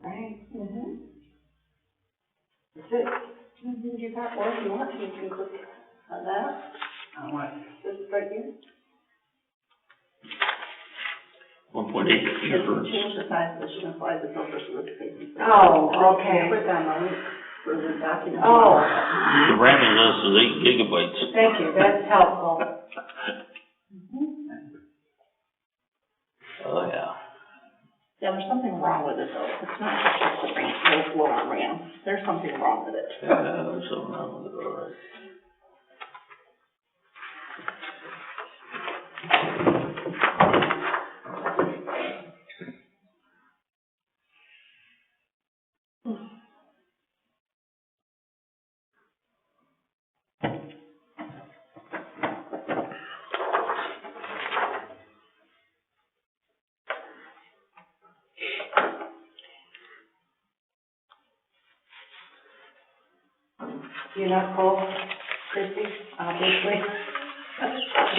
Right? That's it. You got one if you want to, you can click on that. On what? This right here. 1.8 years. Change the size so she can apply the filter so it's facing. Oh, okay. Click on the link for the document. Oh. The RAM is 8 gigabytes. Thank you, that's helpful. Oh, yeah. Yeah, there's something wrong with it though. It's not just the RAM, no flow on RAM. There's something wrong with it. Yeah, there's something wrong with it, all right. You're not cold, Christie, obviously.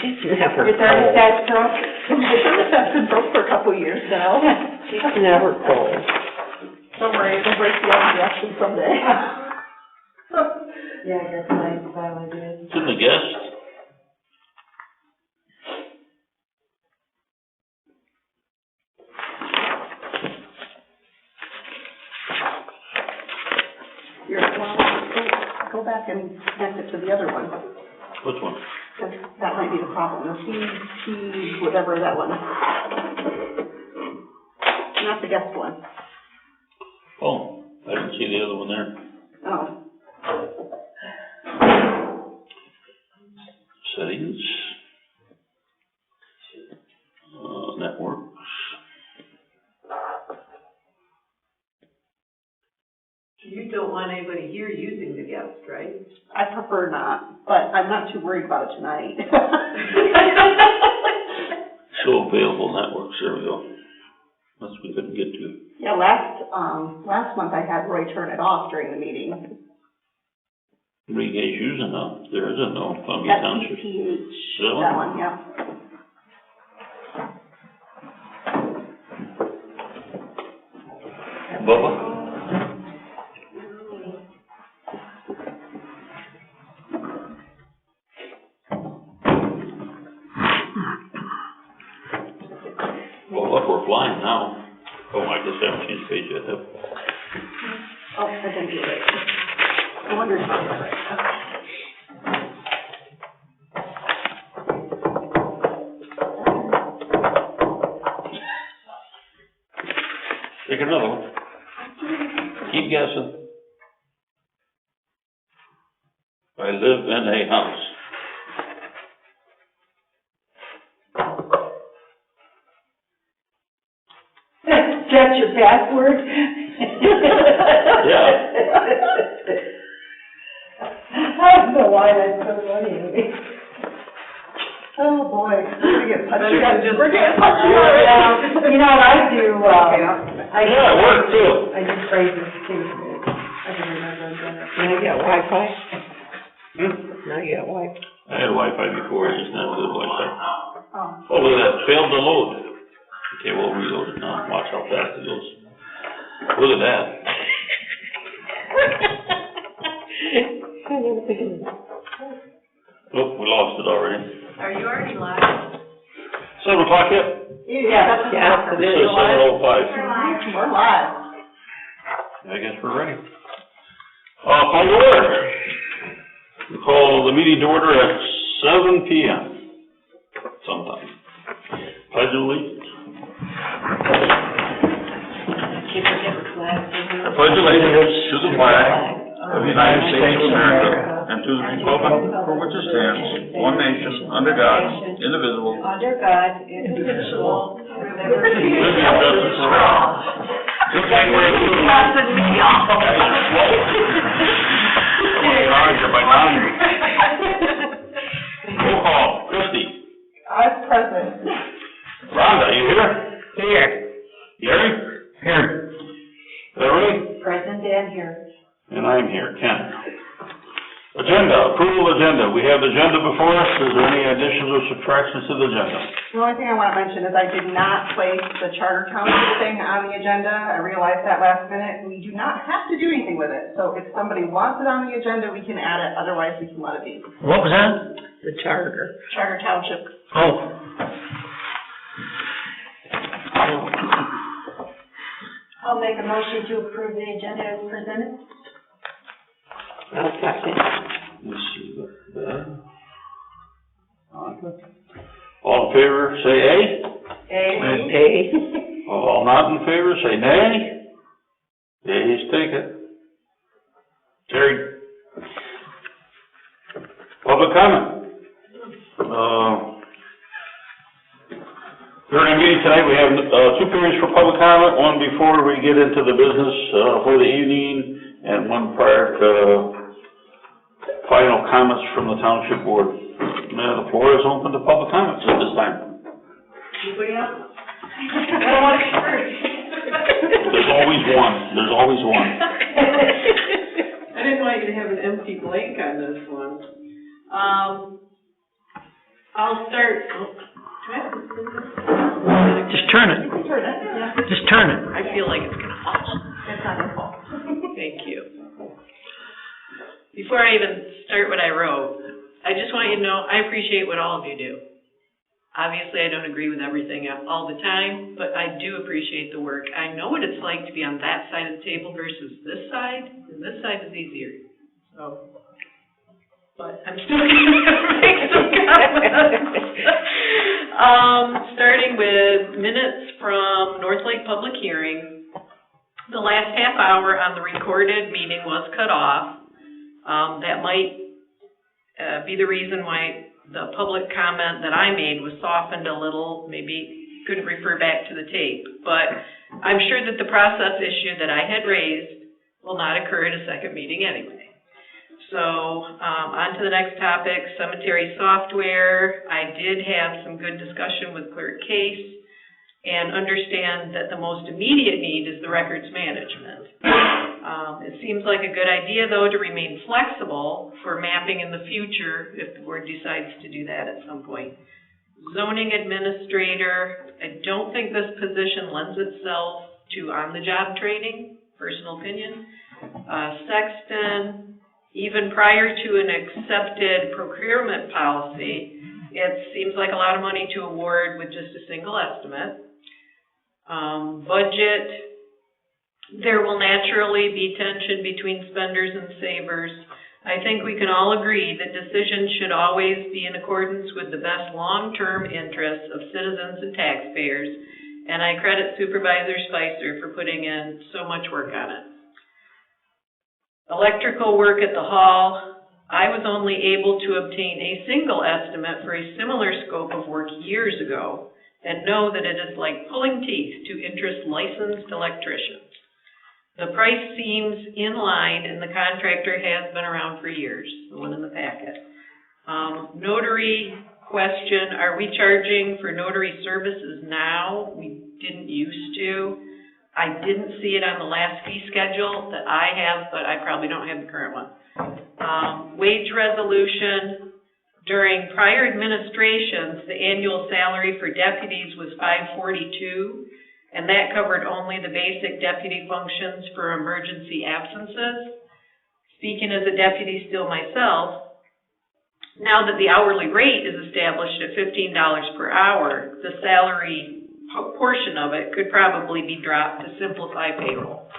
She's never Your thermostat's broke? My thermostat's been broke for a couple of years now. She's never cold. Don't worry, it'll break the other direction someday. Yeah, I guess mine finally did. It's in the guest. Go back and connect it to the other one. Which one? That might be the problem. The C, whatever that one. Not the guest one. Oh, I didn't see the other one there. Oh. Settings. Networks. You don't want anybody here using the guest, right? I prefer not, but I'm not too worried about it tonight. Show available networks, there we go. That's what we couldn't get to. Yeah, last month I had Roy turn it off during the meeting. What are you guys using now? There isn't no Columbia Township. SCPH, That that one, yeah. Bubba? Well, look, we're flying now. Oh, I guess I haven't changed page yet, have I? Oh, I didn't do it right. I wonder if I did it right. Take another one. Keep guessing. I live in a house. That's your password? Yeah. I don't know why that's so funny to me. Oh, boy. We're getting punchy. Just- We're getting punchy already. You know what I do, Yeah, it worked too. I do phrases too. I can remember them better. Now you got Wi-Fi? Hmm? Now you got Wi-Fi? I had Wi-Fi before, I just never did Wi-Fi. Oh. Oh, look at that, failed to load. Okay, we'll reload it now, watch how fast it goes. Look at that. Oh, we lost it already. Are you already live? 7 o'clock yet? Yeah. Yeah, It says 7:05. We're live. I guess we're ready. Call to order. We call the meeting to order at 7 p.m. sometime. Pledge of allegiance. I pledge allegiance to the flag of the United States of America and to the republic for which it stands, one nation, under God, indivisible. Under God, indivisible, with liberty and justice for all. You're passing me off. Roll call. Christie. I'm present. Rhonda, are you here? Here. Gary? Here. Beverly? Present and here. And I'm here. Ken. Agenda. agenda, approval agenda. We have the agenda before us. Is there any additions or subtractions to the agenda? The only thing I want to mention is I did not place the Charter Township thing on the agenda. I realized that last minute. We do not have to do anything with it. So if somebody wants it on the agenda, we can add it. Otherwise, we can let it be. What was that? The charter. Charter Township. Oh. I'll make a motion to approve the agenda as presented. I'll second. Let's see that. All in favor, say aye. A. All not in favor, say nay. Ayes take it. Carried. Public comment. During our meeting tonight, we have two periods for public comment, one before we get into the business for the evening, and one prior to final comments from the Township Board. Now, the floor is open to public comments at this time. Anybody else? I don't want to be first. There's always one. There's always one. I didn't want you to have an empty blank on this one. I'll start, do I have to do this? Just turn it. You can turn it, yeah. Just turn it. I feel like it's gonna fall. It's not your fault. Thank you. Before I even start what I wrote, I just want you to know, I appreciate what all of you do. Obviously, I don't agree with everything all the time, but I do appreciate the work. I know what it's like to be on that side of the table versus this side, and this side is easier. So, but I'm still gonna make some comments. Starting with minutes from North Lake Public Hearing. The last half hour on the recorded meeting was cut off. That might be the reason why the public comment that I made was softened a little, maybe couldn't refer back to the tape. But I'm sure that the process issue that I had raised will not occur at a second meeting anyway. So, on to the next topic, cemetery software. I did have some good discussion with Clerk Case and understand that the most immediate need is the records management. It seems like a good idea, though, to remain flexible for mapping in the future if the board decides to do that at some point. Zoning administrator, I don't think this position lends itself to on-the-job training, personal opinion. Sexton, even prior to an accepted procurement policy, it seems like a lot of money to award with just a single estimate. Budget, there will naturally be tension between spenders and savers. I think we can all agree that decisions should always be in accordance with the best long-term interests of citizens and taxpayers, and I credit Supervisor Speicher for putting in so much work on it. Electrical work at the hall, I was only able to obtain a single estimate for a similar scope of work years ago, and know that it is like pulling teeth to interest licensed electricians. The price seems in line, and the contractor has been around for years, the one in the packet. Notary question, are we charging for notary services now? We didn't used to. I didn't see it on the last fee schedule that I have, but I probably don't have the current one. Wage resolution. During prior administrations, the annual salary for deputies was $542, and that covered only the basic deputy functions for emergency absences. Speaking as a deputy still myself, now that the hourly rate is established at $15 per hour, the salary portion of it could probably be dropped to simplify payroll.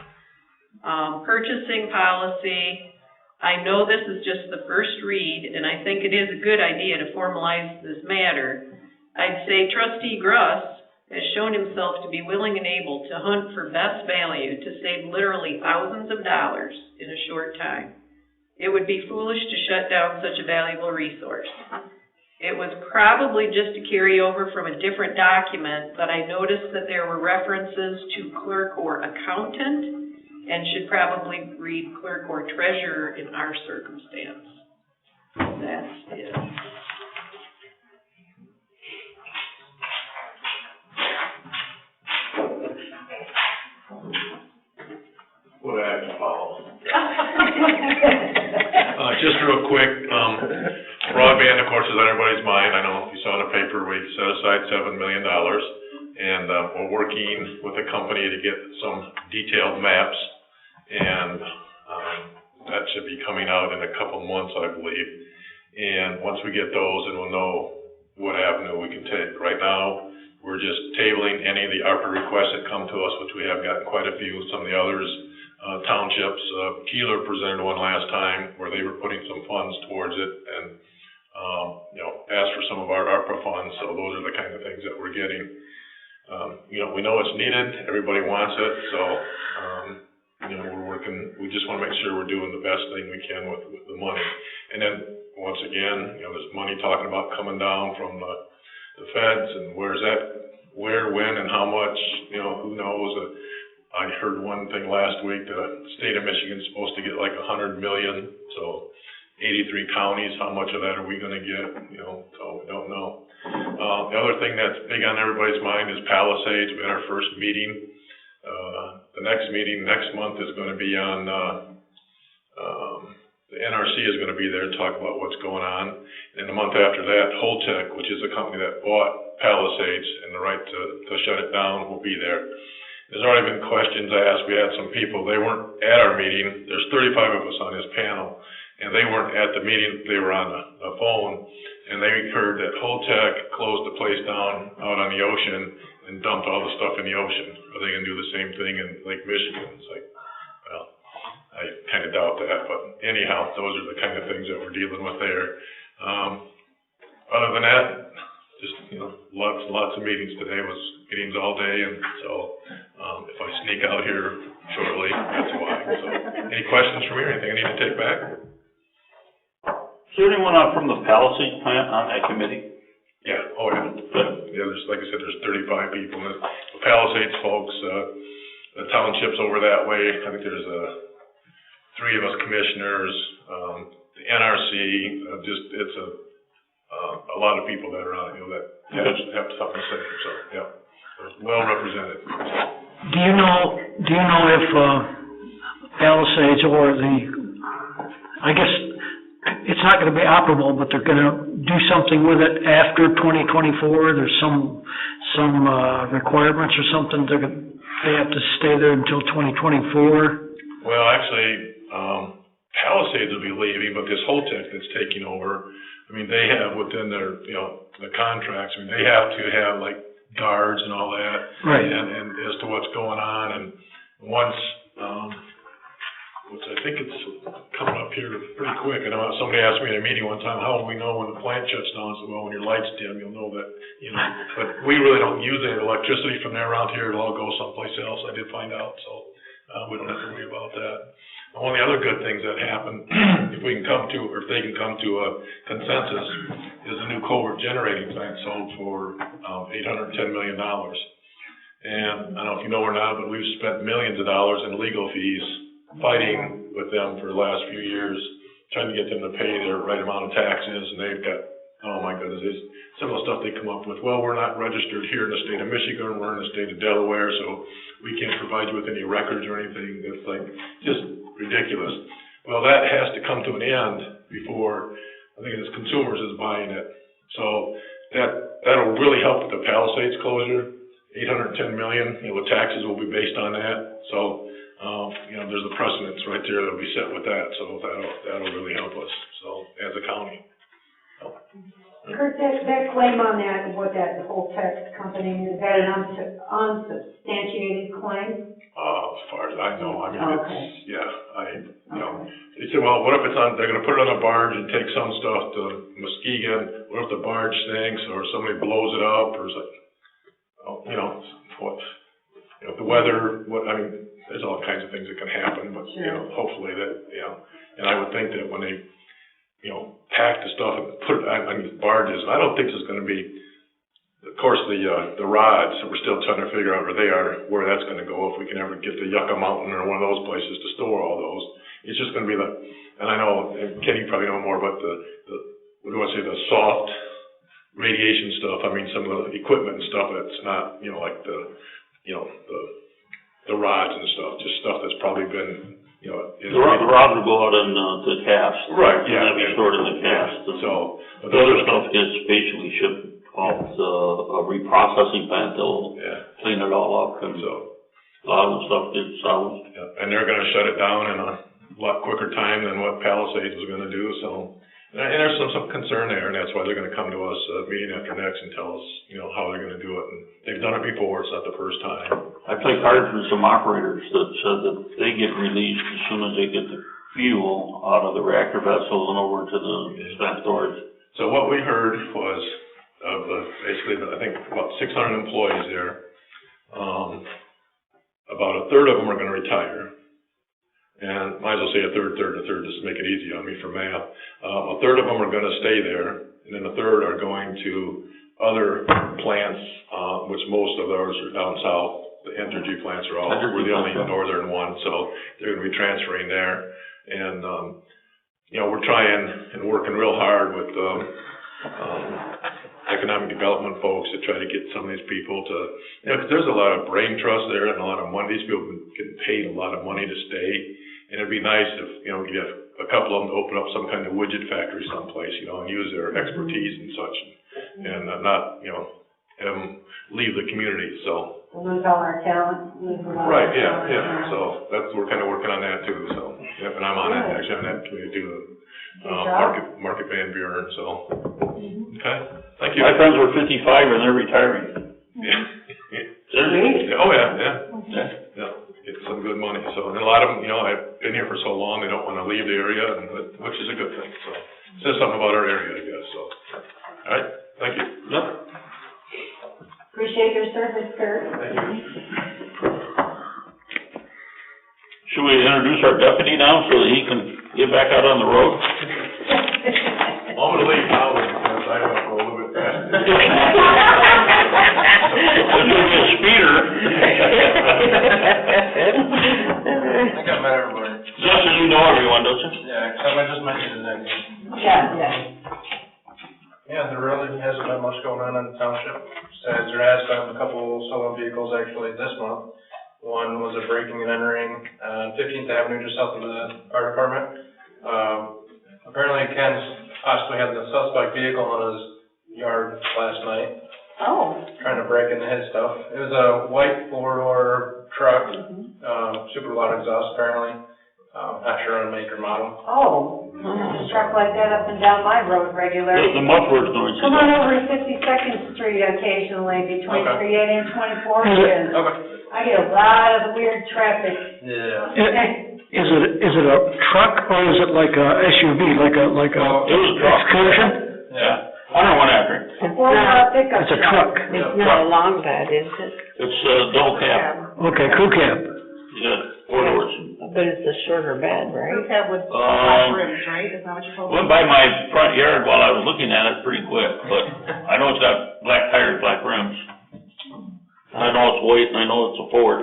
Purchasing policy. I know this is just the first read, and I think it is a good idea to formalize this matter. I'd say Trustee Gruss has shown himself to be willing and able to hunt for best value to save literally thousands of dollars in a short time. It would be foolish to shut down such a valuable resource. It was probably just a carryover from a different document, but I noticed that there were references to clerk or accountant, and should probably read clerk or treasurer in our circumstance. That's it. What action follows? just real quick, broadband, of course, is on everybody's mind. I know if you saw in the paper, we set aside $7 million, and we're working with a company to get some detailed maps, and that should be coming out in a couple months, I believe. And once we get those, then we'll know what avenue we can take. Right now, we're just tabling any of the ARPA requests that come to us, which we have gotten quite a few. Some of the others, townships, Keeler presented one last time where they were putting some funds towards it, and asked for some of our ARPA funds. So those are the kind of things that we're getting. We know it's needed. Everybody wants it. So, we're working. We just want to make sure we're doing the best thing we can with the money. And then once again, there's money talking about coming down from the feds, and where, when, and how much. Who knows? I heard one thing last week that the state of Michigan's supposed to get like $100 million. So 83 counties, how much of that are we going to get? So we don't know. The other thing that's big on everybody's mind is Palisades. We had our first meeting. The next meeting next month is going to be on, the NRC is going to be there to talk about what's going on. And the month after that, Holtec, which is a company that bought Palisades and the right to shut it down, will be there. There's already been questions asked. We had some people, they weren't at our meeting. There's 35 of us on this panel, and they weren't at the meeting. They were on the phone, and they heard that Holtec closed the place down out on the ocean and dumped all the stuff in the ocean. Are they going to do the same thing in Lake Michigan? It's like, well, I kind of doubt that, but anyhow, those are the kind of things that we're dealing with there. Other than that, just, lots of meetings today. Was meetings all day, and so if I sneak out here shortly, that's why. So, any questions from me or anything I need to take back? Is there anyone from the Palisades plant on that committee? Yeah, oh yeah. Yeah, there's, like I said, there's 35 people. The Palisades folks, the townships over that way, I think there's 3 of us commissioners, the NRC, it's a lot of people that are on it, that have something to say, so, yeah, they're well represented. Do you know if Palisades or I guess it's not going to be operable, but they're going to do something with it after 2024? There's some requirements or something they have to stay there until 2024? Well, actually, Palisades will be leaving, but this Holtec that's taking over, they have within their, the contracts, they have to have like guards and all that. Right. And as to what's going on, and once, which I think it's coming up here pretty quick. I know somebody asked me in a meeting one time, how will we know when the plant shuts down? I said, well, when your lights dim, you'll know that, but we really don't use any electricity from there around here. It'll all go someplace else. I did find out, so we don't have to worry about that. One of the other good things that happen, if they can come to a consensus, is a new covert generating plant sold for $810 million. And I don't know if you know or not, but we've spent millions of dollars in legal fees fighting with them for the last few years, trying to get them to pay their right amount of taxes, and they've got, oh my goodness, some of the stuff they come up with. Well, we're not registered here in the state of Michigan, we're in the state of Delaware, so we can't provide you with any records or anything. It's like just ridiculous. Well, that has to come to an end before, I think it's consumers is buying it. So that'll really help with the Palisades closure. $810 million, the taxes will be based on that. So, there's a precedence right there that'll be set with that. So that'll really help us. So as a county. Kurt, that claim on that, what that whole tech company, is that an unsubstantiated claim? As far as I know, Okay. They said, well, what if they're going to put it on a barge and take some stuff to Muskegon? What if the barge sinks or somebody blows it up or the weather, there's all kinds of things that can happen, but, sure. Hopefully that, and I would think that when they, pack the stuff and put it on these barges, I don't think there's going to be, of course, the rods, we're still trying to figure out where that's going to go, if we can ever get to Yucca Mountain or one of those places to store all those. It's just going to be and I know, and Kenny probably know more about the soft radiation stuff. Some of the equipment and stuff that's not, like the rods and stuff, just stuff that's probably been you know. The rods will go out in, the cast. Right, yeah. And that'll be stored in the cast. So. The other stuff gets basically shipped off a reprocessing plant, they'll clean it all up, and so a lot of the stuff gets salvaged. Yeah, and they're gonna shut it down in a lot quicker time than what Palisades was gonna do, so. And there's some concern there, and that's why they're gonna come to us, meeting after next and tell us, you know, how they're gonna do it. And they've done it before, it's not the first time. I played cards with some operators that said that they get released as soon as they get the fuel out of the reactor vessels and over to the spent storage. So what we heard was, basically, I think about 600 employees there, about a third of them are gonna retire. And might as well say a third, just to make it easy on me for math. A third of them are gonna stay there, and then a third are going to other plants, which most of ours are down south. The Entergy plants are all, we're the only northern one, so they're gonna be transferring there. And, you know, we're trying and working real hard with, economic development folks to try to get some of these people to, you know, 'cause there's a lot of brain trust there and a lot of money. These people have been getting paid a lot of money to stay. And it'd be nice if, you know, you have a couple of them to open up some kind of widget factory someplace, you know, and use their expertise and such, and not, you know, have them leave the community, so. Lose all our talent, lose a lot of Right, talent. yeah, so that's, we're kinda working on that too, so, yep, and I'm on that, actually on that committee too, Market Van Buren, so. Okay, thank you. My friends were 55 and they're retiring. Yeah. Really? Oh, yeah. Get some good money, so, and a lot of them, you know, I've been here for so long, they don't wanna leave the area, which is a good thing, so. Says something about our area, I guess, so. All right, thank you. Yep. Appreciate your service, Kurt. Thank you. Should we introduce our deputy now so that he can get back out on the road? I'm gonna leave now, because I gotta go a little bit faster. There's gonna be a speeder. I got met everybody. Justin, you know everyone, don't you? Yeah, except I just mentioned his name. Yeah. Yeah, there really hasn't been much going on in the township. Besides, there has been a couple stolen vehicles actually this month. One was a breaking and entering on 15th Avenue just south of the fire department. Apparently Ken's possibly had the suspect vehicle in his yard last night. Oh. Trying to break into his stuff. It was a white four-door truck, super loud exhaust apparently. Not sure on the make or model. Oh, truck like that up and down my road regularly. The muffler's noise. Come on over to 52nd Street occasionally between 380 and 24 because Okay. I get a lot of weird traffic. Yeah. Is it a truck or is it like a SUV, like a It was a truck. excursion? Yeah. I don't want after it. Four-wheel pickup It's a truck. It's not a long bed, is it? It's a double cab. Okay, crew cab. Yeah, 4 doors. But it's a shorter bed, right? Crew cab with black rims, right? Isn't that what you told me? Went by my front yard while I was looking at it pretty quick, but I know it's got black tires, black rims. I know it's white and I know it's a Ford.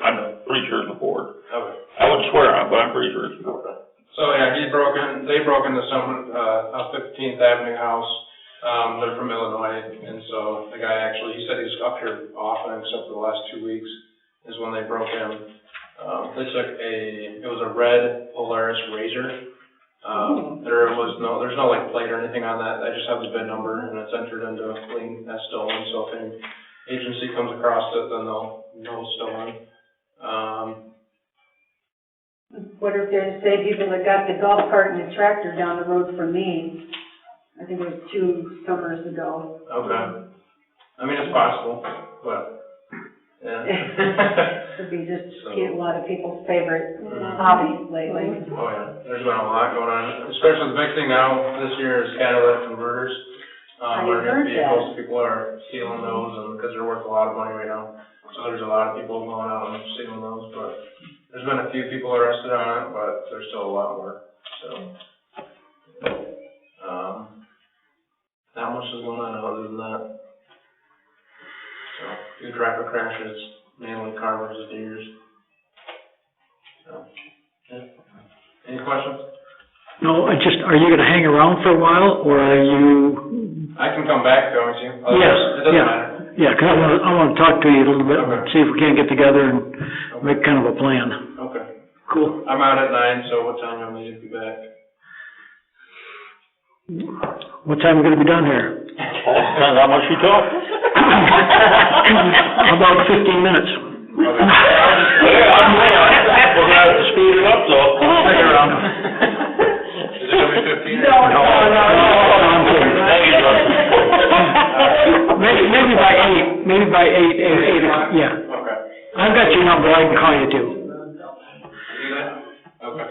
I'm pretty sure it's a Ford. Okay. I would swear on it, but I'm pretty sure it's a Ford. So, yeah, they broke into some, 15th Avenue house. They're from Illinois, and so the guy actually, he said he's up here often, except for the last 2 weeks, is when they broke in. They took it was a red Polaris Razor. There's no like plate or anything on that. I just have the VIN number, and it's entered into lien as stolen, so if any agency comes across it, then they'll know it's stolen. What if there's, say, people that got the golf cart and the tractor down the road from me? I think it was 2 summers ago. Okay. I mean, it's possible, but, yeah. Could be just a lot of people's favorite hobbies lately. Oh, yeah. There's been a lot going on, especially the big thing now this year is catalytic converters. I Where heard vehicles, people are stealing those and because they're worth a lot of money right now. So there's a lot of people going out and stealing those, but there's been a few people arrested on it, but there's still a lot more, so. Not much is going on other than that. So, a few traffic crashes, mainly car versus deers. So, yeah. Any questions? No, are you gonna hang around for a while, or are you? I can come back if you want me to. Yes, It doesn't matter. Yeah, 'cause I wanna talk to you a little bit and Okay. see if we can't get together and make kind of a plan. Okay. Cool. I'm out at 9, so what time am I need to be back? What time are we gonna be done here? Depends how much you talk. About 15 minutes. Yeah, I'm we're gonna have to speed it up though. Stick around. Is it gonna be 15? No. Thank you, Justin. Maybe by eight, yeah. Okay. I've got your number, I can call you too. See that? Okay.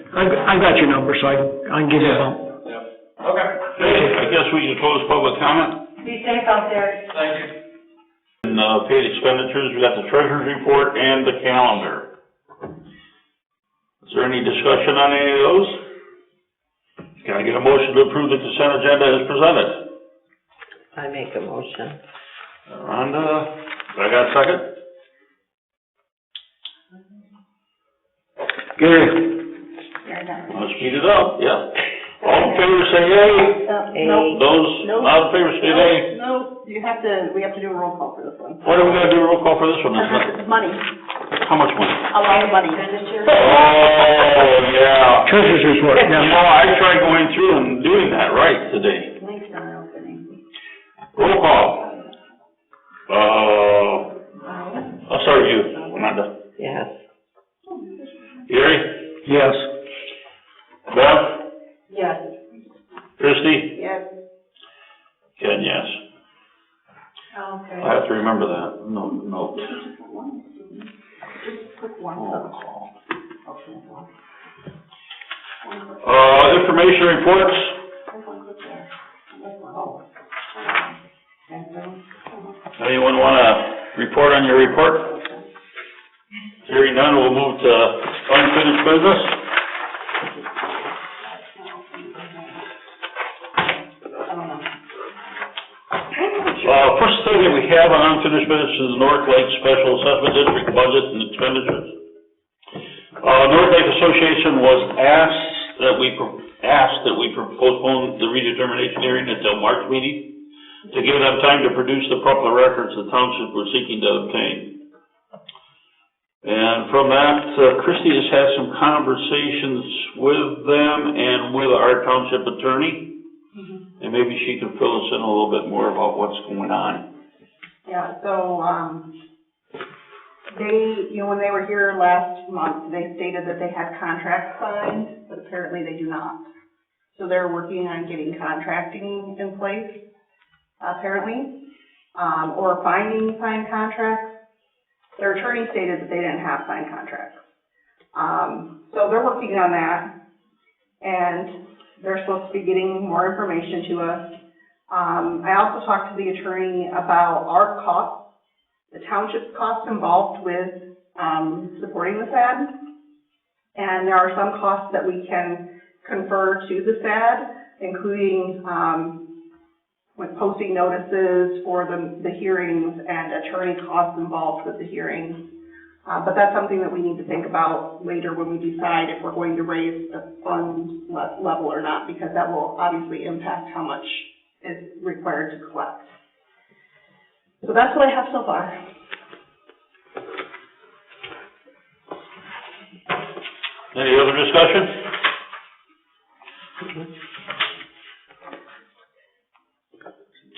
I've got your number, so I can give you a bump. Yep. Okay. Okay, I guess we can close public comment. Be safe out there. Thank you. And, paid expenditures, we got the treasurer's report and the calendar. Is there any discussion on any of those? Can I get a motion to approve the consent agenda as presented? I make a motion. Rhonda, do I got a second? Gary? Let's speed it up, yeah. All in favor, say yea. No, Those not in favor, say nay. no, we have to do a roll call for this one. Why do we gotta do a roll call for this one? It's money, How much money? a lot of money. Oh, yeah. Treasurer's report, You yeah. know, I tried going through and doing that right today. Links are opening. Roll call. I'll start with you, Amanda. Yes. Gary? Yes. Beth? Yes. Christie? Yes. Ken, yes. Okay. I have to remember that. No. Just click one. Roll call. Information reports. Anyone wanna report on your report? Hearing none, we'll move to unfinished business. First thing that we have on unfinished business is the North Lake Special Assessment District budget and expenditures. North Lake Association was asked that we postpone the redetermination hearing until March meeting to give them time to produce the proper records the township was seeking to obtain. And from that, Christie has had some conversations with them and with our township attorney. And maybe she can fill us in a little bit more about what's going on. Yeah, so, when they were here last month, they stated that they had contracts signed, but apparently they do not. So they're working on getting contracting in place, apparently, or finding signed contracts. Their attorney stated that they didn't have signed contracts. So they're working on that, and they're supposed to be getting more information to us. I also talked to the attorney about our costs, the township's costs involved with supporting the SAD. And there are some costs that we can confer to the SAD, including with posting notices for the hearings and attorney costs involved with the hearings. But that's something that we need to think about later when we decide if we're going to raise the fund level or not, because that will obviously impact how much is required to collect. So that's what I have so far. Any other discussion?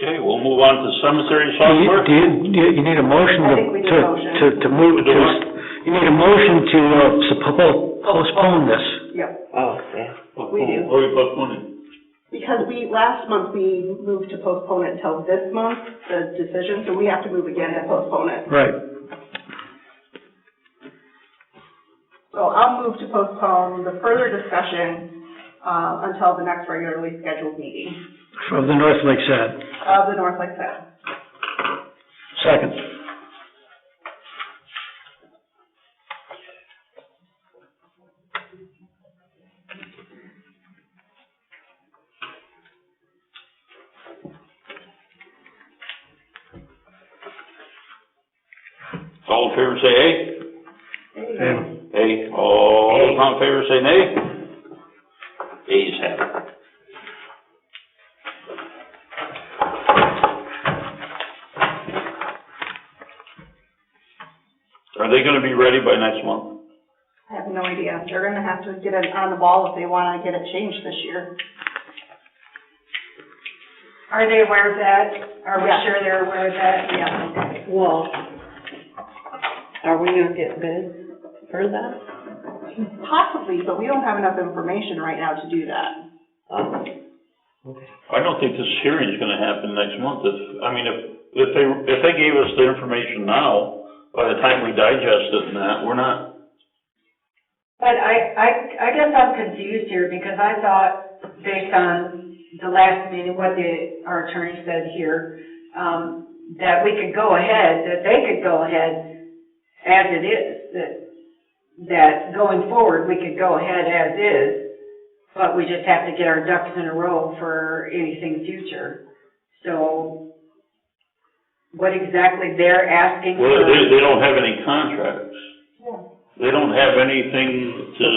Okay, we'll move on to cemetery software. Do you need a motion I think we need a motion. to move, you need a motion to postpone this? Yep, Oh, yeah. we do. What are we postponing? Because last month we moved to postpone it until this month, the decision, so we have to move again to postpone it. Right. So I'll move to postpone the further discussion, until the next regularly scheduled meeting Of the North Lake SAD. of the North Lake SAD. Second. All in favor, say aye. And Aye. All those not in favor, say nay. Ayes have it. Are they gonna be ready by next month? have no idea. They're gonna have to get it on the ball if they wanna get it changed this year. Are they aware of that? Are we Yeah. sure they're aware of that? Yeah. Well, are we gonna get bids for that? Possibly, but we don't have enough information right now to do that. Okay. I don't think this hearing is gonna happen next month. If they gave us the information now, by the time we digest it and that, we're not. But I guess I'm confused here, because I thought, based on the last meeting, what our attorney said here, that we could go ahead, that they could go ahead as it is, that going forward, we could go ahead as is, but we just have to get our ducks in a row for anything future. So, what exactly they're asking for? Well, they don't have any contracts. Yeah. They don't have anything to,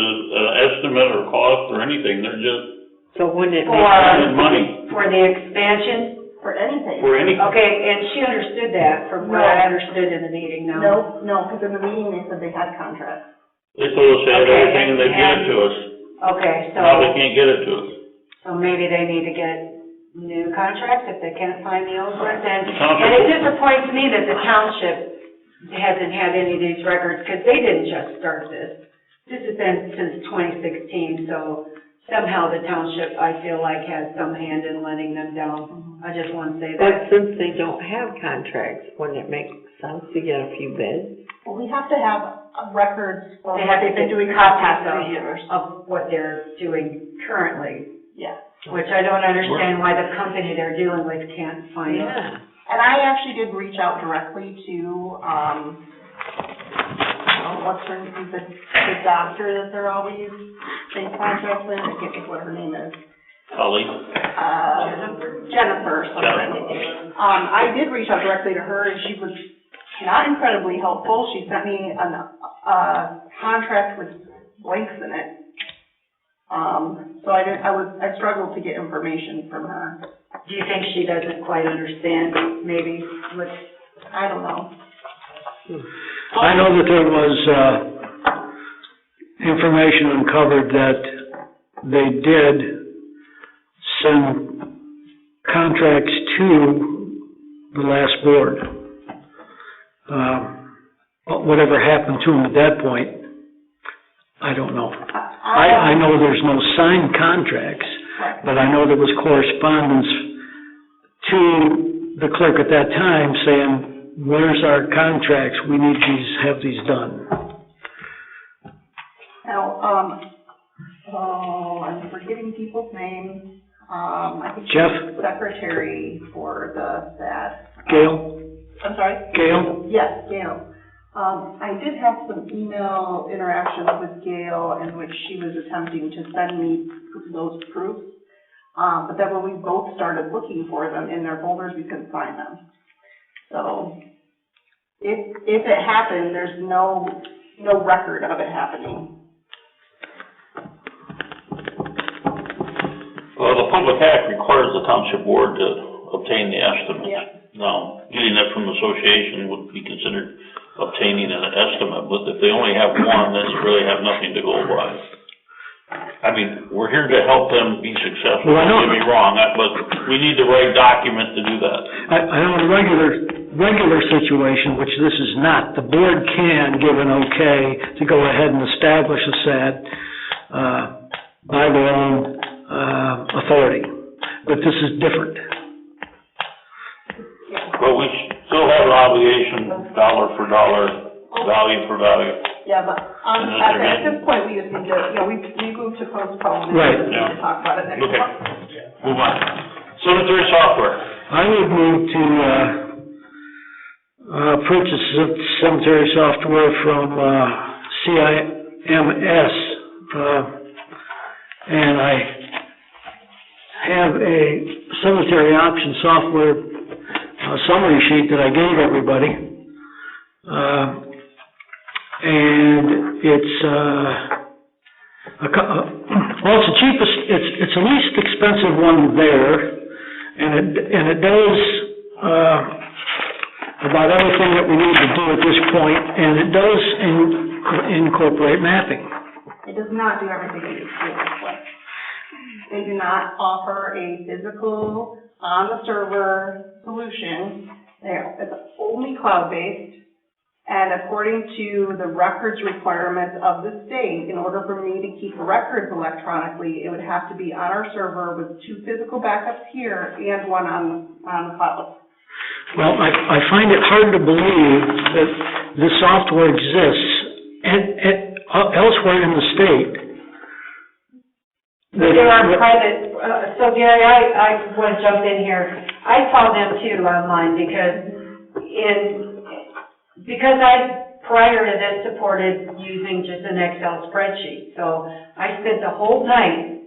estimate or cost or anything. They're just So wouldn't it spending money For the expansion? For anything. for anything. Okay, and she understood that from what I understood in the meeting, no? No, because in the meeting they said they had contracts. They told us they had Okay, everything and they'd get it to us. Okay, Now they so, can't get it to us. so maybe they need to get new contracts if they can't find the old ones, and township- it disappoints me that the township hasn't had any of these records, because they didn't just start this. This has been since 2016, so somehow the township, I feel like, has some hand in letting them down. I just want to say But that. since they don't have contracts, wouldn't it make sense to get a few bids? Well, we have to have records of They what have to they've been get doing for the past copies 3 years. of what they're doing currently, Yeah. which I don't understand why the company they're dealing with can't find. Yeah. And I actually did reach out directly to, what's her, the doctor that they're always in contact with, I can't think what her name is. Holly? Jennifer something. I did reach out directly to her, and she was not incredibly helpful. She sent me a contract with blanks in it. So I struggled to get information from her. Do you think she doesn't quite understand, maybe, what? I don't know. I know that there was, information uncovered that they did send contracts to the last board. But whatever happened to them at that point, I don't know. I know there's no signed contracts, but I know there was correspondence to the clerk at that time saying, where's our contracts? We need have these done. Now, I'm forgetting people's names. I think Jeff? she's secretary for that. Gail? I'm sorry? Gail? Yes, Gail. I did have some email interactions with Gail in which she was attempting to send me those proofs. But then when we both started looking for them in their folders, we couldn't find them. So if it happened, there's no record of it happening. Well, the public act requires the township board to obtain the estimates. Yeah. Now, getting that from the association would be considered obtaining an estimate, but if they only have one, then you really have nothing to go by. I mean, we're here to help them be successful, Well, I know- don't get me wrong, but we need the right document to do that. I know in a regular situation, which this is not, the board can give an okay to go ahead and establish a SAD, by their own, authority. But this is different. But we still have an obligation, dollar for dollar, value for value. Yeah, but at this point, we just need to, we moved to postpone. And Right. we need to talk about it next Okay. month. Move on. Cemetery software. I would move to, purchase cemetery software from, CIMS. And I have a cemetery option software summary sheet that I gave everybody. And it's, well, it's the cheapest, it's the least expensive one there, and it does, about everything that we need to do at this point, and it does incorporate mapping. It does not do everything it needs to do this way. They do not offer a physical, on-the-server solution. It's only cloud-based, and according to the records requirements of the state, in order for me to keep records electronically, it would have to be on our server with 2 physical backups here and 1 on the cloud. Well, I find it hard to believe that this software exists elsewhere in the state. There are private, so Gary, I want to jump in here. I saw them too online because I, prior to this, supported using just an Excel spreadsheet. So I spent the whole night,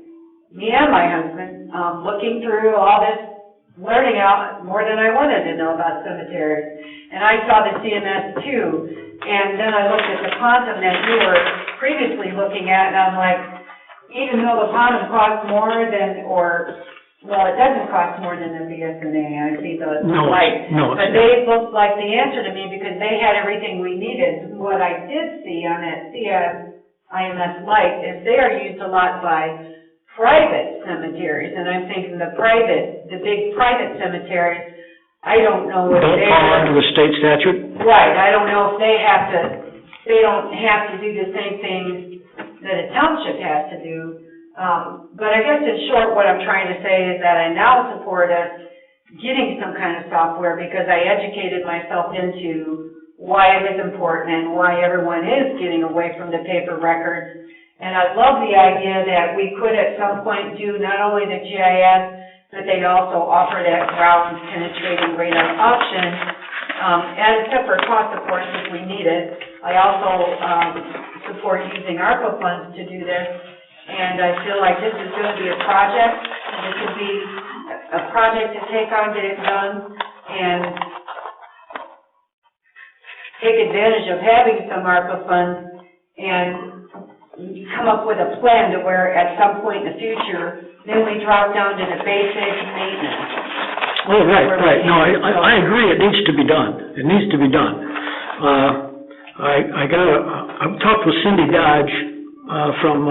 me and my husband, looking through all this, learning out more than I wanted to know about cemeteries. And I saw the CMS too. And then I looked at the quantum that you were previously looking at, and I'm like, even though the quantum costs more than, it doesn't cost more than the BSNA, I see the light. But they looked like the answer to me because they had everything we needed. What I did see on that IMS light is they are used a lot by private cemeteries, and I'm thinking the big private cemeteries, I don't know if don't fall under the state statute? Right, I don't know if they don't have to do the same things that a township has to do. But I guess in short, what I'm trying to say is that I now support us getting some kind of software because I educated myself into why it is important and why everyone is getting away from the paper records. And I love the idea that we could at some point do not only the GIS, but they'd also offer that ground penetrating radar option at a separate cost, of course, if we need it. I also support using ARPA funds to do this. And I feel like this is going to be a project. This would be a project to take on, get it done, and take advantage of having some ARPA funds and come up with a plan to where at some point in the future, then we drop down to the basic maintenance. Oh, right. No, I agree. It needs to be done. It needs to be done. I talked with Cindy Dodge from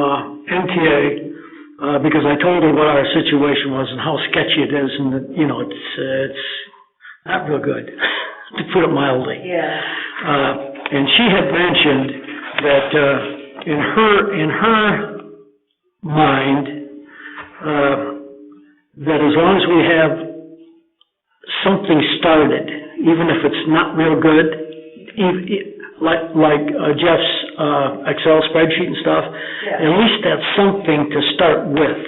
NTA because I told her what our situation was and how sketchy it is, and that, it's not real good, to put it mildly. Yeah. And she had mentioned that in her mind, that as long as we have something started, even if it's not real good, like Jeff's Excel spreadsheet and stuff, at least that's something to start with.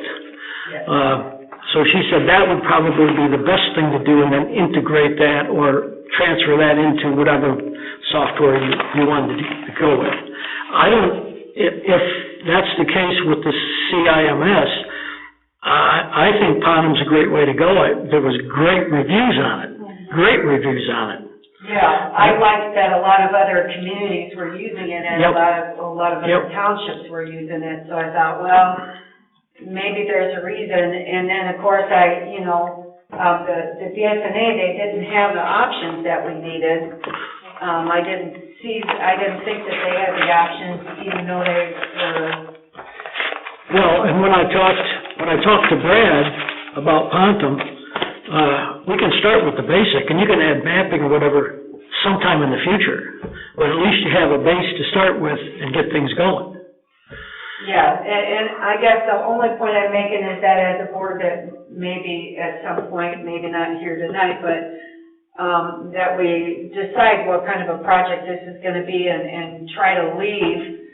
So she said that would probably be the best thing to do, and then integrate that or transfer that into whatever software you wanted to go with. If that's the case with the CIMS, I think Ponham's a great way to go. There was great reviews on it. Yeah, I liked that a lot of other communities were using it, and a lot of other townships were using it. So I thought, well, maybe there's a reason. And then, of course, the BSNA, they didn't have the options that we needed. I didn't think that they had the options, even though they were. Well, and when I talked to Brad about Pontham, we can start with the basic, and you can add mapping or whatever sometime in the future. But at least you have a base to start with and get things going. Yeah, and I guess the only point I'm making is that as a board, that maybe at some point, maybe not here tonight, but that we decide what kind of a project this is going to be, and try to leave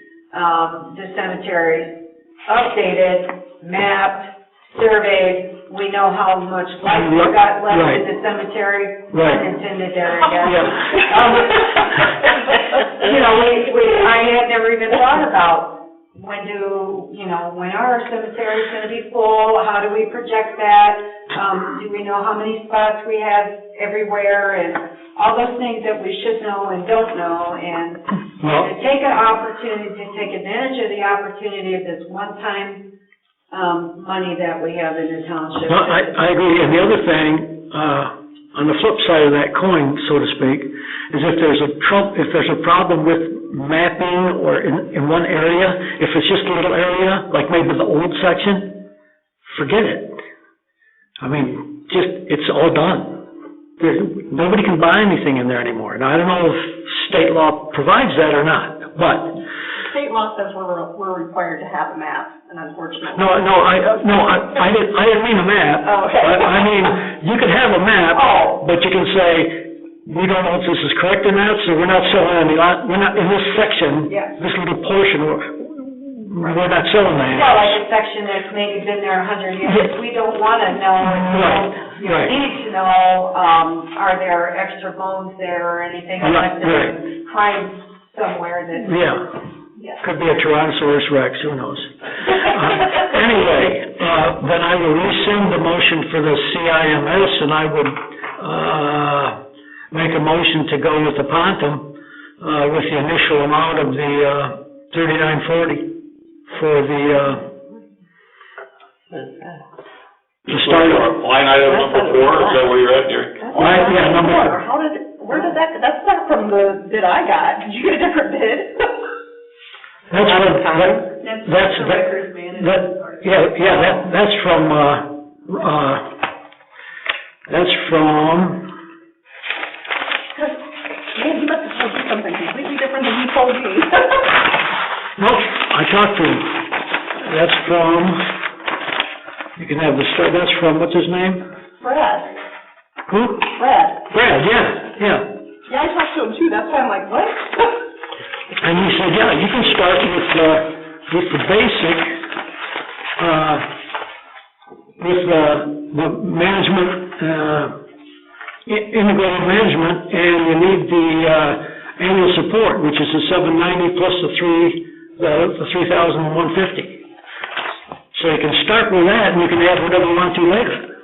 the cemeteries updated, mapped, surveyed. We know how much life we've got left in the cemetery. Unintended there again. I had never even thought about when our cemetery is going to be full. How do we project that? Do we know how many spots we have everywhere, and all those things that we should know and don't know, and to take advantage of the opportunity of this one-time money that we have in the township. Well, I agree. And the other thing, on the flip side of that coin, so to speak, is if there's a problem with mapping or in one area, if it's just a little area, like maybe the old section, forget it. I mean, it's all done. Nobody can buy anything in there anymore. Now, I don't know if state law provides that or not, but... State law says we're required to have a map, and unfortunately... No, I didn't mean a map. Oh, okay. I mean, you could have a map, but you can say, we don't know if this is correct or not, so we're not selling any, we're not, in this section, this little portion, we're not selling that. Well, like a section that's maybe been there 100 years, we don't wanna know, we don't need to know, are there extra bones there or anything, unless there's crime somewhere that... Could be a Tyrannosaurus Rex, who knows? Anyway, then I will rescind the motion for the CIMS, and I would make a motion to go with the Pontum with the initial amount of the $39.40 for the start. Line item number 4, is that where you're at, Gary? Number 4. Where did that's not from the bid I got. Did you get a different bid? That's from, Man, he must have told you something completely different than he told me. nope, I talked to him. That's from, you can have the story, that's from, what's his name? Brad. Who? Brad, yeah. Yeah, I talked to him too, that's why I'm like, what? And he said, you can start with the basic, with the management, integrated management, and you need the annual support, which is the $790 plus the $3,150. So you can start with that, and you can add whatever you want to later.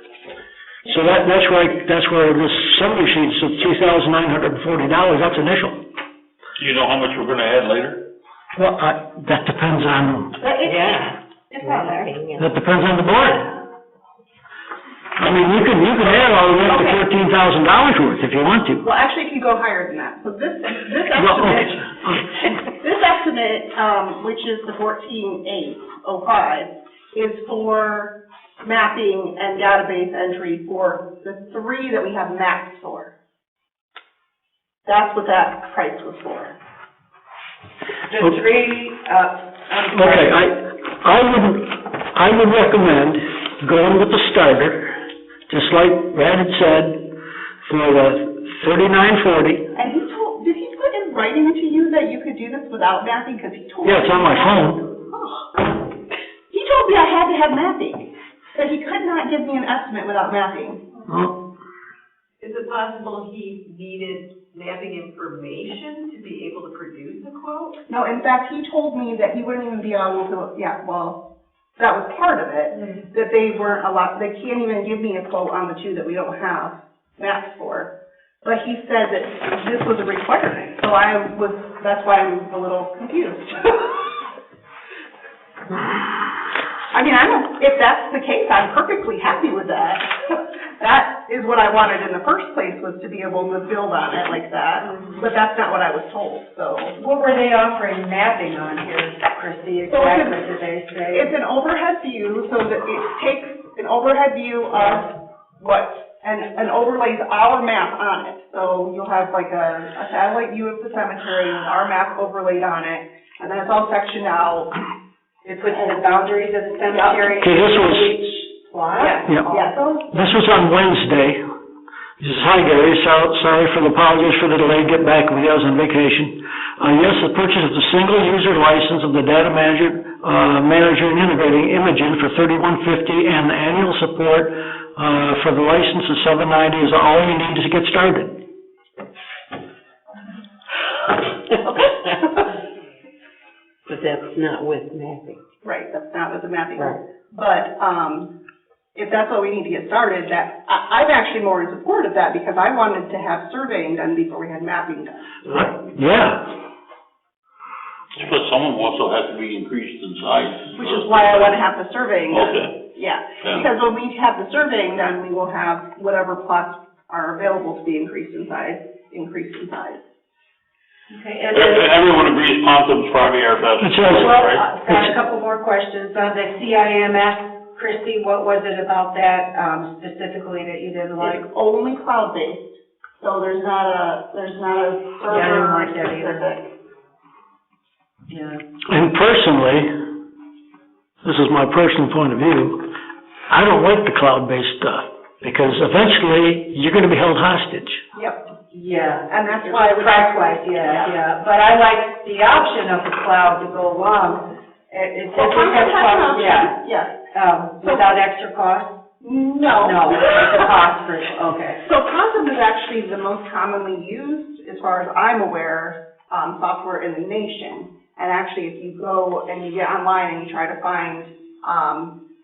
So that's where this summary sheet's of $3,940. That's initial. Do you know how much we're gonna add later? Well, that depends on. It's not there. That depends on the board. I mean, you can add all the way up to $14,000 worth if you want to. Well, actually, if you go higher than that. So this estimate, which is the 14,805, is for mapping and database entry for the 3 that we have maps for. That's what that price was for. The 3, Okay, I would recommend going with the starter, just like Brad had said, for the $39.40. And did he put in writing to you that you could do this without mapping? Because he told me. Yeah, it's on my phone. He told me I had to have mapping, that he could not give me an estimate without mapping. Oh. Is it possible he needed mapping information to be able to produce a quote? No, in fact, he told me that he wouldn't even be able to, that was part of it, that they can't even give me a quote on the 2 that we don't have maps for. But he said that this was a requirement, so that's why I'm a little confused. I mean, if that's the case, I'm perfectly happy with that. That is what I wanted in the first place, was to be able to build on it like that, but that's not what I was told, so. what were they offering mapping on here, Christie, exactly, did they say? It's an overhead view, so that it takes an overhead view of and overlays our map on it. So you'll have like a satellite view of the cemetery with our map overlaid on it, and then it's all sectioned out. It puts the boundaries of the cemetery. Okay, this was, Plot? this was on Wednesday. He says, hi Gary, sorry for the apologies for the delay, get back with you, I was on vacation. Yes, the purchase of the single user license of the data manager and integrating imaging for $31.50 and the annual support for the license of $790 is all you need to get started. But that's not with mapping. Right, that's not with the mapping. Right. But, if that's what we need to get started, I'm actually more in support of that, because I wanted to have surveying done before we had mapping done. Right. Yeah. But some of them also have to be increased in size. Which is why I want to have the surveying done. Okay. Yeah, because when we have the surveying done, we will have whatever plots are available to be increased in size, increased in size. Okay, and then, Everyone agrees Ponton's probably our best, It's also- well, right? got a couple more questions on the CIMS. Christie, what was it about that, specifically that you didn't like? It's only cloud-based, so there's not a server Yeah, I didn't like that either. specific. Yeah. And personally, this is my personal point of view, I don't like the cloud-based stuff, because eventually, you're gonna be held hostage. Yep. Yeah. And that's why we. Price-wise, yeah. But I like the option of the cloud to go along. It Well, says we have Ponton has an cloud, option, yeah. yes. Without extra cost? No. No, it's a cost for, okay. So Quantum is actually the most commonly used, as far as I'm aware, software in the nation. And actually, if you go and you get online and you try to find,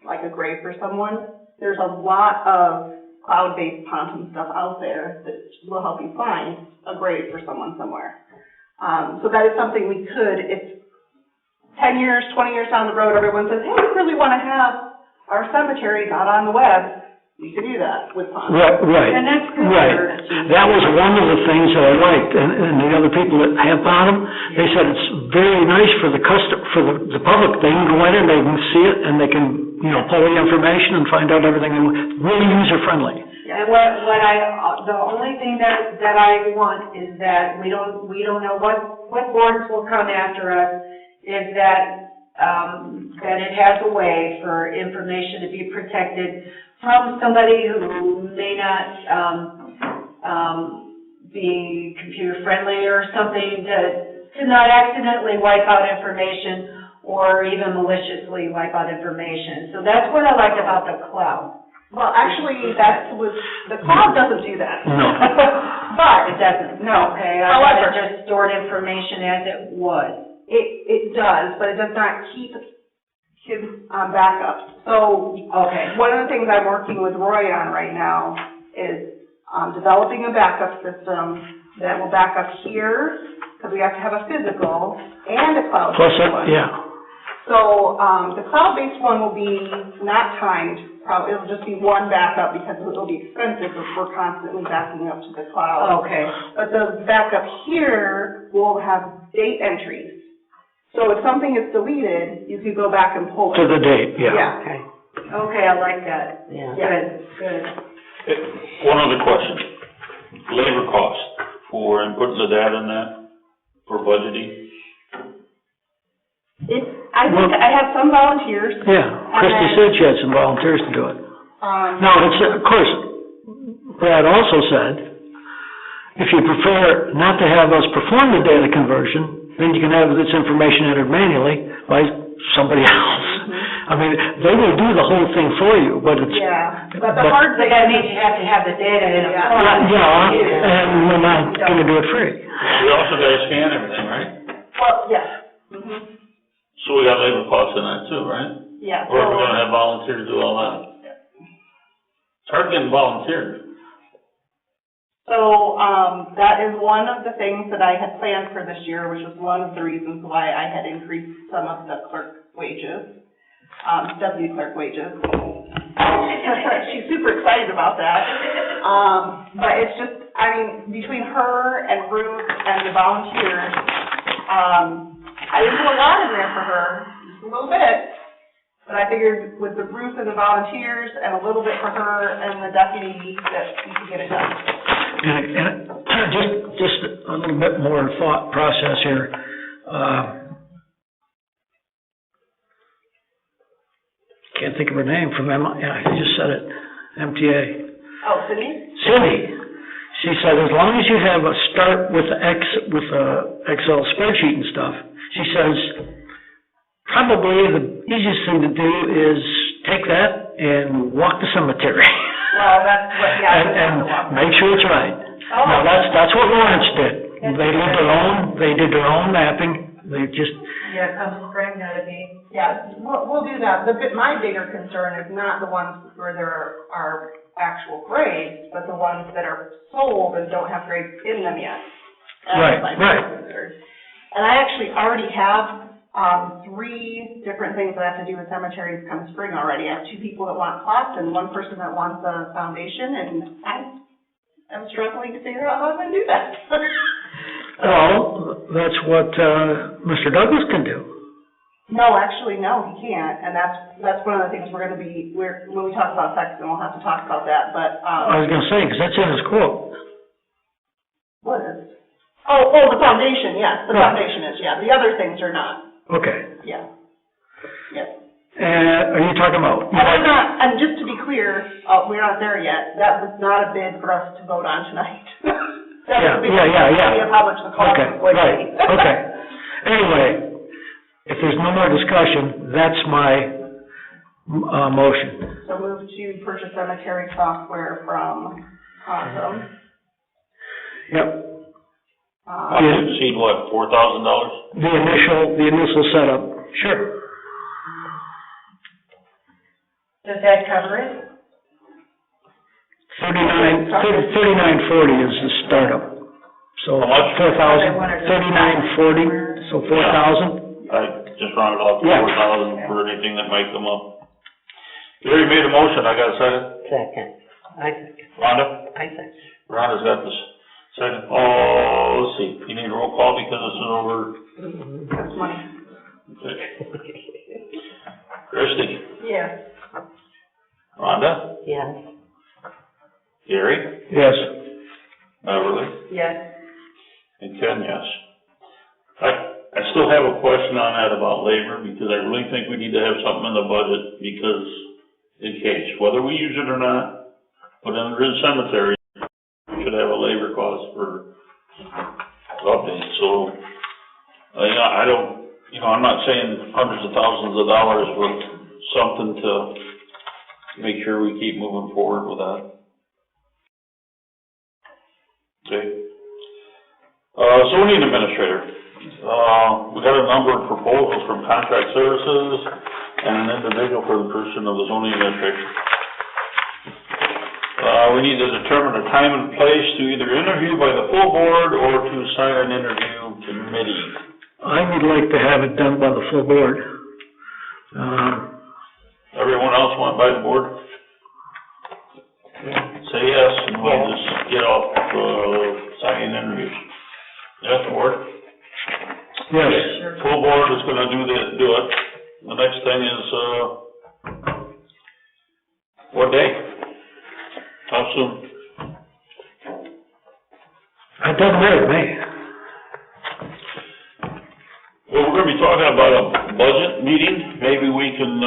like a grade for someone, there's a lot of cloud-based Quantum stuff out there that will help you find a grade for someone somewhere. So that is something we could, if 10 years, 20 years down the road, everyone says, hey, we really want to have our cemetery not on the web, we could do that with Quantum. Right. And that's good. Right. That was one of the things that I liked, and the other people that have Bottom, they said it's very nice for the the public. They can go in and they can see it, and they can, pull the information and find out everything they want. Really user-friendly. And the only thing that I want is that we don't know what boards will come after us, is that it has a way for information to be protected from somebody who may not, be computer friendly or something, to not accidentally wipe out information or even maliciously wipe out information. So that's what I liked about the cloud. Well, actually, the cloud doesn't do that. No. But It doesn't? No. Okay, I However, thought it just stored information as it was. it does, but it does not keep his backups. So Okay. one of the things I'm working with Roy on right now is developing a backup system that will back up here, because we have to have a physical and a cloud-based one. Yeah. So the cloud-based one will be not timed. Probably it'll just be one backup because it'll be expensive if we're constantly backing up to the cloud. Okay. But the backup here will have date entries. So if something is deleted, you can go back and pull it. To the date, yeah. Yeah. Okay, Okay, I like that. yeah. Good. One other question. Labor cost for inputting the data in that, for budgeting? I think I have some volunteers. Yeah, Christie said she had some volunteers to do it. No, it's, of course, Brad also said, if you prefer not to have us perform the data conversion, then you can have this information entered manually by somebody else. I mean, they will do the whole thing for you, but it's... Yeah, but the hard But thing that means you have to have the data in a Yeah. form. Yeah, and we're not gonna do it free. We also gotta scan everything, right? Well, yes. Mm-hmm. So we got labor costs in that too, right? Yeah. Or are we gonna have volunteers do all that? It's hard getting volunteers. So, that is one of the things that I had planned for this year, which was one of the reasons why I had increased some of the clerk wages, deputy clerk wages. She's super excited about that. But it's just, between her and Ruth and the volunteers, I didn't put a lot in there for her, just a little bit. But I figured with the Ruth and the volunteers and a little bit for her and the deputy, that we could get it done. And just a little bit more thought process here. Can't think of her name from I just said it, MTA. Oh, Sydney? Cindy. She said as long as you have a start with Excel spreadsheet and stuff, she says probably the easiest thing to do is take that and walk the cemetery. Well, that's what, yeah. And make sure it's right. Now, that's what Lawrence did. They did their own mapping. They just... Yeah, come spring, that'd be. Yeah, we'll do that. My bigger concern is not the ones where there are actual grades, but the ones that are sold and don't have grades in them yet. Right. And I actually already have 3 different things that have to do with cemeteries come spring already. I have 2 people that want plots and 1 person that wants a foundation, and I'm struggling to figure out how I'm gonna do that. Well, that's what, Mr. Douglas can do. No, actually, no, he can't, and that's one of the things when we talk about Sexton, we'll have to talk about that, but, I was gonna say, 'cause that's in his quote. what is? Oh, the foundation, yes, the Right. foundation is, yeah, the other things are not, Okay. yeah. Yes. Are you talking about? And just to be clear, we're not there yet, that was not a bid for us to vote on tonight. That was a bid of how much the cost Okay, was going to right, be. okay. Anyway, if there's no more discussion, that's my, motion. So move to purchase cemetery software from Quantum. Yep. Not to exceed what, $4,000? The initial setup, sure. Does that cover it? $39.40 is the startup. So How much? 4,000, $39.40, so 4,000. I just rounded off to Yeah. 4,000 for anything that might come up. Gary made a motion, I got a second. Second. I second. Rhonda? I second. Rhonda's got this second. Oh, let's see, you need a roll call because this is over. That's money. Okay. Christie? Yes. Rhonda? Yes. Gary? Yes. Beverly? Yes. And Ken, yes. I still have a question on that about labor, because I really think we need to have something in the budget, because in case, whether we use it or not, but under the cemetery, we should have a labor cost for updates, so, I don't, I'm not saying hundreds of thousands of dollars, but something to make sure we keep moving forward with that. Okay. Zoning administrator. We got a number of proposals from contract services and an individual for the person of the zoning administrator. We need to determine a time and place to either interview by the full board or to assign an interview committee. I would like to have it done by the full board. Everyone else want by the board? Say yes, and we'll just get off, signing interviews. Yes, board? Yes. Full board is gonna do it. The next thing is, what day? How soon? It doesn't matter to me. Well, we're gonna be talking about a budget meeting. Maybe we can,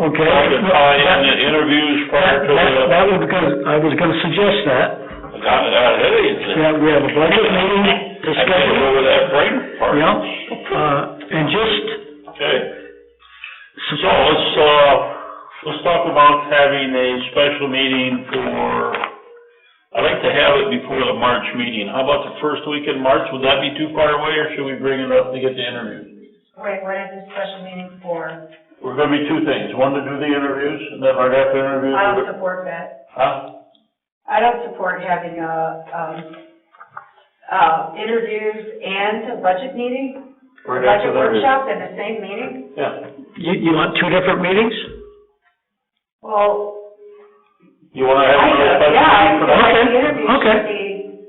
Okay. try to tie in the interviews prior to the. That was because, I was gonna suggest that. I got ahead of you. Yeah, we have a budget meeting to I can't schedule. go over that brain part. Yeah, and just, Okay. So let's talk about having a special meeting for, I'd like to have it before the March meeting. How about the first week in March? Would that be too far away, or should we bring it up to get the interview? Wait, what is this special meeting for? We're gonna be two things. One, to do the interviews, and then right after interviews. I don't support that. Huh? I don't support having interviews and a budget meeting, Right after budget the interview. workshop in the same meeting. Yeah. you want two different meetings? Well, You wanna have another special yeah, I meeting for feel that? like the interviews Okay. should be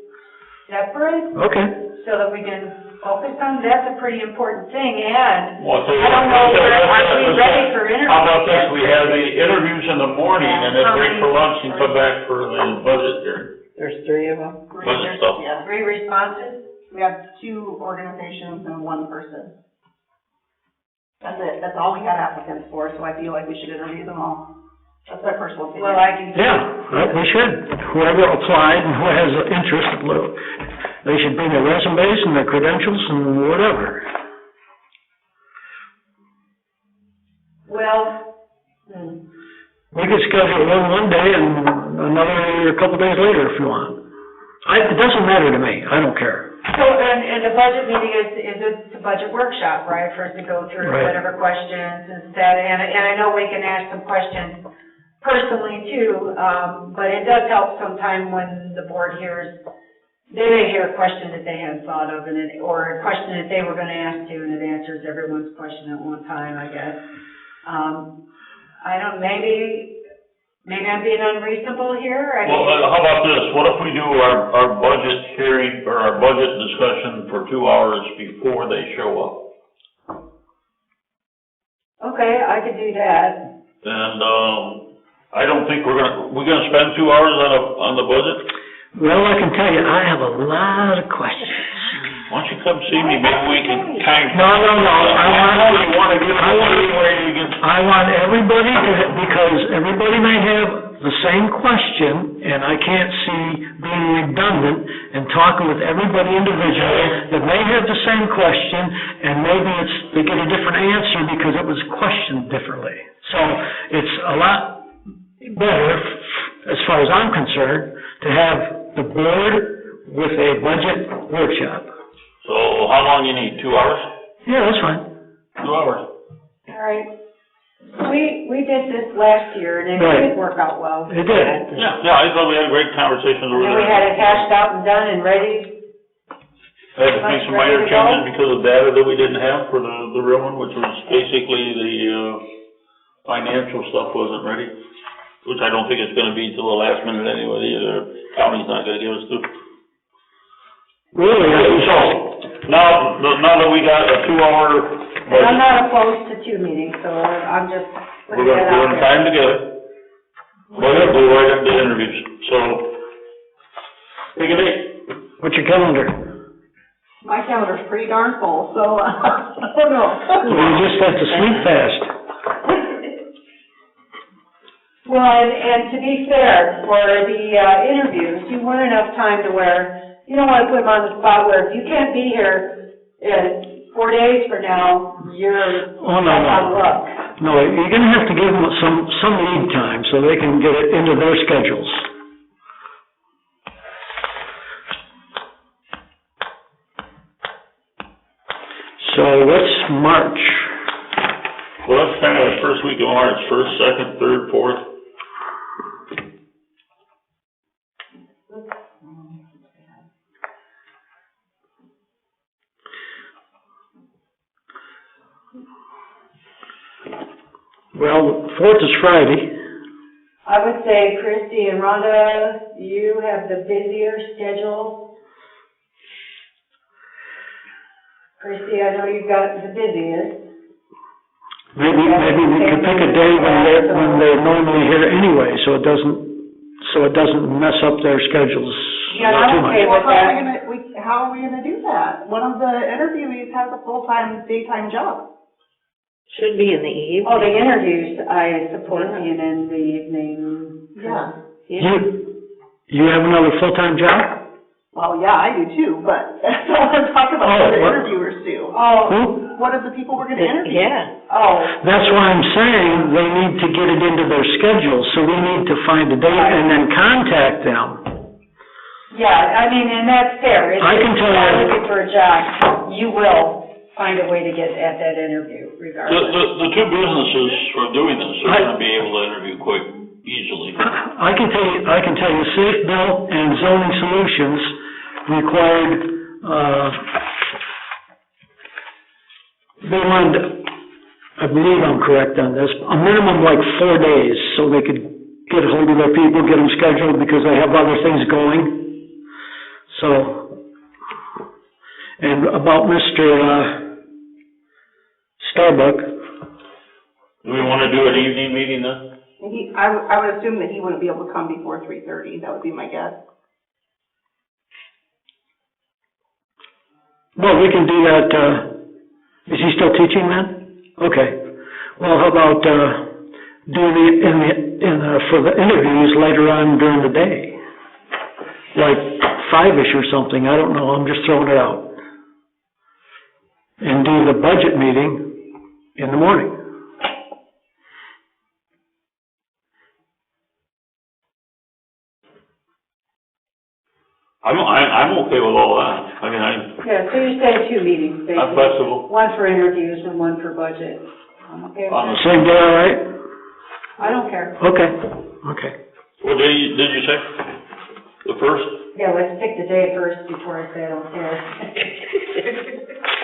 separate Okay. so that we can focus on, that's a pretty important thing, and Well, I'll tell you I don't know, what, are we ready for interviews? How about this, we have the interviews in the morning, and then break for lunch and come back for the budget hearing. There's three of them. Budget stuff. Yeah, 3 responses? we have 2 organizations and 1 person. That's it, that's all we had applicants for, so I feel like we should interview them all. That's my personal opinion. Well, I do. Yeah, we should. Whoever applied and who has an interest, they should bring their resumes and their credentials and whatever. Well, We could schedule one day and another a couple days later if you want. It doesn't matter to me, I don't care. so, and the budget meeting is a budget workshop, right, for us to go through Right. whatever questions and that, and I know we can ask some questions personally too, but it does help sometime when the board hears, they may hear a question that they hadn't thought of, or a question that they were gonna ask too, and it answers everyone's question at one time, I guess. I don't, maybe maybe I'm being unreasonable here, I Well, mean, how about this, what if we do our budget hearing, or our budget discussion for 2 hours before they show up? okay, I could do that. And, I don't think we're gonna spend 2 hours on the budget? Well, I can tell you, I have a lot of questions. Why don't you come see me, maybe we can kind of. No, I I want everybody to, because everybody may have the same question, and I can't see being redundant and talking with everybody individually that may have the same question, and maybe they get a different answer because it was questioned differently. So it's a lot better, as far as I'm concerned, to have the board with a budget workshop. So how long you need, 2 hours? Yeah, that's fine. 2 hours. All right. We did this last year, and it Right. did work out well. It did. Yeah, I thought we had a great conversation over And there. we had it hashed out and done and ready. I had to make some minor changes because of data that we didn't have for the real one, which was basically the, financial stuff wasn't ready, which I don't think it's gonna be till the last minute anyway, the county's not gonna give us to. Really? So, now that we got a 2 hour And I'm not opposed to 2 meetings, so I'm just we're putting that gonna out there. time together. We're gonna go right into interviews, so, pick a date. What's your calendar? My calendar's pretty darn full, so, I don't know. Well, you just have to sleep fast. Well, and to be fair, for the interviews, you want enough time to where, you don't want to put them on the spot where if you can't be here in 4 days from now, you're Oh, no, out of no. luck. No, you're gonna have to give them some lead time so they can get it into their schedules. So what's March? Well, that's kind of the first week of March, 1st, 2nd, 3rd, 4th. Well, 4th is Friday. I would say Christie and Rhonda, you have the busier schedule. Christie, I know you've got the busiest. Maybe we could pick a day when they're normally here anyway, so it doesn't mess up their schedules Yeah, too I'm much. okay Well, with that. how are we gonna do that? One of the interviewees has a full-time, daytime job. Should be in the evening. Oh, the interviews, I support being in the evening. Yeah. You have another full-time job? Well, yeah, I do too, but that's what I'm talking about, what the what? interviewers do. Oh, Who? What are the people we're gonna interview? Yeah. oh, That's why I'm saying they need to get it into their schedule, so we need to find a date and then contact them. yeah, I mean, and that's fair. If I can tell you're you- looking for a job, you will find a way to get at that interview regardless. The two businesses for doing this are gonna be able to interview quite easily. I can tell you, Safe Bill and Zoning Solutions required, they wanted, I believe I'm correct on this, a minimum like 4 days, so they could get hold of their people, get them scheduled, because they have other things going. So, and about Mr. Starbuck, Do we wanna do an evening meeting then? I would assume that he wouldn't be able to come before 3:30, that would be my guess. well, we can do that, is he still teaching then? Okay. Well, how about, for the interviews later on during the day? Like 5-ish or something, I don't know, I'm just throwing it out. And do the budget meeting in the morning. I'm okay with all that. I mean, Yeah, so you're saying 2 meetings, I'm basically. flexible. One for interviews and one for budget. I'm okay with On that. the Same day, all right? I don't care. Okay. What day did you say? The 1st? Yeah, let's pick the day first before I say I don't care.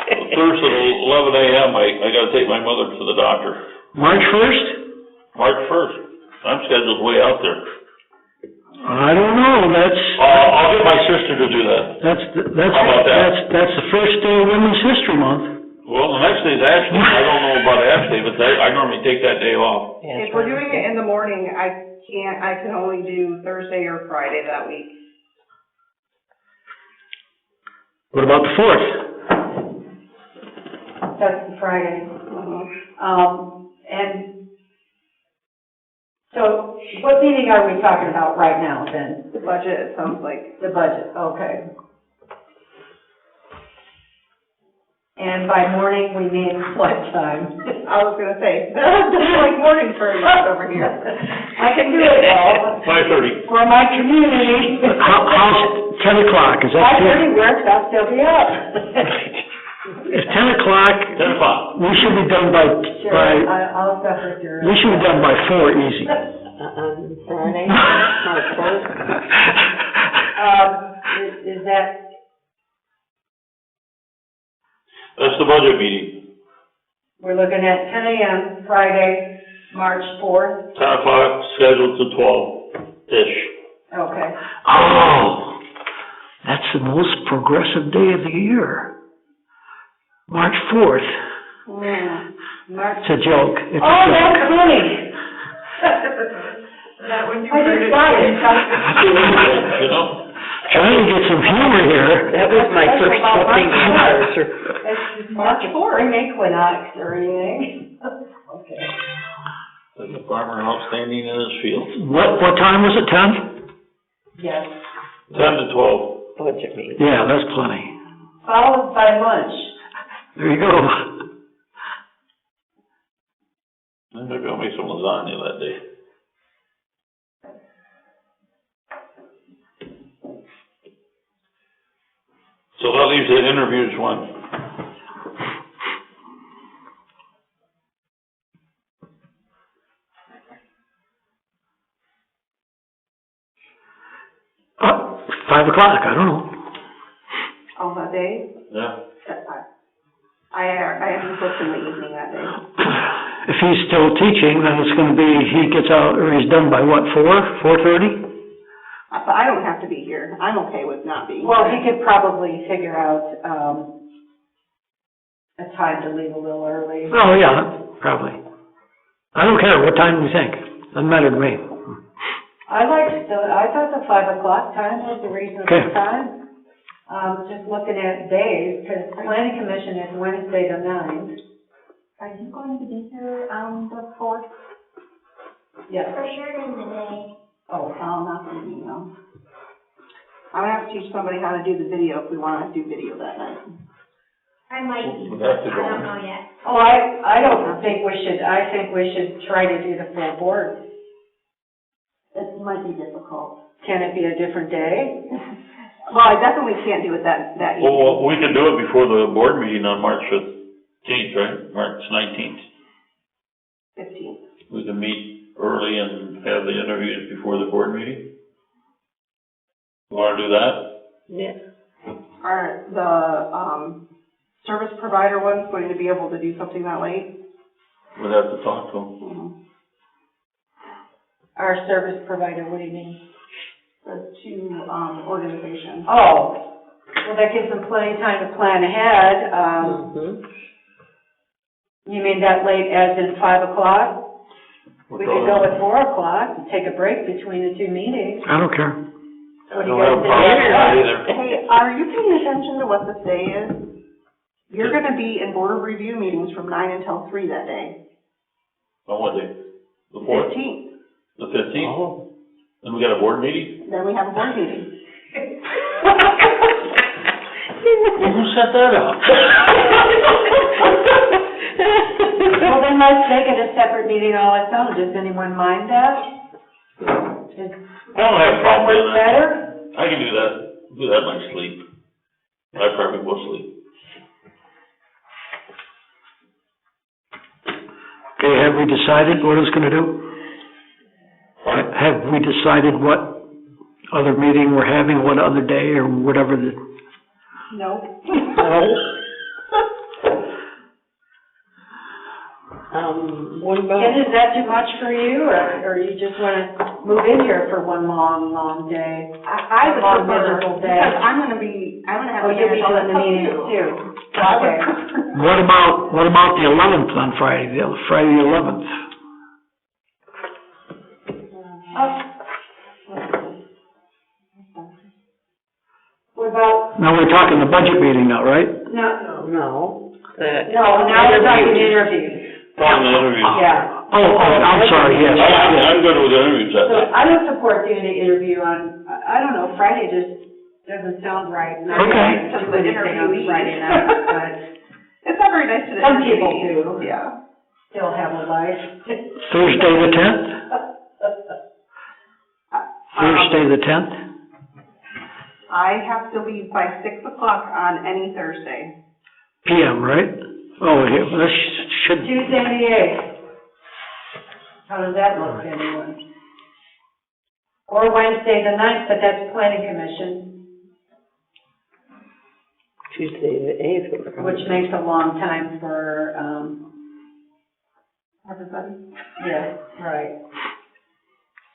The 1st at 11 a.m., I gotta take my mother to the doctor. March 1st? March 1st. Time schedule's way out there. I don't know, I'll get my sister to do that. that's How about that? the first day of Women's History Month. Well, the next day's Ash Day. I don't know about Ash Day, but I normally take that day off. If we're doing it in the morning, I can only do Thursday or Friday that week. What about the 4th? That's the Friday. And so what meeting are we talking about right now then? The budget, it sounds like. The budget, okay. And by morning, we mean what time? I was gonna say, doesn't like mornings very much over here. I can do it all. 5:30. For my community. How's 10 o'clock, is that good? 5:30 works, I'll still be up. It's 10 o'clock. 10 o'clock. We should be done by, Sure, I'll suffer through it. we should be done by 4 easy. Friday, March 4th. Is that, That's the budget meeting. we're looking at 10 a.m. Friday, March 4th? 10 o'clock, scheduled to 12-ish. Okay. Oh, that's the most progressive day of the year. March 4th. March. It's a joke. It's a Oh, joke. that's funny. That when you I heard just it. got it. You know? Trying to get some humor here. That was my first opening anniversary. It's March 4th. Spring equinox or anything. Okay. Like a farmer outstanding in his field. What time was it, 10? Yes. 10 to 12. Budget meeting. Yeah, that's plenty. Followed by lunch. There you go. Maybe I'll make some lasagna that day. So that leaves the interviews one. Uh, 5 o'clock, I don't know. On that day, Yeah. I have to book in the evening that day. If he's still teaching, then it's gonna be, he gets out, or he's done by what, 4:30? But I don't have to be here. I'm okay with not being here. Well, he could probably figure out, a time to leave a little early. Oh, yeah, probably. I don't care, what time do you think? Doesn't matter to me. I thought the 5 o'clock time was a reasonable Okay. time. Just looking at days, because planning commission is Wednesday the 9th. Are you going to be here on the 4th? Yes. For sure in the day. Oh, not the email. I'm gonna have to teach somebody how to do the video if we wanna do video that night. I might be, We but have to I go. don't know yet. Oh, I don't think we should, I think we should try to do the full board. It might be difficult. Can it be a different day? Well, I definitely can't do it that evening. Well, we can do it before the board meeting on March 15th, right? March 19th. 15th. We can meet early and have the interviews before the board meeting. You wanna do that? Yeah. Are the, service provider ones going to be able to do something that late? We'd have to talk to them. Mhm. Our service provider, what do you mean? The two, organizations. Oh, well, that gives them plenty of time to plan ahead. You mean that late as in 5 o'clock? We could go at 4 o'clock and take a break between the two meetings. I don't care. What do you Don't have a guys problem with think? that either. Hey, are you paying attention to what this day is? You're gonna be in board of review meetings from 9 until 3 that day. On what day? The 4th? 15th. The 15th? Oh. Then we got a board meeting? Then we have a board meeting. Who set that up? Well, then let's make it a separate meeting all its own. Does anyone mind that? I don't have a problem with that. Better? I can do that. Do that in my sleep. I probably will sleep. Okay, have we decided what it's gonna do? Have we decided what other meeting we're having, what other day, or whatever the... No. What about? Ken, is that too much for you, or you just wanna move in here for one long, long day? I would Long, prefer, miserable day. because I'm gonna have Oh, to you'll be manage all doing that the stuff meetings too. too. So I would Okay. prefer. What about the 11th on Friday, Friday the 11th? What about, Now, we're talking the budget meeting now, right? no, No. now we're talking interviews. On the interviews. Yeah. Oh, I'm sorry, yes, yes. I'm good with the interviews that So day. I would support doing the interview on, I don't know, Friday just doesn't sound right. And I don't Okay. like to do anything on Friday night, but It's not very nice to the some people interviewee. do, Yeah. still have a life. Thursday the 10th? Thursday the 10th? I have to leave by 6 o'clock on any Thursday. PM, right? Oh, yeah, this should, Tuesday the 8th. How does that look to anyone? Or Wednesday the 9th, but that's planning commission, Tuesday the 8th. would probably- which makes a long time for, Everybody? yeah, right.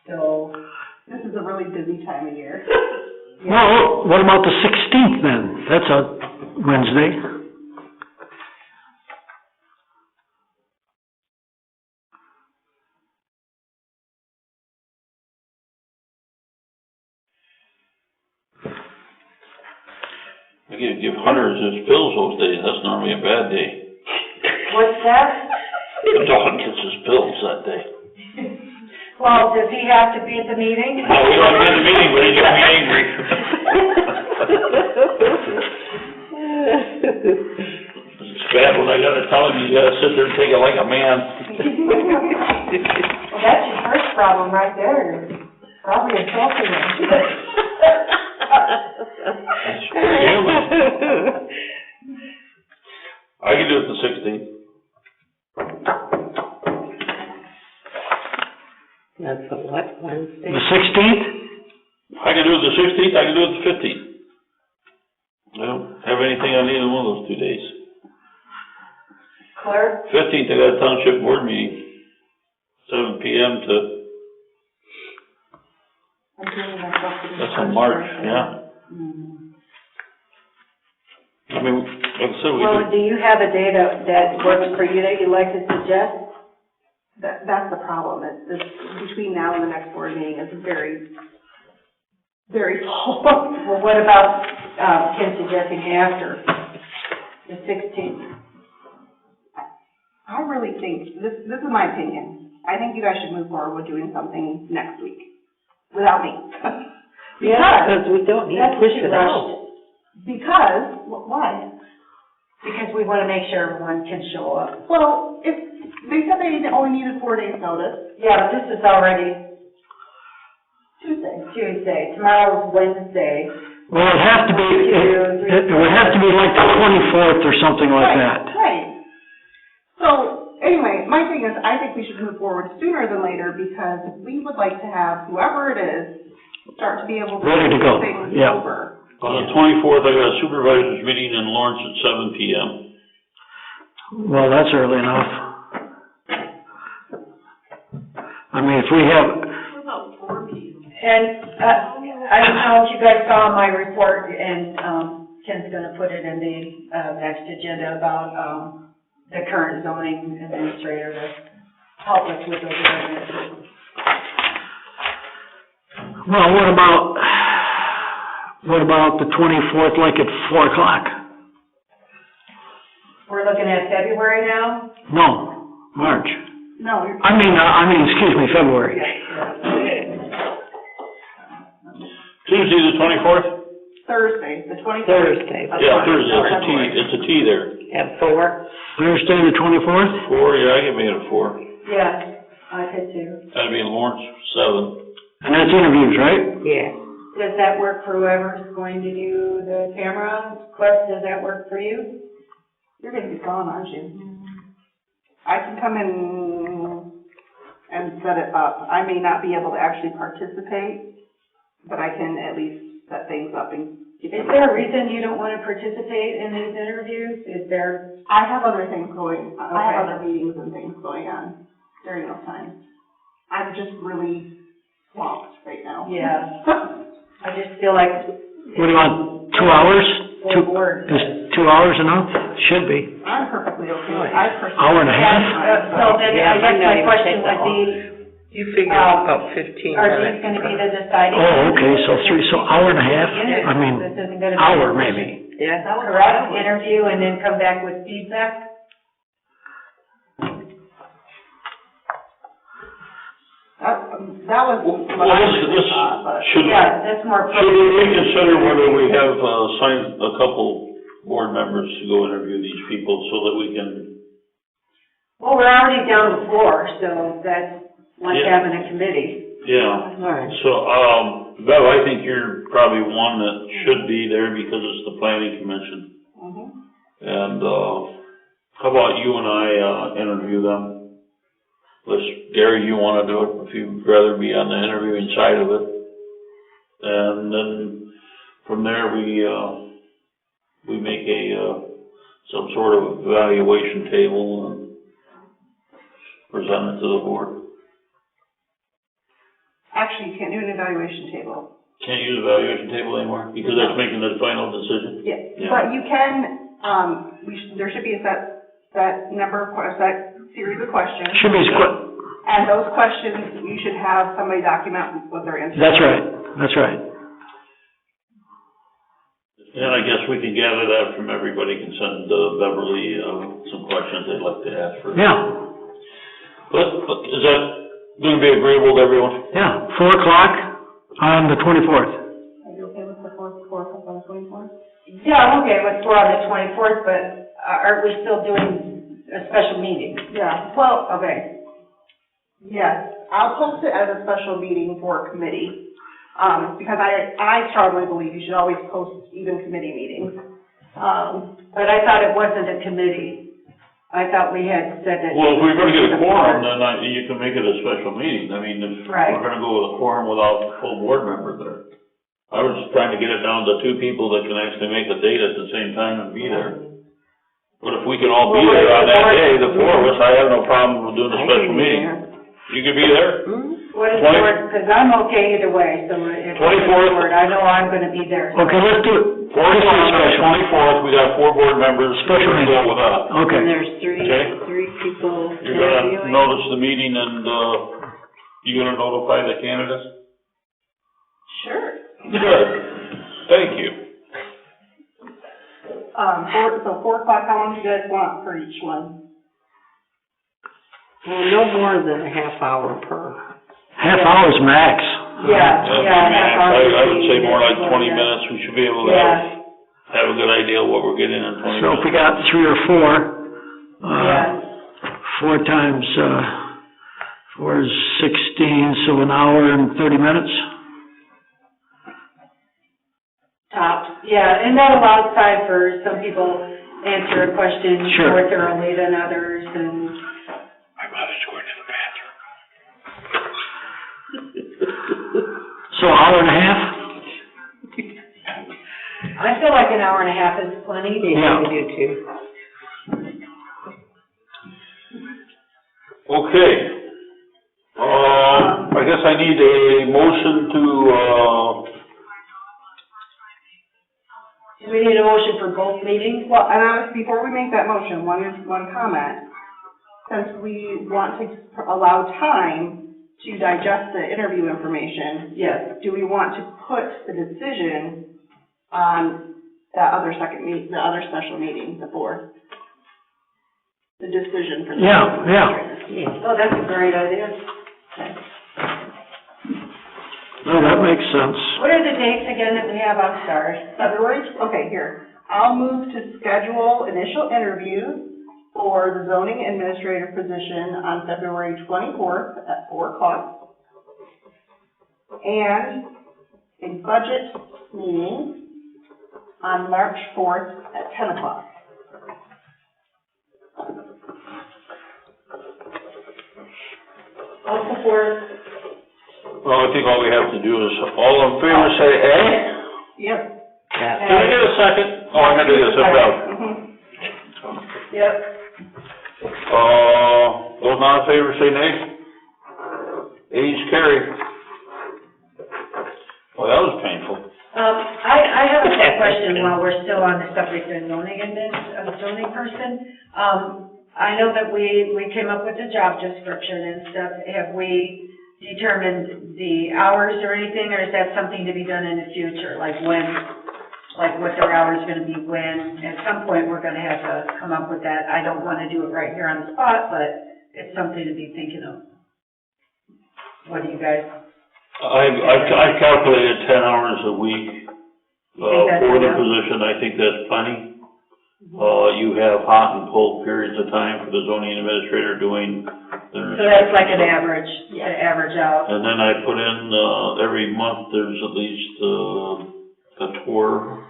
So, This is a really busy time of year. well, what about the 16th then? That's a Wednesday. I give Hunters his pills those days, that's normally a bad day. what's that? The dog gets his pills that day. Well, does he have to be at the meeting? No, we don't get the meeting, but he gets me angry. It's bad when I gotta tell him he's gotta sit there and take it like a man. Well, that's your first problem right there, probably insulting him. I can do it the 16th. That's a what, Wednesday? The 16th? I can do it the 16th, I can do it the 15th. I don't have anything on either one of those 2 days. Clerk? 15th, I got a township board meeting, 7 PM to, I'm doing my stuff to the that's in first March, Thursday. yeah. I mean, like I said, we Well, could, do you have a day that works for you that you'd like to suggest? That's the problem, it's between now and the next board meeting is very, very full. Well, what about, Ken suggesting after the 16th? I really think, this is my opinion, I think you guys should move forward with doing something next week, without me. Because we don't need to That's push too it out. rushed. Because, why? Because we want to make sure everyone can show up. Well, if, they said they only needed 4 days notice. Yeah, but this is already Tuesday. Tuesday, tomorrow's Wednesday. Well, it'd have to be, it would have to be like the 24th or something like that. Right. So, anyway, my thing is, I think we should move forward sooner than later, because we would like to have whoever it is start to be able to Ready to go, move things yeah. over. on the 24th, I got a supervisor's meeting in Lawrence at 7 PM. Well, that's early enough. I mean, if we have, And, I don't know if you guys saw my report, and, Ken's gonna put it in the, next agenda about, the current zoning administrator to help us with those ordinances. well, what about the 24th, like at 4 o'clock? We're looking at February now? No, March. No, you're. Excuse me, February. Tuesday, the 24th? Thursday, the 24th. Thursday. Yeah, Thursday, it's a T there. At 4? Thursday, the 24th? 4, yeah, I can make it a 4. Yeah, I could too. That'd be in Lawrence, 7. And that's interviews, right? Yeah. Does that work for whoever's going to do the camera? Clerk, does that work for you? You're gonna be gone, aren't you? I can come in and set it up. I may not be able to actually participate, but I can at least set things up and. Is there a reason you don't want to participate in these interviews? Is there? I have other things going, I have Okay. other meetings and things going on during those times. I'm just really swamped right now. Yeah. I just feel like. What do you want, 2 hours? Full board. Is 2 hours enough? Should be. I'm perfectly okay with it. I personally. Hour and a half? So then I guess my question would be, You figure about 15 are minutes. these gonna be the deciding? Oh, okay, so hour and a half? I mean, This isn't gonna be. hour maybe. Yeah. Correct, interview and then come back with feedback? That was Well, what I this, really thought, but. should That's more. we reconsider whether we have, signed a couple board members to go interview these people so that we can, Well, we're already down to 4, so that's like Yeah. having a committee. yeah. All right. So, Bev, I think you're probably one that should be there because it's the planning commission. Mhm. And, how about you and I, interview them? Gary, you wanna do it, if you'd rather be on the interviewing side of it. And then from there, we make some sort of evaluation table and present it to the board. Actually, you can't do an evaluation table. Can't use evaluation table anymore, because that's making the final decision? Yeah, Yeah. but you can, there should be a set number of, set series of questions. Should be, And those questions, you should have somebody document what their answers are. that's right. And I guess we can gather that from everybody, can send Beverly, some questions they'd like to ask for. Yeah, But is that gonna be agreeable to everyone? yeah, 4 o'clock on the 24th. Are you okay with the fourth on the 24th? Yeah, I'm okay with 4 on the 24th, but aren't we still doing a special meeting? Yeah, well, Okay. yes, I'll post it as a special meeting for a committee, because I strongly believe you should always post even committee meetings. But I thought it wasn't a committee. I thought we had said that. Well, if we're gonna get a quorum, then you can make it a special meeting. I mean, if Right. we're gonna go with a quorum without a full board member there. I was just trying to get it down to 2 people that can actually make a date at the same time and be there. But if we can all be Well, there on that what is day, the the 4 of us, I have no problem with doing a I special can be meeting. there. You could be there? What is 20 the word, because I'm okay either way, so if. 24th. I know I'm gonna be there. Okay, let's do it. 24th, we got 4 board members. Special We're gonna meeting. go with us. And Okay, there's Okay. three people You're gonna interviewing. notice the meeting and, you gonna notify the candidates? Sure. Good. Thank you. 4 o'clock, how long do you guys want for each one? Well, no more than a half hour per. half hour's max. Yeah, half hour. I would say more like 20 minutes, we should be able to Yeah. have a good idea of what we're getting in 20 So if we minutes. got 3 or 4, Yeah. 4 times, 4 is 16, so an hour and 30 minutes. Tops, yeah, and that allows time for some people answer a question Sure. more thoroughly than others, and. My mother's going to the bathroom. So hour and a half? I feel like an hour and a half is plenty. Yeah. I do too. Okay. I guess I need a motion to, Do we need a motion for both meetings? Well, and before we make that motion, one comment. Since we want to allow time to digest the interview information, Yes. do we want to put the decision on that other the other special meeting, the 4th? The decision for the. Yeah. Oh, that's a great idea. Okay. No, that makes sense. What are the dates again that we have? I'm sorry. Okay, here. I'll move to schedule initial interviews for the zoning administrator position on February 24th at 4 o'clock. And a budget meeting on March 4th at 10 o'clock. I'll support. well, I think all we have to do is, all in favor say aye. Yep. Can I get a second? Oh, I'm gonna do this, Mhm. Yep. Those not in favor say nay. Ayes carry. Well, that was painful. I have a quick question while we're still on the subject of zoning person. I know that we came up with a job description and stuff. Have we determined the hours or anything, or is that something to be done in the future? Like what their hours gonna be when? At some point, we're gonna have to come up with that. I don't wanna do it right here on the spot, but it's something to be thinking of. What do you guys? I calculated 10 hours a week, for the position. I think that's plenty. You have hot and cold periods of time for the zoning administrator doing their. So that's like an average, to average out. And then I put in, every month, there's at least, a tour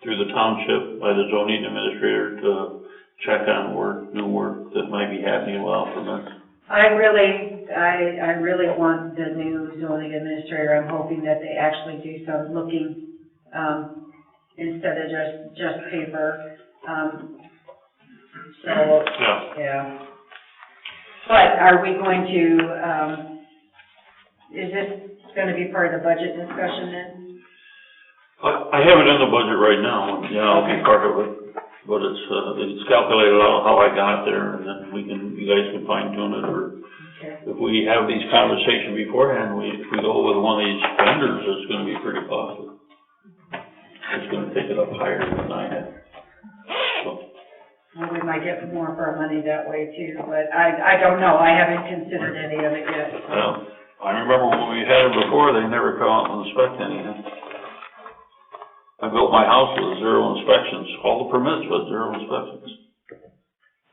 through the township by the zoning administrator to check on new work that might be happening while for months. I really want the new zoning administrator. I'm hoping that they actually do some looking, instead of just paper. Yeah. But are we going to, is this gonna be part of the budget discussion then? I have it in the budget right now, I'll be part of it, but it's calculated out how I got there, and then you guys can fine tune it, or if we have these conversations beforehand, if we go with one of these vendors, it's gonna be pretty costly. It's gonna take it up higher than I had. Well, we might get more for our money that way too, but I don't know. I haven't considered any of it yet. Well, I remember when we had it before, they never come out and inspect anything. I built my house with 0 inspections, all the permits with 0 inspections.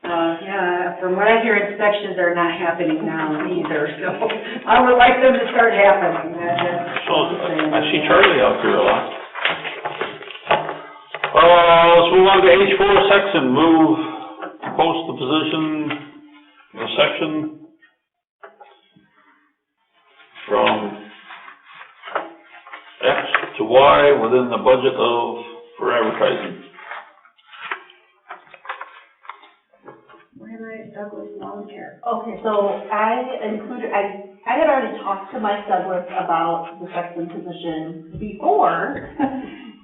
Yeah, from what I hear, inspections are not happening now either, so I would like them to start happening. I see Charlie out there a lot. Let's move on to H4, Sexton. Post the position, the section from X to Y within the budget for advertising. Where am I, Douglas Lawn Care? Okay, so I had already talked to Mike Douglas about the Sexton position before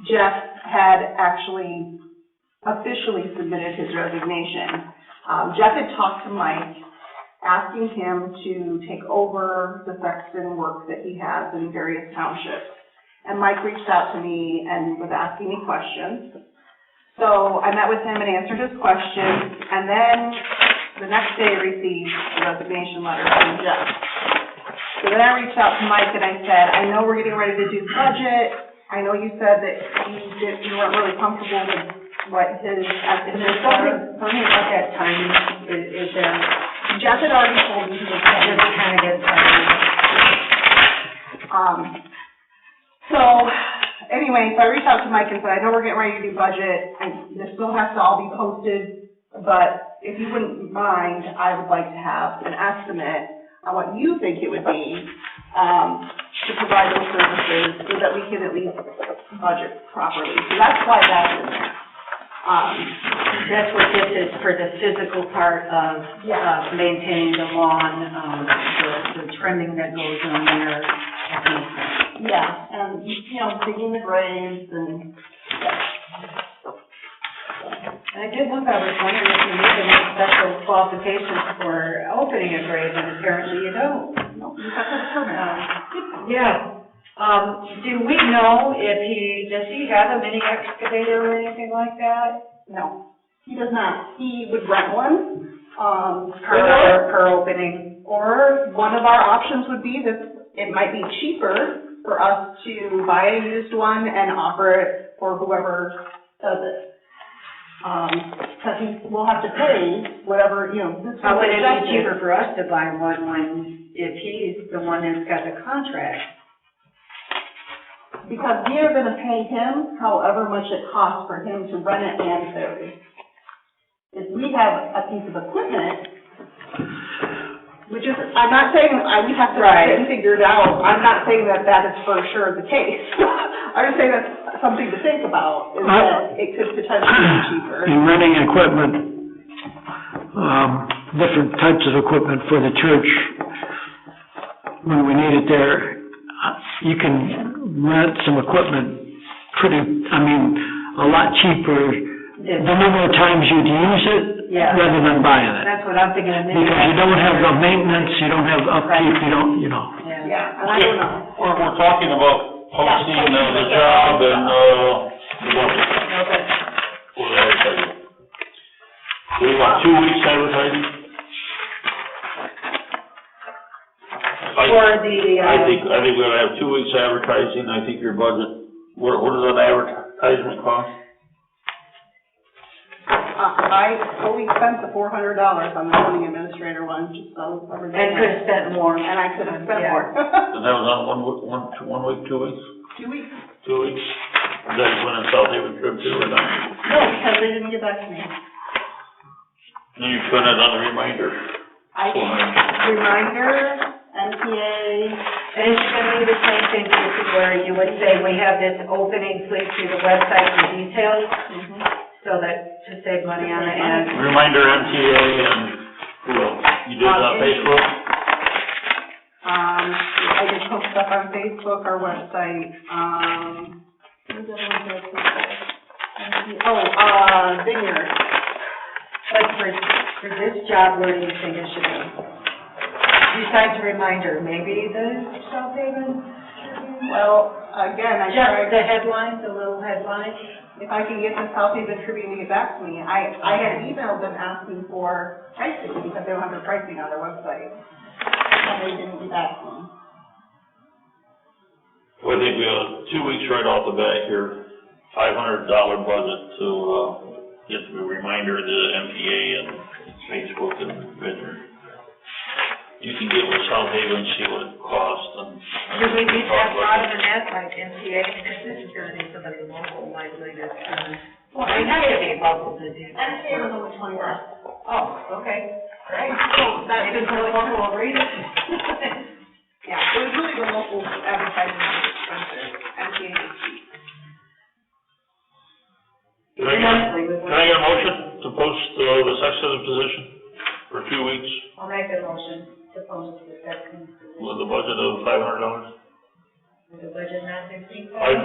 Jeff had actually officially submitted his resignation. Jeff had talked to Mike, asking him to take over the Sexton work that he has in various townships. And Mike reached out to me and was asking me questions. So I met with him and answered his questions, and then the next day I received a resignation letter from Jeff. So then I reached out to Mike and I said, I know we're getting ready to do budget. I know you said that you weren't really comfortable with what his estimates are. For me, about that timing, is there, Jeff had already told me he was does it kind of get timing? So anyway, so I reached out to Mike and said, I know we're getting ready to do budget, and this still has to all be posted, but if you wouldn't mind, I would like to have an estimate on what you think it would be, to provide those services so that we can at least budget properly. So that's why that's in there. That's what this is for the physical part of maintaining the lawn, the trimming that goes on there. Yeah, and, digging the graves and, I did look, I was wondering if you need any special qualifications for opening a grave, and apparently you don't. no, you have to have a permit. Yeah. Do we know if does he have a mini excavator or anything like that? No, he does not. He would rent one, Per opening? or one of our options would be that it might be cheaper for us to buy a used one and offer it for whoever does it. Because we'll have to pay whatever, this. How would it be cheaper for us to buy one if he's the one that's got the contract? Because we are gonna pay him however much it costs for him to rent it and service. If we have a piece of equipment, which is, I'm not saying we have to sit and figure it out. I'm not saying that is for sure the case. I'm just saying that something to think about, is that it could potentially be cheaper. In renting equipment, different types of equipment for the church, when we need it there, you can rent some equipment a lot cheaper, the number of times you'd use it, Yeah. rather than buying it. That's what I'm thinking of. Because you don't have the maintenance, you don't have upkeep, you know. Yeah, and I don't know. We're talking about posting the job and, the budget. Okay. For the advertising. Do we want 2 weeks advertising? For the, I think we ought to have 2 weeks advertising. I think your budget, what does an advertisement cost? I fully spent the $400 on the zoning administrator one, just so everybody and could have spent more. And I could have spent Yeah. more. And that was on 1 week, 2 weeks? 2 weeks. 2 weeks? Is that when in South Haven trip too, or not? No, because they didn't get back to me. Then you spend it on the reminder. Reminder, MTA. And it's gonna be the same thing, Tracy, where you would say, we have this opening, please see the website for details, so that, to save money on the ad. Reminder, MTA, and who else? You did it on Facebook? I did post stuff on Facebook, our website, what was the other one that I posted? Vineyard. But for this job, where do you think it should be? Besides reminder, maybe the South Haven? Well, again, I Just tried, the headline, the little headline? if I can get the South Haven Tribune to get back to me, I had emailed them asking for pricing, because they don't have their pricing on their website, and they didn't get back to me. Well, I think we have 2 weeks right off the bat here, $500 budget to, get the reminder to MTA and Facebook and Vineyard. You can get with South Haven, see what it costs, and. Do we need to have a lot of an ad like MTA, because this is gonna be somebody local, likely to, well, I have to be local to do. MTA was only $20. Oh, okay, great. So that Maybe is for the local reason. Yeah, it was really the local advertising that was expensive, MTA was cheap. Can I get a motion to post, the Sexton position for 2 weeks I'll make a motion to post the Sexton with a budget of $500? with the budget not exceeding. Can I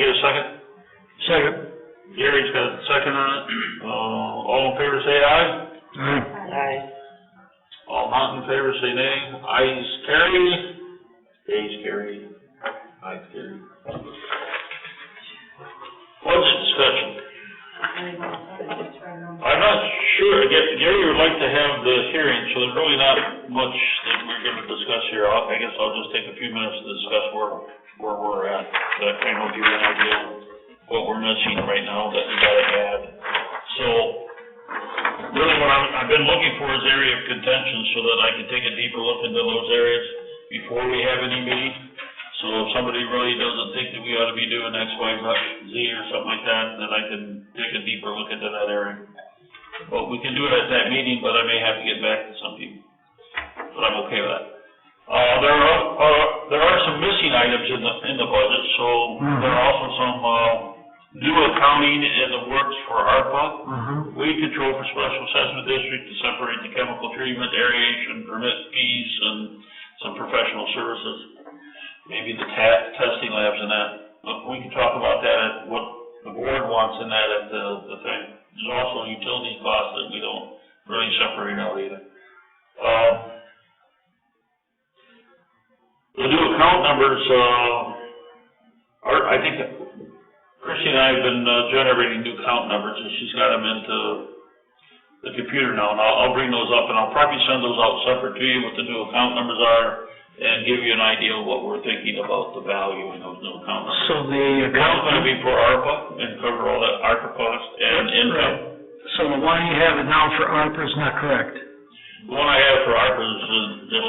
get a second? Second. Gary's got a second on it. All in favor say aye. Aye. All not in favor say nay. Ayes carry. Ayes carry. Ayes carry. Budget discussion. I'm not sure, Gary would like to have the hearing, so there's really not much that we're gonna discuss here. I guess I'll just take a few minutes to discuss where we're at, so I kind of give you an idea of what we're missing right now that we gotta add. So, really what I've been looking for is area of contention, so that I can take a deeper look into those areas before we have any meeting. So if somebody really doesn't think that we ought to be doing X, Y, Z or something like that, then I can take a deeper look into that area. But we can do it at that meeting, but I may have to get back to some people. But I'm okay with that. There are some missing items in the budget, so there are also some, new accounting in the works for ARPA. Weed control for special assessment district to separate the chemical treatment, aeration, permit fees, and some professional services. Maybe the testing labs and that. Look, we can talk about that at what the board wants in that at the thing. There's also utility costs that we don't really separate out either. The new account numbers, I think that Christy and I have been generating new account numbers, and she's got them into the computer now, and I'll bring those up, and I'll probably send those out separate to you, what the new account numbers are, and give you an idea of what we're thinking about the value in those new account numbers. So the One's account, gonna be for ARPA, and cover all that ARPA cost and income. so the one you have now for ARPA is not correct? The one I have for ARPA is just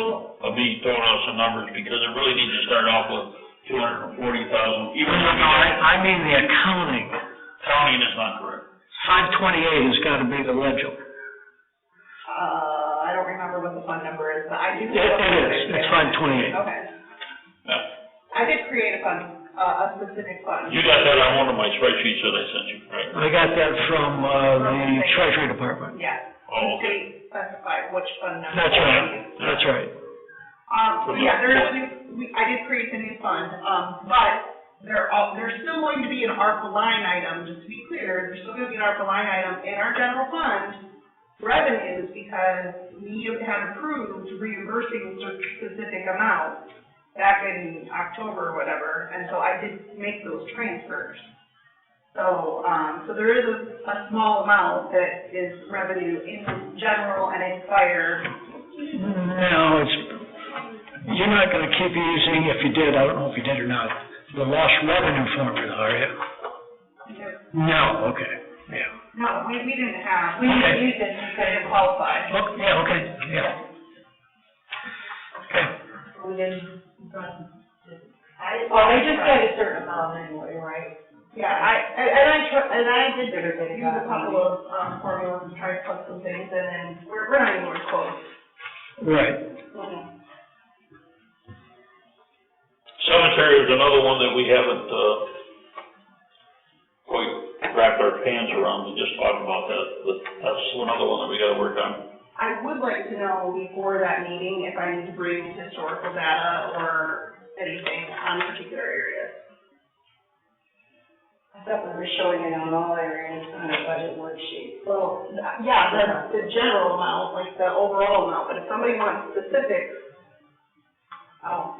me throwing out some numbers, because it really needs to start off with 240,000, even though I mean the accounting. counting is not correct. 528 has gotta be the ledger. I don't remember what the fund number is, but I do. It is, it's 528. Okay. Yeah. I did create a fund a specific fund. You got that on one of my spreadsheets that I sent you, right? I got that from, the Treasury Department. Yeah. Oh, The state specified which fund number. That's right, that's right. So yeah, I did create the new fund, but there's still going to be an ARPA line item, just to be clear, there's still going to be an ARPA line item in our general fund revenues, because we had approved reimbursing a specific amount back in October or whatever, and so I did make those transfers. So, so there is a small amount that is revenue in general and in fire. No, you're not gonna keep using, if you did, I don't know if you did or not, the lost revenue formula, are you? No, okay, yeah. No, we didn't have, we didn't use it because it qualified. Yeah, okay, yeah. Okay. We didn't, well, they just get a certain amount anyway, right? Yeah, I did use a couple of, formulas and try to plug some things in, and we're not anywhere close. Right. Cemetery is another one that we haven't, quite wrapped our hands around. We just talked about that, but that's another one that we gotta work on. I would like to know before that meeting if I need to bring historical data or anything on particular areas. I thought we were showing it on all areas on a budget worksheet. Well, yeah, the general amount, like the overall amount, but if somebody wants specifics,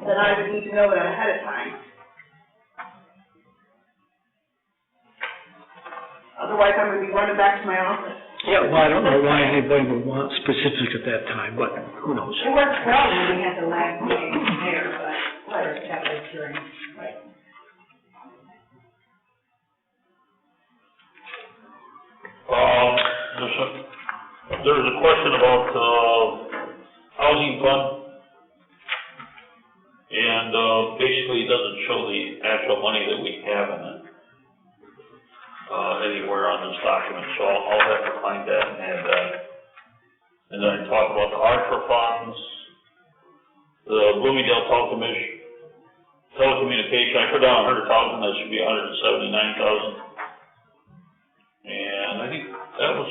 then I would need to know that ahead of time. Otherwise, I'm gonna be running back to my office. Yeah, well, I don't know why anybody would want specifics at that time, but who knows? It worked well when we had the last meeting there, but letters have it during. Right. There's a question about, housing fund. And, basically it doesn't show the actual money that we have in it, anywhere on this document, so I'll have to find that and add that. And then I talk about the ARPA funds, the Bloomingdale telecommunication, I put down 100,000, that should be 179,000. And I think that was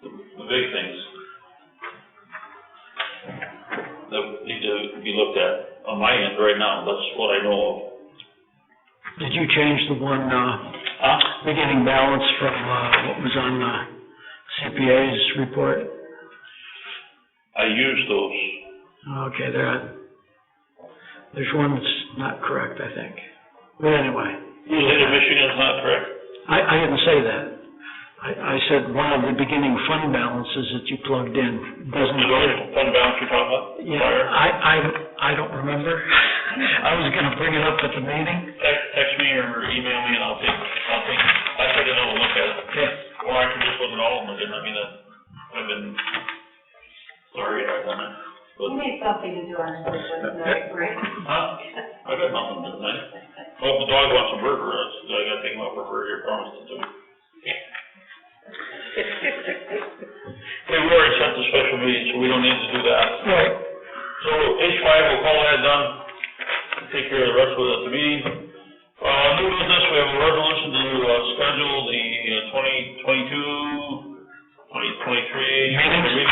the big things that need to be looked at on my end right now. That's what I know of. Did you change the one, beginning balance from, what was on the CPA's report? I used those. Okay, there's one that's not correct, I think. But anyway. You say the Michigan's not correct? I didn't say that. I said one of the beginning fund balances that you plugged in doesn't. The fund balance you're talking about? Yeah, I don't remember. I was gonna bring it up at the meeting. Text me or email me and I'll take, I took another look at it. Yeah. Or I can just look at all of them again. I mean, I've been sorry I've done it. We need something to do on Thursday night, right? I got nothing to do tonight. Well, if the dog wants a burger, I gotta take him out for a burger, I promised to do. Okay, we already set the special meeting, so we don't need to do that. Right. So H5, we'll call that done. Take care of the rest of it at the meeting. New business, we have a resolution to schedule the 2022-2023 meetings.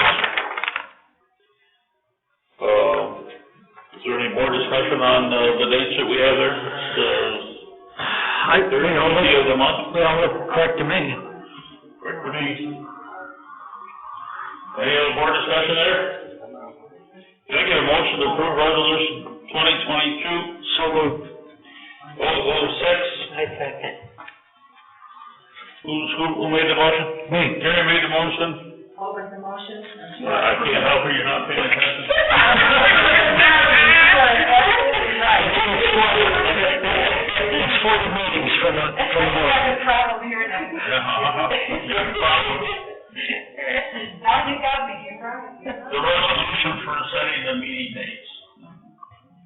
Is there any more discussion on the dates that we have there? The 30th of the month? They all look correct to me. Correct to me. Any other board discussion there? Can I get a motion to approve resolution 2022? So moved. 006? I second. Who made the motion? Me. Gary made the motion. What was the motion? I can't help her, you're not paying attention. It's 40 meetings for the board. I have a problem here now. You have a problem? Now you got me, you're right. The resolution for setting the meeting dates.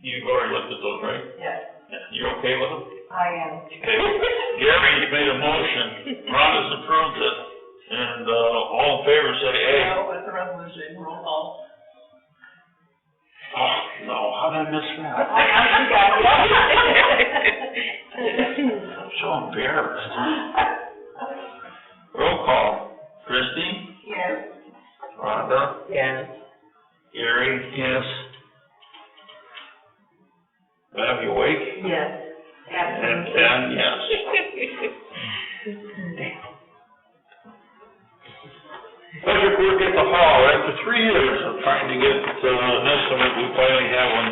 You've already looked at those, right? Yes, You're okay with them? I am. Okay. Gary's made a motion, Ron has approved it, and, all in favor say aye. No, it's a resolution, roll call. Oh, no, how How did I miss that? I'm so embarrassed. Roll call. Christie? Yes. Rhonda? Yes. Gary? Yes. Bev, you awake? Yes, And Ken, yes. Budget work at the hall, after 3 years of trying to get an estimate, we finally have one.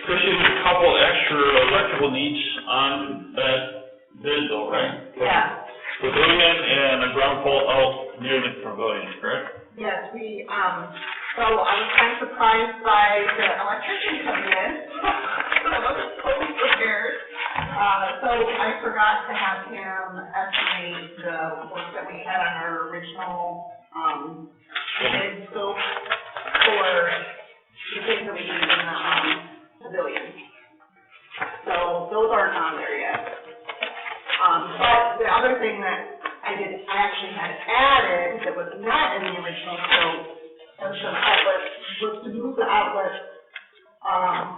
Christie, there's a couple extra electrical needs on that bid though, right? Yeah. Pavilion and a ground fault out near the pavilion, correct? Yes, so I was kind of surprised by the electrician coming in. I wasn't totally prepared. So I forgot to have him estimate the work that we had on our original, bid scope for the things that we did in the, pavilion. So those aren't on there yet. But the other thing that I actually had added that was not in the original scope was some outlets, was to move the outlets,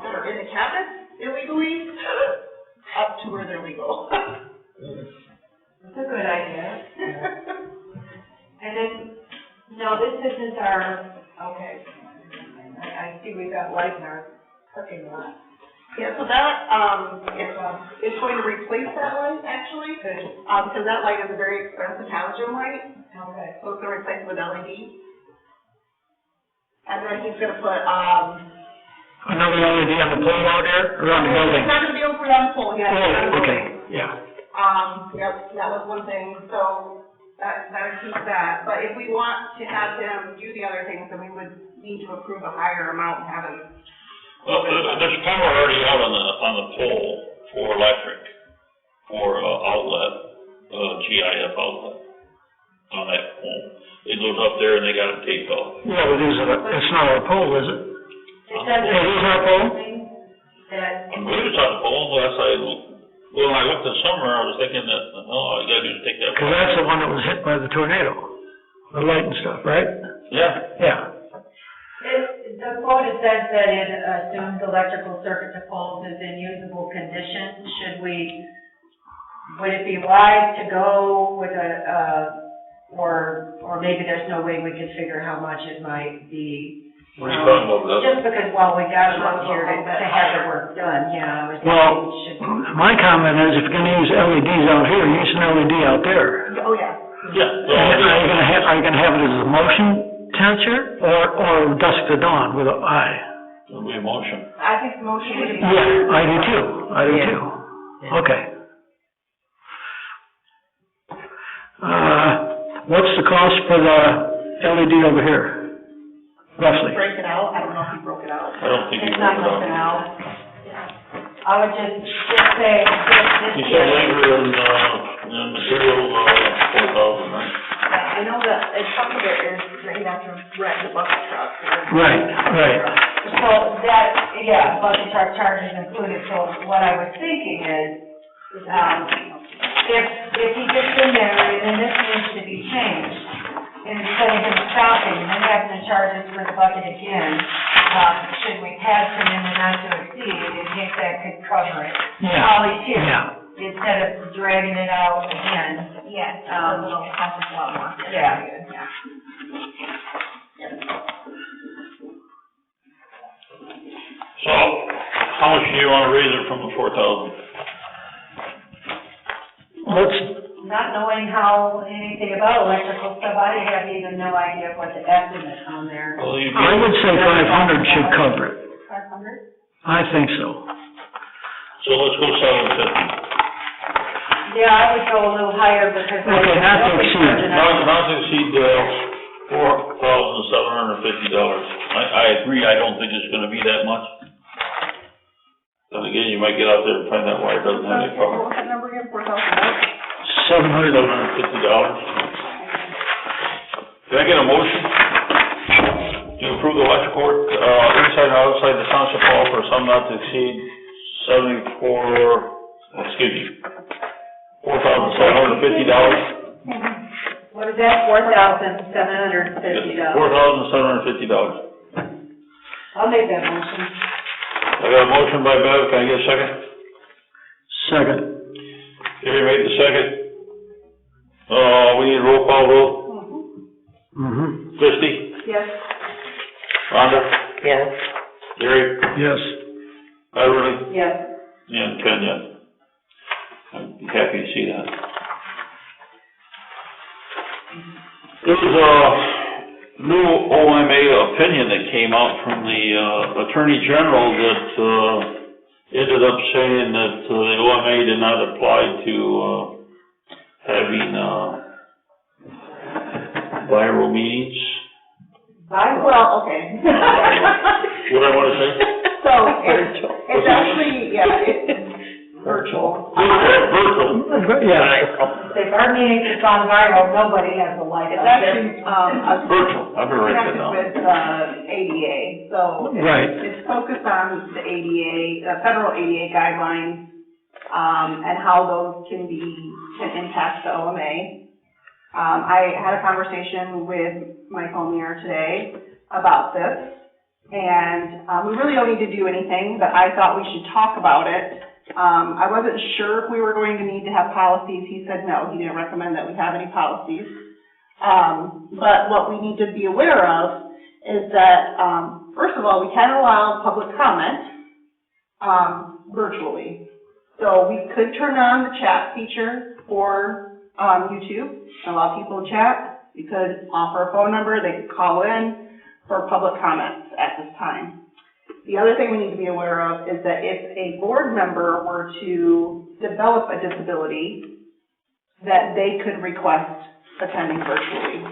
that are in the cabinets illegally up to where they're legal. that's a good idea. And then, no, this isn't our, okay. I see we've got light in our parking lot. Yeah, so that, it's going to replace that light, actually, because that light is a very expensive halogen light, Okay. so it's going to replace it with LED. And then he's going to put, Another LED on the pole out there, around the building? He's not going to be able to put it on the pole, yeah. Oh, okay, yeah. Yep, that was one thing, so that would keep that. But if we want to have him do the other things, then we would need to approve a higher amount and have him. Well, there's power already out on the pole for electric, for outlet, GIF outlet on that pole. It goes up there and they got it taped off. Yeah, but it's not our pole, is it? It says It is our pole? that, I believe it's on the pole, when I looked this summer, I was thinking that, all you gotta do is take that. Because that's the one that was hit by the tornado, the light and stuff, right? Yeah. Yeah. the quote, it says that it assumes electrical circuit to poles is in usable condition. Would it be wise to go with or maybe there's no way we can figure how much it might be? What are you talking about, Beth? Just because, we got them up here to have the work done, yeah. Well, my comment is if you're gonna use LEDs out here, use an LED out there. Oh, yeah. Yeah. Are you gonna have it as a motion sensor or dusk to dawn with an eye? It'll be a motion. I think motion would be. Yeah, I do too. Okay. What's the cost for the LED over here? Roughly. Break it out, I don't know if he broke it out. I don't think It's you not broke broken it out. out. I would just say, You said labor and material, 4,000, right? Yeah, I know that, some of it is that you'd have to rent the bucket truck. Right. So bucket truck charges included, so what I was thinking is, if he gets in there and then this needs to be changed, instead of him stopping and then having to charge us for the bucket again, should we pass him in the not to exceed in case that could cover it? Yeah. While he's here. Yeah. Instead of dragging it out again. Yes, it'll cost us a lot more. Yeah. So, how much do you wanna raise it from the 4,000? Not knowing anything about electrical stuff, I have even no idea what the estimate on there. Well, I would say 500 should cover it. 500? I think so. So let's go 750. Yeah, I would go a little higher because. Okay, not to exceed. Not to exceed, $4,750. I agree, I don't think it's gonna be that much. Then again, you might get out there and find out why it doesn't have any What power. was that number again, 4,000? $700. $750. Can I get a motion to approve the electrical work, inside and outside the township hall for some not to exceed $4,750? What is that, $4,750? $4,750. I'll make that motion. I got a motion by Bev, can I get a second? Second. Gary made the second. We need a roll call vote. Mm-hmm. Christie? Yes. Rhonda? Yes. Gary? Yes. Beverly? Yes. And Ken, yes. I'm happy to see that. There was a new OMA opinion that came out from the Attorney General that ended up saying that the OMA did not apply to having viral meetings. Well, okay. What I want to say? So, it's actually, it's virtual. Virtual. Yeah. If our meeting is on viral, nobody has a light It's up actually, Virtual, I've been writing that connected down. with, ADA, so Right. it's focused on the ADA, federal ADA guidelines, and how those can impact the OMA. I had a conversation with Michael Muir today about this, and, we really don't need to do anything, but I thought we should talk about it. I wasn't sure if we were going to need to have policies. He said no, he didn't recommend that we have any policies. But what we need to be aware of is that, first of all, we can allow public comment, virtually. So we could turn on the chat feature for, YouTube, allow people to chat. We could offer a phone number, they could call in for public comments at this time. The other thing we need to be aware of is that if a board member were to develop a disability, that they could request attending virtually.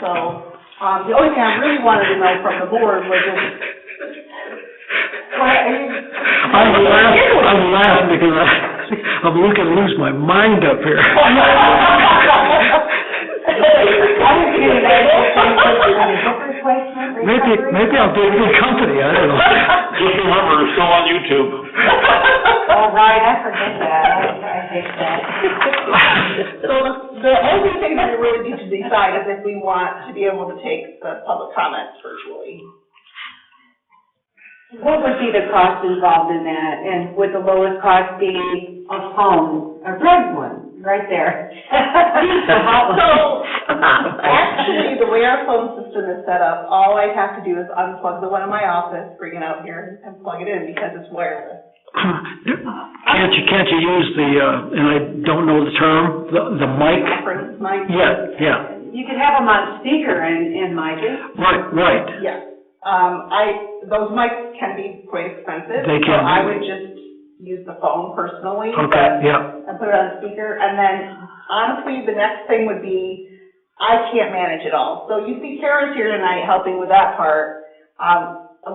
So, the only thing I really wanted to know from the board was if, I'm laughing because I'm looking to lose my mind up here. Maybe I'll be in good company, I don't know. Just remember, it's still on YouTube. Oh, right, I forget that, I hate that. so the only thing that we really need to decide is if we want to be able to take the public comments virtually. What would be the cost involved in that, and would the lowest cost be a phone, a red one, right there? So, actually, the way our phone system is set up, all I have to do is unplug the one in my office, bring it out here, and plug it in because it's wireless. Can't you use the, and I don't know the term, the mic? Conference mic? Yeah. You could have them on speaker and mic it. Right. Yes. Those mics can be quite expensive. They can So I be. would just use the phone personally. Okay, yeah. And put it on speaker. And then, honestly, the next thing would be, I can't manage it all. So you see Kara's here tonight helping with that part.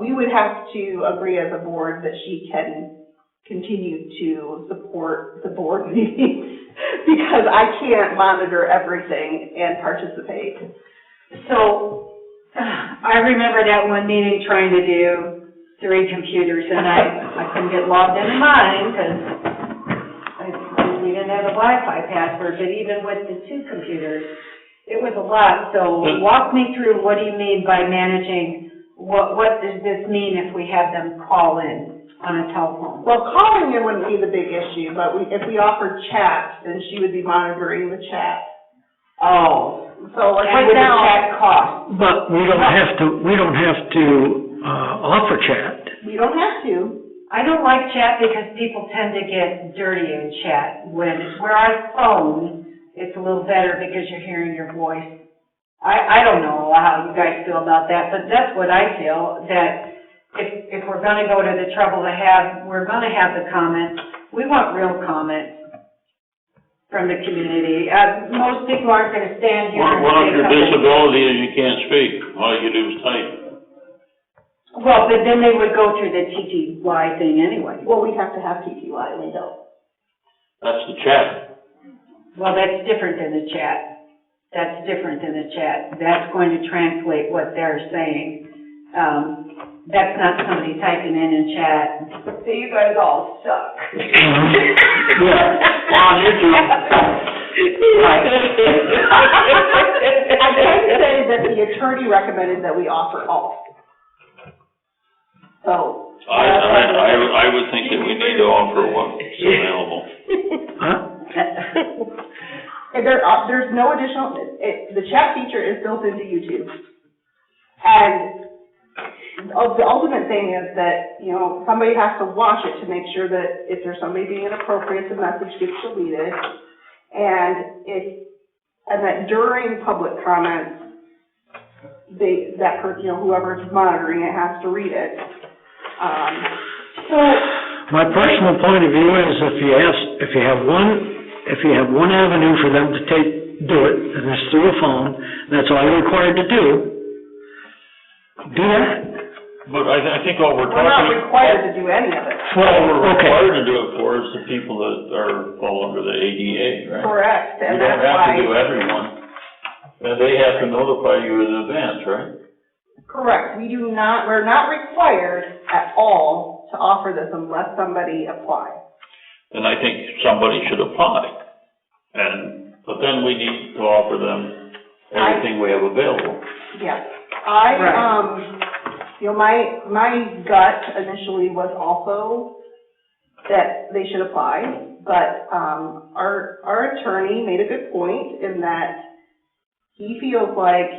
We would have to agree as a board that she can continue to support the board meetings because I can't monitor everything and participate. So, I remember that one meeting trying to do 3 computers, and I couldn't get logged into mine because we didn't have a Wi-Fi password, but even with the 2 computers, it was a lot. So walk me through, what do you mean by managing, what does this mean if we have them call in on a telephone? Well, calling in wouldn't be the big issue, but if we offered chat, then she would be monitoring the chat. Oh. So like And right would the now, chat cost? But we don't have to offer chat. you don't have to. I don't like chat because people tend to get dirty in chat. Where I phone, it's a little better because you're hearing your voice. I don't know how you guys feel about that, but that's what I feel, that if we're gonna go to the trouble we're gonna have the comments, we want real comments from the community. Most people aren't gonna stand here and One of say your something. disability is you can't speak, all you do is type. Well, but then they would go through the TTY thing anyway. Well, we have to have TTY, we don't. That's the chat. Well, that's different than the chat. That's going to translate what they're saying. That's not somebody typing in chat. So you guys all suck. Yeah. On YouTube. I can say that the attorney recommended that we offer all. So. I would think that we need to offer what's available. And there's no additional, the chat feature is built into YouTube. And the ultimate thing is that, you know, somebody has to watch it to make sure that if there's somebody being inappropriate, the message gets deleted. And that during public comments, whoever's monitoring it has to read it. My personal point of view is if you have one avenue for them to do it, and it's through a phone, that's all you're required to do that. But I think what we're We're not required to do any of it. Well, we're required to do it for is the people that fall under the ADA, right? Correct, and You don't that's have to why. do everyone. And they have to notify you in advance, right? Correct, we're not required at all to offer this unless somebody applies. And I think somebody should apply. But then we need to offer them everything we have available. Yes, my gut initially was also that they should apply, but our attorney made a good point in that he feels like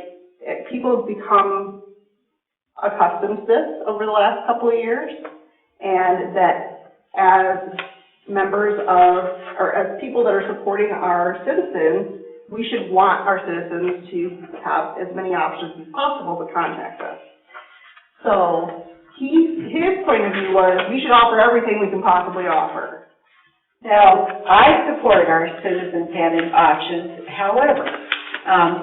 people have become accustomed to this over the last couple of years, and that as as people that are supporting our citizens, we should want our citizens to have as many options as possible to contact us. So his point of view was we should offer everything we can possibly offer. Now, I support our citizens having options. However,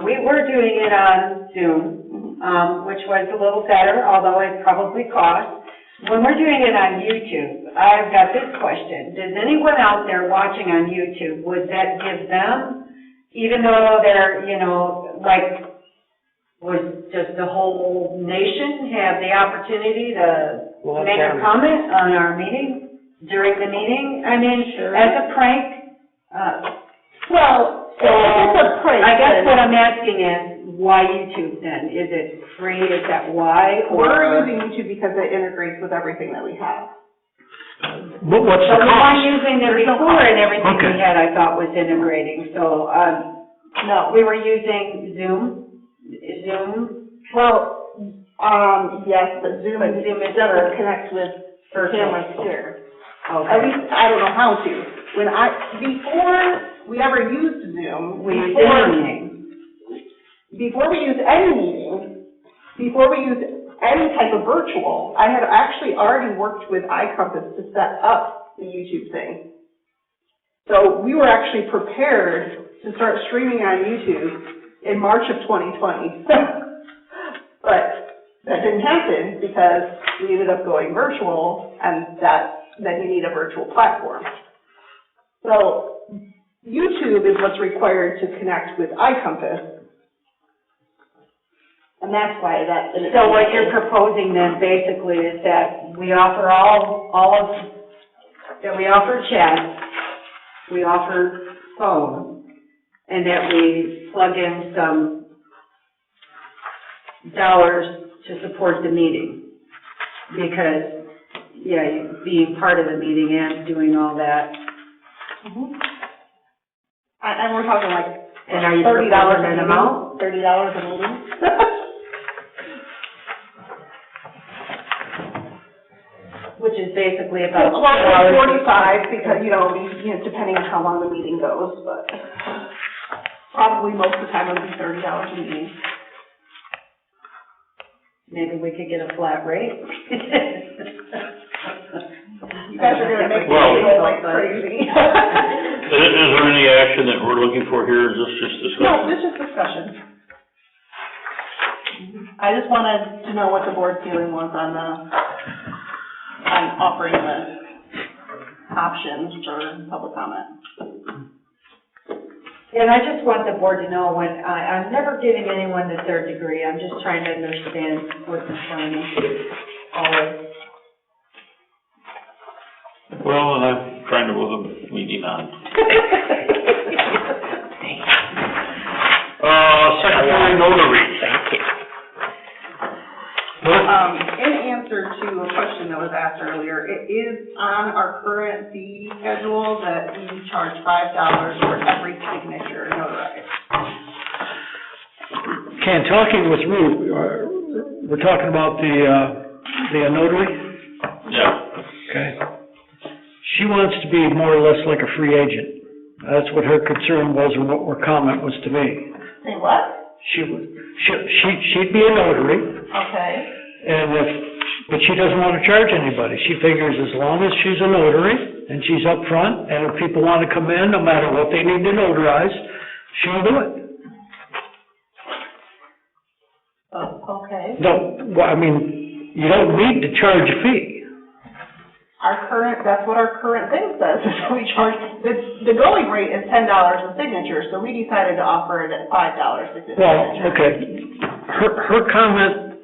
we were doing it on Zoom, which was a little better, although it probably cost. When we're doing it on YouTube, I've got this question. Does anyone out there watching on YouTube, would that give them, even though they're, would just the whole nation have the opportunity to make a comment on our meeting, during the meeting? I mean, as a prank? It's a prank. I guess what I'm asking is, why YouTube then? Is it free? Is that why? We're using YouTube because it integrates with everything that we have. But what's the So we cost? weren't using it before, and everything we had, I thought, was integrating. So, No. we were using Zoom. Well, yes, but Zoom doesn't connect with cameras here. Okay. At least, I don't know how to. Before we ever used Zoom, before we used any meeting, before we used any type of virtual, I had actually already worked with iCompass to set up the YouTube thing. So we were actually prepared to start streaming on YouTube in March of 2020. But that didn't happen because we ended up going virtual, and then you need a virtual platform. So YouTube is what's required to connect with iCompass. And that's why that. So what you're proposing then basically is that we offer that we offer chat, we offer phone, and that we plug in some dollars to support the meeting. Because, being part of the meeting and doing all that. Mm-hmm. And we're talking like And are you $30 an amount? $30 a meeting. Which is basically about Well, it's 45 because, depending on how long the meeting goes, but probably most of the time it'll be $30 a meeting. Maybe we could get a flat rate. You guys are gonna make me Well- feel like crazy. Is there any action that we're looking for here, or is this just discussion? No, this is discussion. I just wanted to know what the board's feeling was on offering the options for public comment. And I just want the board to know I'm never giving anyone the third degree. I'm just trying to understand what's in front of me. Always. Well, and I'm trying to move the meeting on. secretary notary. Thank you. In answer to a question that was asked earlier, it is on our current fee schedule that we charge $5 for every signature notarized. Ken, talking with Ruth, we're talking about the notary? Yeah. Okay. She wants to be more or less like a free agent. That's what her concern was, or what her comment was to me. Say what? She'd be a notary, Okay. but she doesn't want to charge anybody. She figures as long as she's a notary, and she's up front, and if people want to come in, no matter what they need to notarize, she'll do it. Oh, okay. No, well, I mean, you don't need to charge a fee. That's what our current thing says, is we charge, the going rate is $10 a signature, so we decided to offer it at $5 a signature. Well, okay, her comment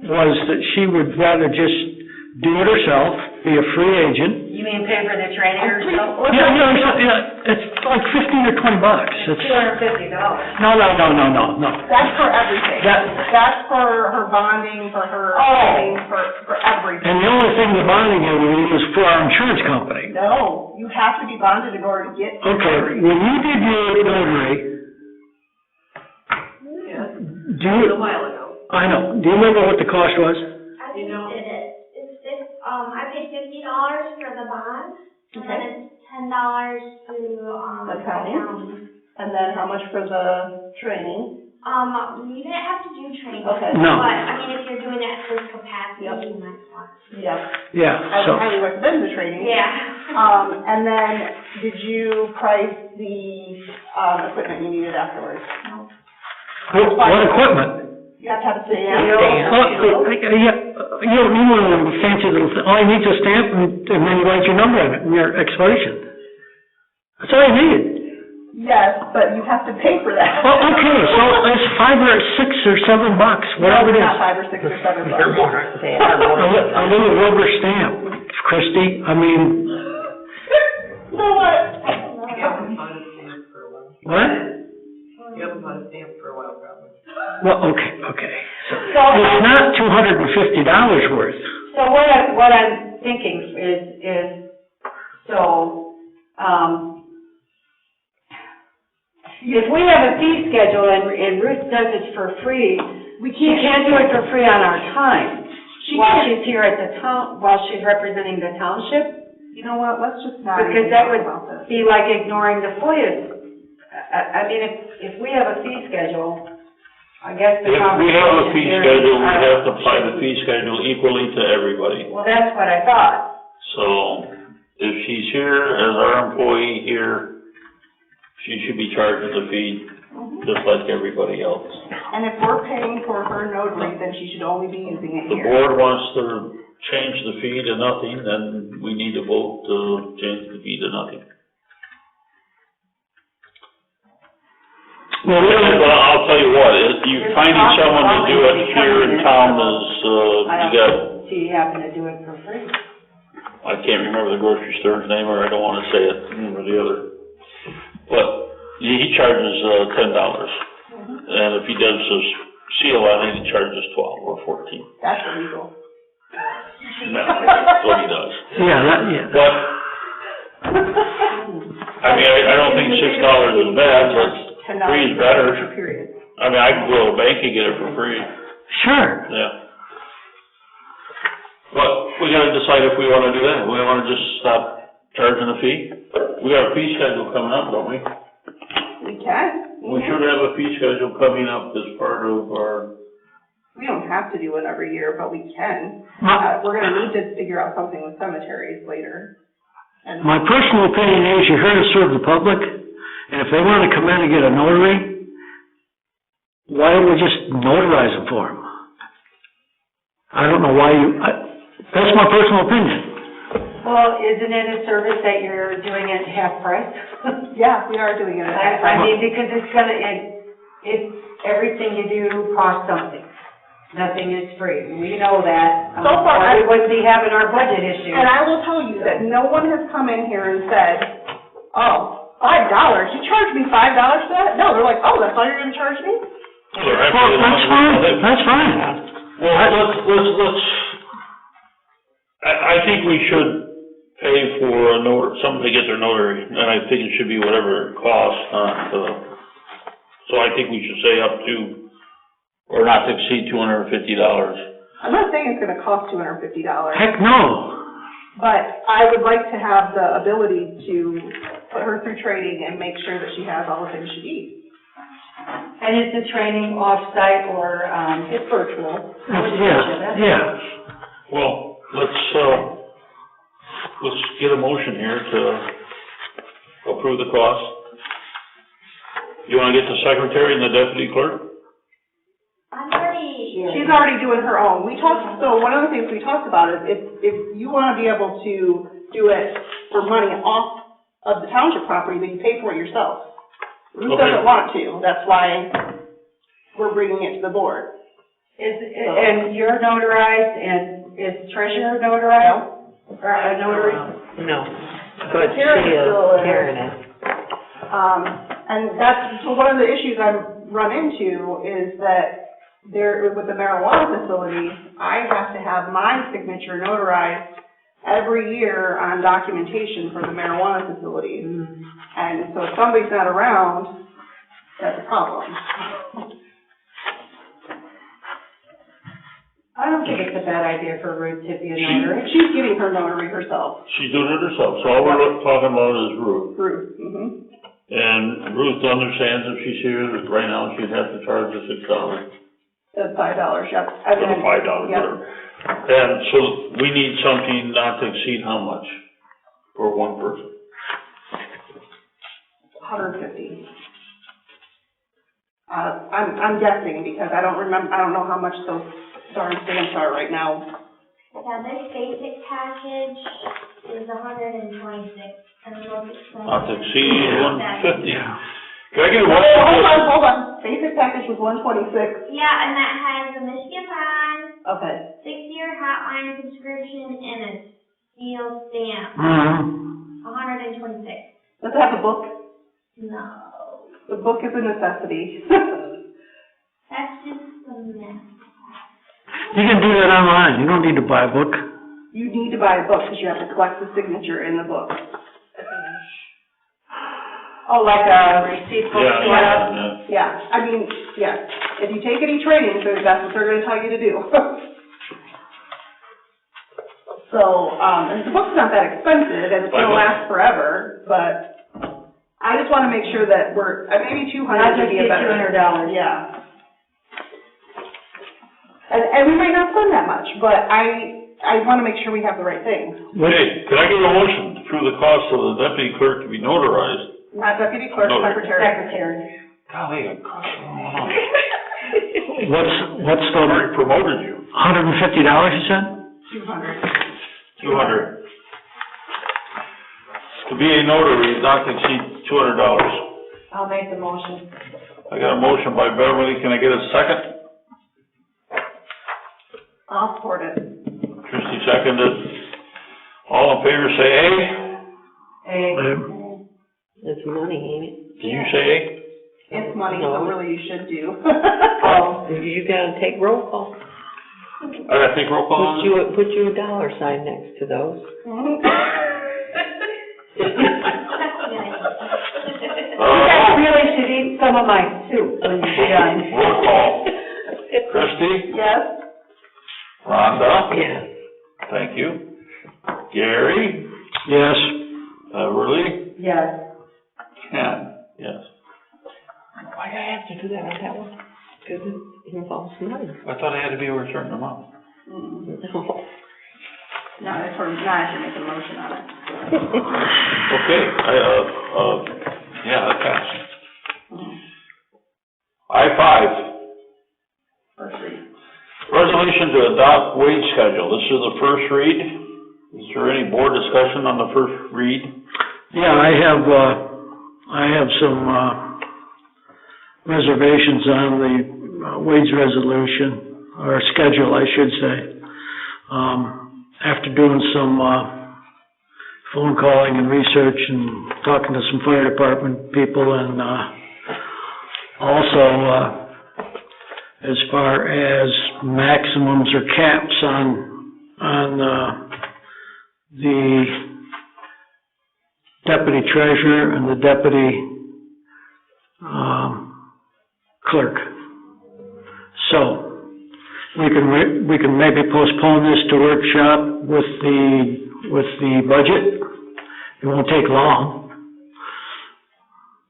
was that she would rather just do it herself, be a free agent. You mean pay for the training yourself? Yeah, it's like $15 or $20. It's $250. No. That's for everything. That's for her bonding, for her training, for everything. And the only thing the bonding is for our insurance company. No, you have to be bonded in order to get. Okay, when you did your notary, A while ago. I know, do you remember what the cost was? I just did it. I paid $50 for the bond, and then it's $10 to, The county? And then how much for the training? You didn't have to do training. Okay. No. But, I mean, if you're doing it at this capacity, Yep. you might want to. Yep. Yeah, I would highly recommend the training. Yeah. And then, did you price the, equipment you needed afterwards? What equipment? You have to have a stamp. You don't need one of them fancy little things. All you need is a stamp and then you write your number on it, and your expiration. That's all you need. Yes, but you have to pay for that. Well, okay, so it's $5 or $6 or $7, whatever it is. Not $5 or $6 or $7. A little rubber stamp, Christie, I mean, You know what? what? You haven't bought a stamp for a while, probably. Well, okay. So it's not $250 worth. So what I'm thinking is, if we have a fee schedule and Ruth does it for free, she can't do it for free on our time. She's here at the while she's representing the township. You know what, let's just not. Because that would be like ignoring the FOIA. I mean, if we have a fee schedule, I guess the If we have a fee conversation here schedule, we is, have to apply the fee schedule equally to everybody. Well, that's what I thought. So, if she's here as our employee here, she should be charged the fee just like everybody else. And if we're paying for her notary, then she should only be using it The here. board wants to change the fee to nothing, then we need to vote to change the fee to nothing. Well, I'll tell you what, you finding someone to do it here in town is, you got, She happened to do it for free. I can't remember the grocery store's name, or I don't wanna say it, one or the other. But he charges, $10. And if he does a seal on it, he charges 12 or 14. That's illegal. No, that's what he does. yeah. But, I mean, I don't think $6 is bad, but free is better. Period. I mean, I can go to a bank and get it for free, Sure. yeah. But we gotta decide if we wanna do that. We wanna just stop charging a fee? We got a fee schedule coming up, don't we? We can. We should have a fee schedule coming up as part of our, We don't have to do it every year, but we can. We're gonna need to figure out something with cemeteries later. And My personal opinion is you're here to serve the public, and if they want to come in and get a notary, why don't we just notarize them for them? I don't know why that's my personal opinion. Well, isn't it a service that you're doing at half price? yeah, we are doing it. I mean, because everything you do costs something. Nothing is free. We know that. So far, or we wouldn't be having our budget issue. And I will tell you that no one has come in here and said, oh, $5, you charged me $5 for that? No, they're like, oh, that's all you're gonna charge me? That's fine. Well, let's, I think we should pay for somebody to get their notary, and I think it should be whatever it costs, so I think we should say up to, or not to exceed $250. I'm not saying it's gonna cost $250. Heck, no. But I would like to have the ability to put her through training and make sure that she has all the things she needs. And is the training off-site or, It's virtual. Yeah. Well, let's get a motion here to approve the cost. You wanna get the secretary and the deputy clerk? She's already doing her own. So one of the things we talked about is if you wanna be able to do it for money off of the township property, then you pay for it yourself. Ruth doesn't want to, that's why we're bringing it to the board. and you're notarized, and is treasurer notarized? Or a notary? No, but Karen is. And so one of the issues I've run into is that with the marijuana facility, I have to have my signature notarized every year on documentation for the marijuana facility. And so if somebody's not around, that's a problem. I don't think it's a bad idea for Ruth to be a notary. She's getting her notary herself. She's doing it herself, so all we're talking about is Ruth. Ruth, And Ruth understands if she's here, that right now she'd have to charge the $6. That's $5, yep. Or the $5, whatever. And so we need something not to exceed how much for one person? $150. I'm guessing because I don't know how much those darn stamps are right now. Yeah, this basic package is $126, and the most expensive. Not to exceed 150. Yeah. Can I get a motion? Hold on. Basic package was $126. Yeah, and that has a Michigan bond, Okay. 6-year hotline subscription, and a steel stamp. $126. Does it have a book? No. The book is a necessity. That's just a mess. You can do that online, you don't need to buy a book. You need to buy a book because you have to collect the signature in the book. Oh, like a receipt book? Yeah, I mean, yes. If you take any training, that's what they're gonna tell you to do. So, and the book's not that expensive, and it's gonna last forever, but I just wanna make sure that maybe $200 would be a better. $200. Yeah. And we might not spend that much, but I wanna make sure we have the right things. Hey, can I get a motion to approve the cost of the deputy clerk to be notarized? Not deputy clerk, secretary. Secretary. Golly, I crushed What's the, already promoted you. $150 you said? 200. 200. To be a notary, not to exceed $200. I'll make the motion. I got a motion by Beverly, can I get a second? I'll support it. Trustee seconded. All in favor say aye. It's money, ain't it? Did you say aye? It's money, so really you should do. Oh, you gotta take roll call. I gotta take roll call on it? Put you a dollar sign next to those. You guys really should eat some of my soup when you're done. Roll call. Christie? Yes. Rhonda? Yes. Thank you. Gary? Yes. Beverly? Yes. Ken? Yes. Why do I have to do that on that one? Because it involves money. I thought I had to be over a certain amount. No. Now I should make a motion on it. Okay, that passed. I-5. First read. Resolution to adopt wage schedule. This is the first read. Is there any board discussion on the first read? Yeah, I have some, reservations on the wage resolution, or schedule, I should say. After doing some, phone calling and research and talking to some fire department people and, also, as far as maximums or caps on the deputy treasurer and the deputy, clerk. So, we can maybe postpone this to workshop with the budget. It won't take long.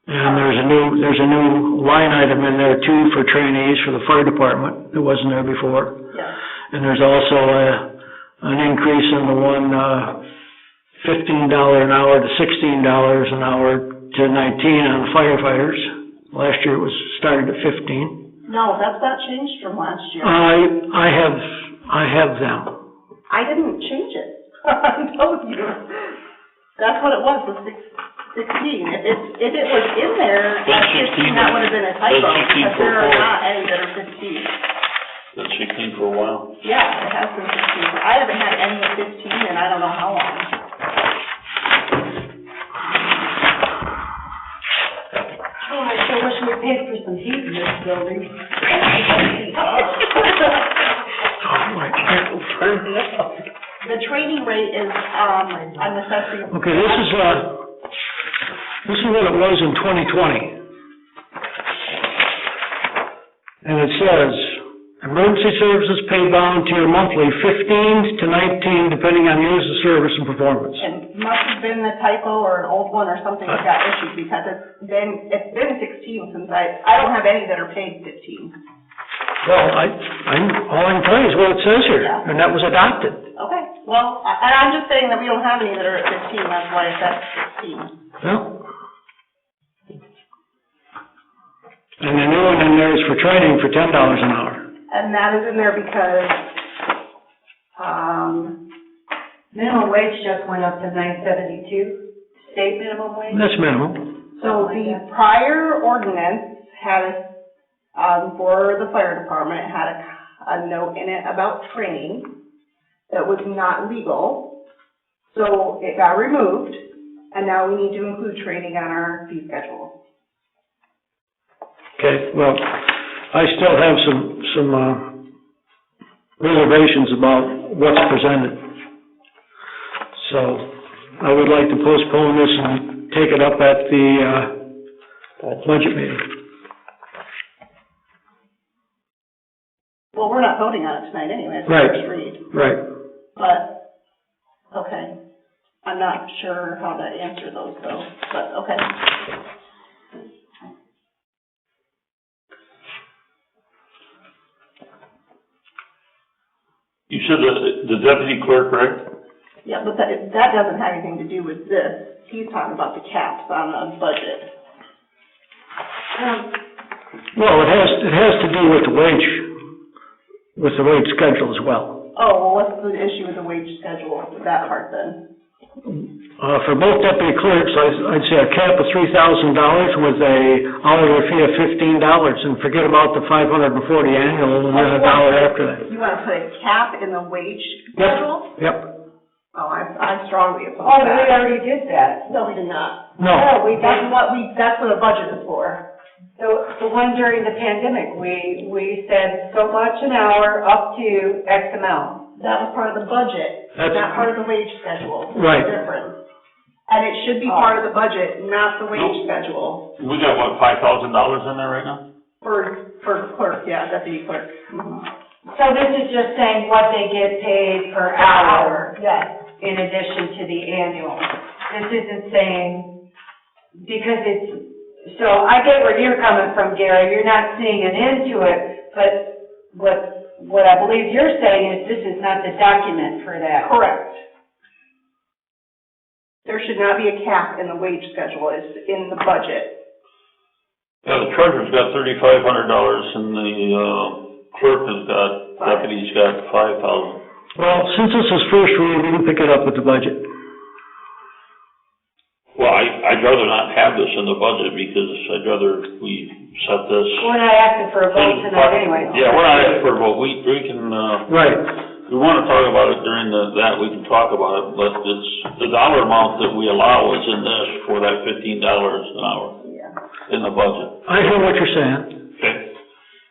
And there's a new line item in there too for trainees for the fire department that wasn't there before. Yeah. And there's also an increase in the one, $15 an hour to $16 an hour to $19 on firefighters. Last year it was started at 15. No, that's not changed from last year. I have them. I didn't change it. I told you. That's what it was 16. If it was in there at 15, that would have been a typo, because there are not any that are 15. That's 16 for a while. Yeah, it has been 15. I haven't had any at 15 in I don't know how long. Oh, I sure wish we paid for some heat in this building. The training rate is, a necessity. Okay, this is what it was in 2020. And it says, emergency services pay volunteer monthly 15 to 19, depending on years of service and performance. And must have been the typo or an old one or something that got issued, because it's been 16 since I don't have any that are paid 15. Well, all I can tell you is what it says here, and that was adopted. Okay, well, and I'm just saying that we don't have any that are at 15, that's why it's at 16. Well. And the new one in there is for training for $10 an hour. And that is in there because, Minimum wage just went up to $9.72, state minimum wage. That's minimum. so the prior ordinance had, for the fire department, it had a note in it about training that was not legal. So it got removed, and now we need to include training on our fee schedule. Okay, well, I still have some reservations about what's presented. So I would like to postpone this and take it up at the budget meeting. Well, we're not voting on it tonight anyway, it's Right. first read. Right. But, okay, I'm not sure how to answer those though, but, okay. You said the deputy clerk, right? Yeah, but that doesn't have anything to do with this. He's talking about the caps on the budget. Well, it has to do with the wage schedule as well. Oh, well, what's the issue with the wage schedule, that part then? For both deputy clerks, I'd say a cap of $3,000 with a hourly fee of $15, and forget about the $540 annual and then $1 after that. You want to put a cap in the wage schedule? Yep. Oh, I'm strongly opposed Oh, to we that. already did that. No, we did not. No. That's what a budget is for. So the one during the pandemic, we said so much an hour up to X amount. That was part of the budget, not part of the wage schedule. Right. It's different. And it should be part of the budget, not the wage schedule. We got, what, $5,000 in there right now? For clerk, yeah, deputy clerk. Mhm. So this is just saying what they get paid per hour Yes. in addition to the annual. This isn't saying, because so I get where you're coming from, Gary. You're not seeing an end to it, but what I believe you're saying is this is not the document for that. Correct. There should not be a cap in the wage schedule, it's in the budget. Yeah, the treasurer's got $3,500 and the clerk has got, deputy's got $5,000. Well, since this is first read, we can pick it up with the budget. Well, I'd rather not have this in the budget because I'd rather we set this. We're not asking for a vote tonight anyway. Yeah, we're not asking for a vote. We can, Right. if we want to talk about it during that, we can talk about it, but it's, the dollar amount that we allow is in this for that $15 an hour in the budget. I hear what you're saying. Okay.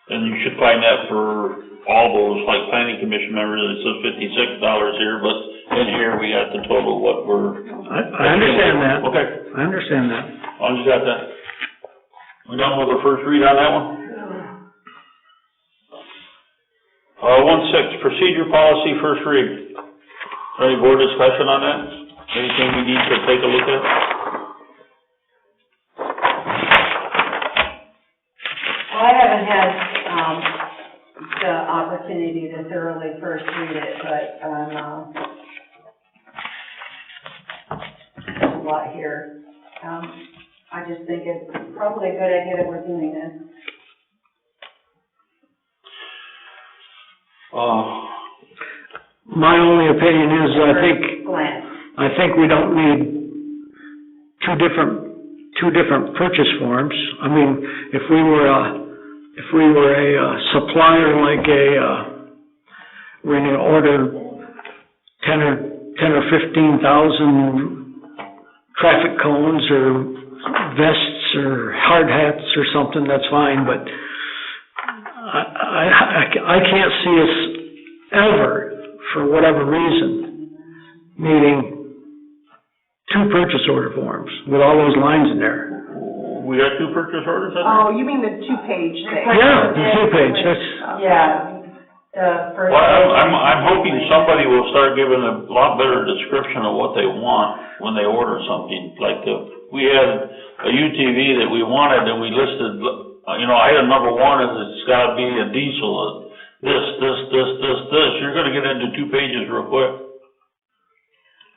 And you should find that for all those, like planning commission members, it says $56 here, but in here we got the total what we're. I understand that. Okay, I understand that. as long as you got that. We done with the first read on that one? 1.6, procedure policy, first read. Any board discussion on that? Anything we need to take a look at? Well, I haven't had, the opportunity to thoroughly first read it, but, there's a lot here. I just think it's probably a good idea that we're doing this. My only opinion is, Glance. I think we don't need two different purchase forms. I mean, if we were a supplier like we're gonna order 10 or 15,000 traffic cones or vests or hard hats or something, that's fine, but I can't see us ever, for whatever reason, needing two purchase order forms with all those lines in there. We got two purchase orders in there? Oh, you mean the two-page thing? Yeah, the two-page, that's, Yeah, the first. Well, I'm hoping somebody will start giving a lot better description of what they want when they order something. Like we had a UTV that we wanted and we listed, item number 1 is it's gotta be a diesel, this. You're gonna get into 2 pages real quick.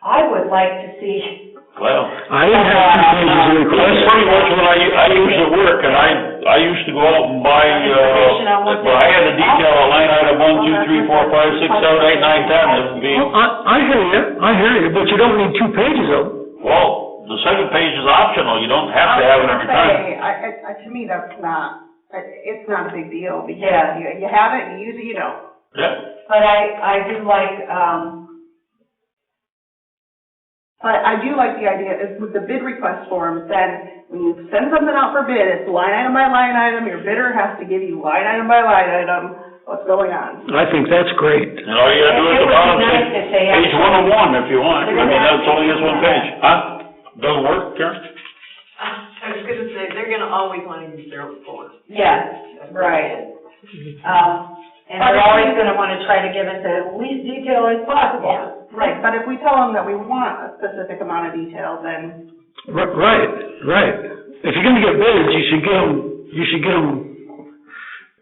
I would like to see. Well, I didn't have 2 pages of that's requests. pretty much when I used to work, and I used to go out and buy, I had to detail a line item 1, 2, 3, 4, 5, 6, 7, 8, 9, 10, it would be, Well, I hear you, but you don't need 2 pages of them. well, the second page is optional, you don't have to have it every time. To me, that's not, it's not a big deal, because Yeah. you have it, you use it, you don't. Yeah, But I do like, But I do like the idea, is with the bid request forms, then when you send something out for bid, it's line item by line item, your bidder has to give you line item by line item, what's going on. I think that's great. and all you gotta do at the bottom, say, page 101 if you want, I mean, that's only is 1 page, huh? Doesn't work, Karen? I was gonna say, they're gonna always wanna use their report. yes, right. And they're always gonna wanna try to give us the least detail as possible. Right, but if we tell them that we want a specific amount of detail, then, Right. If you're gonna get bids, you should get them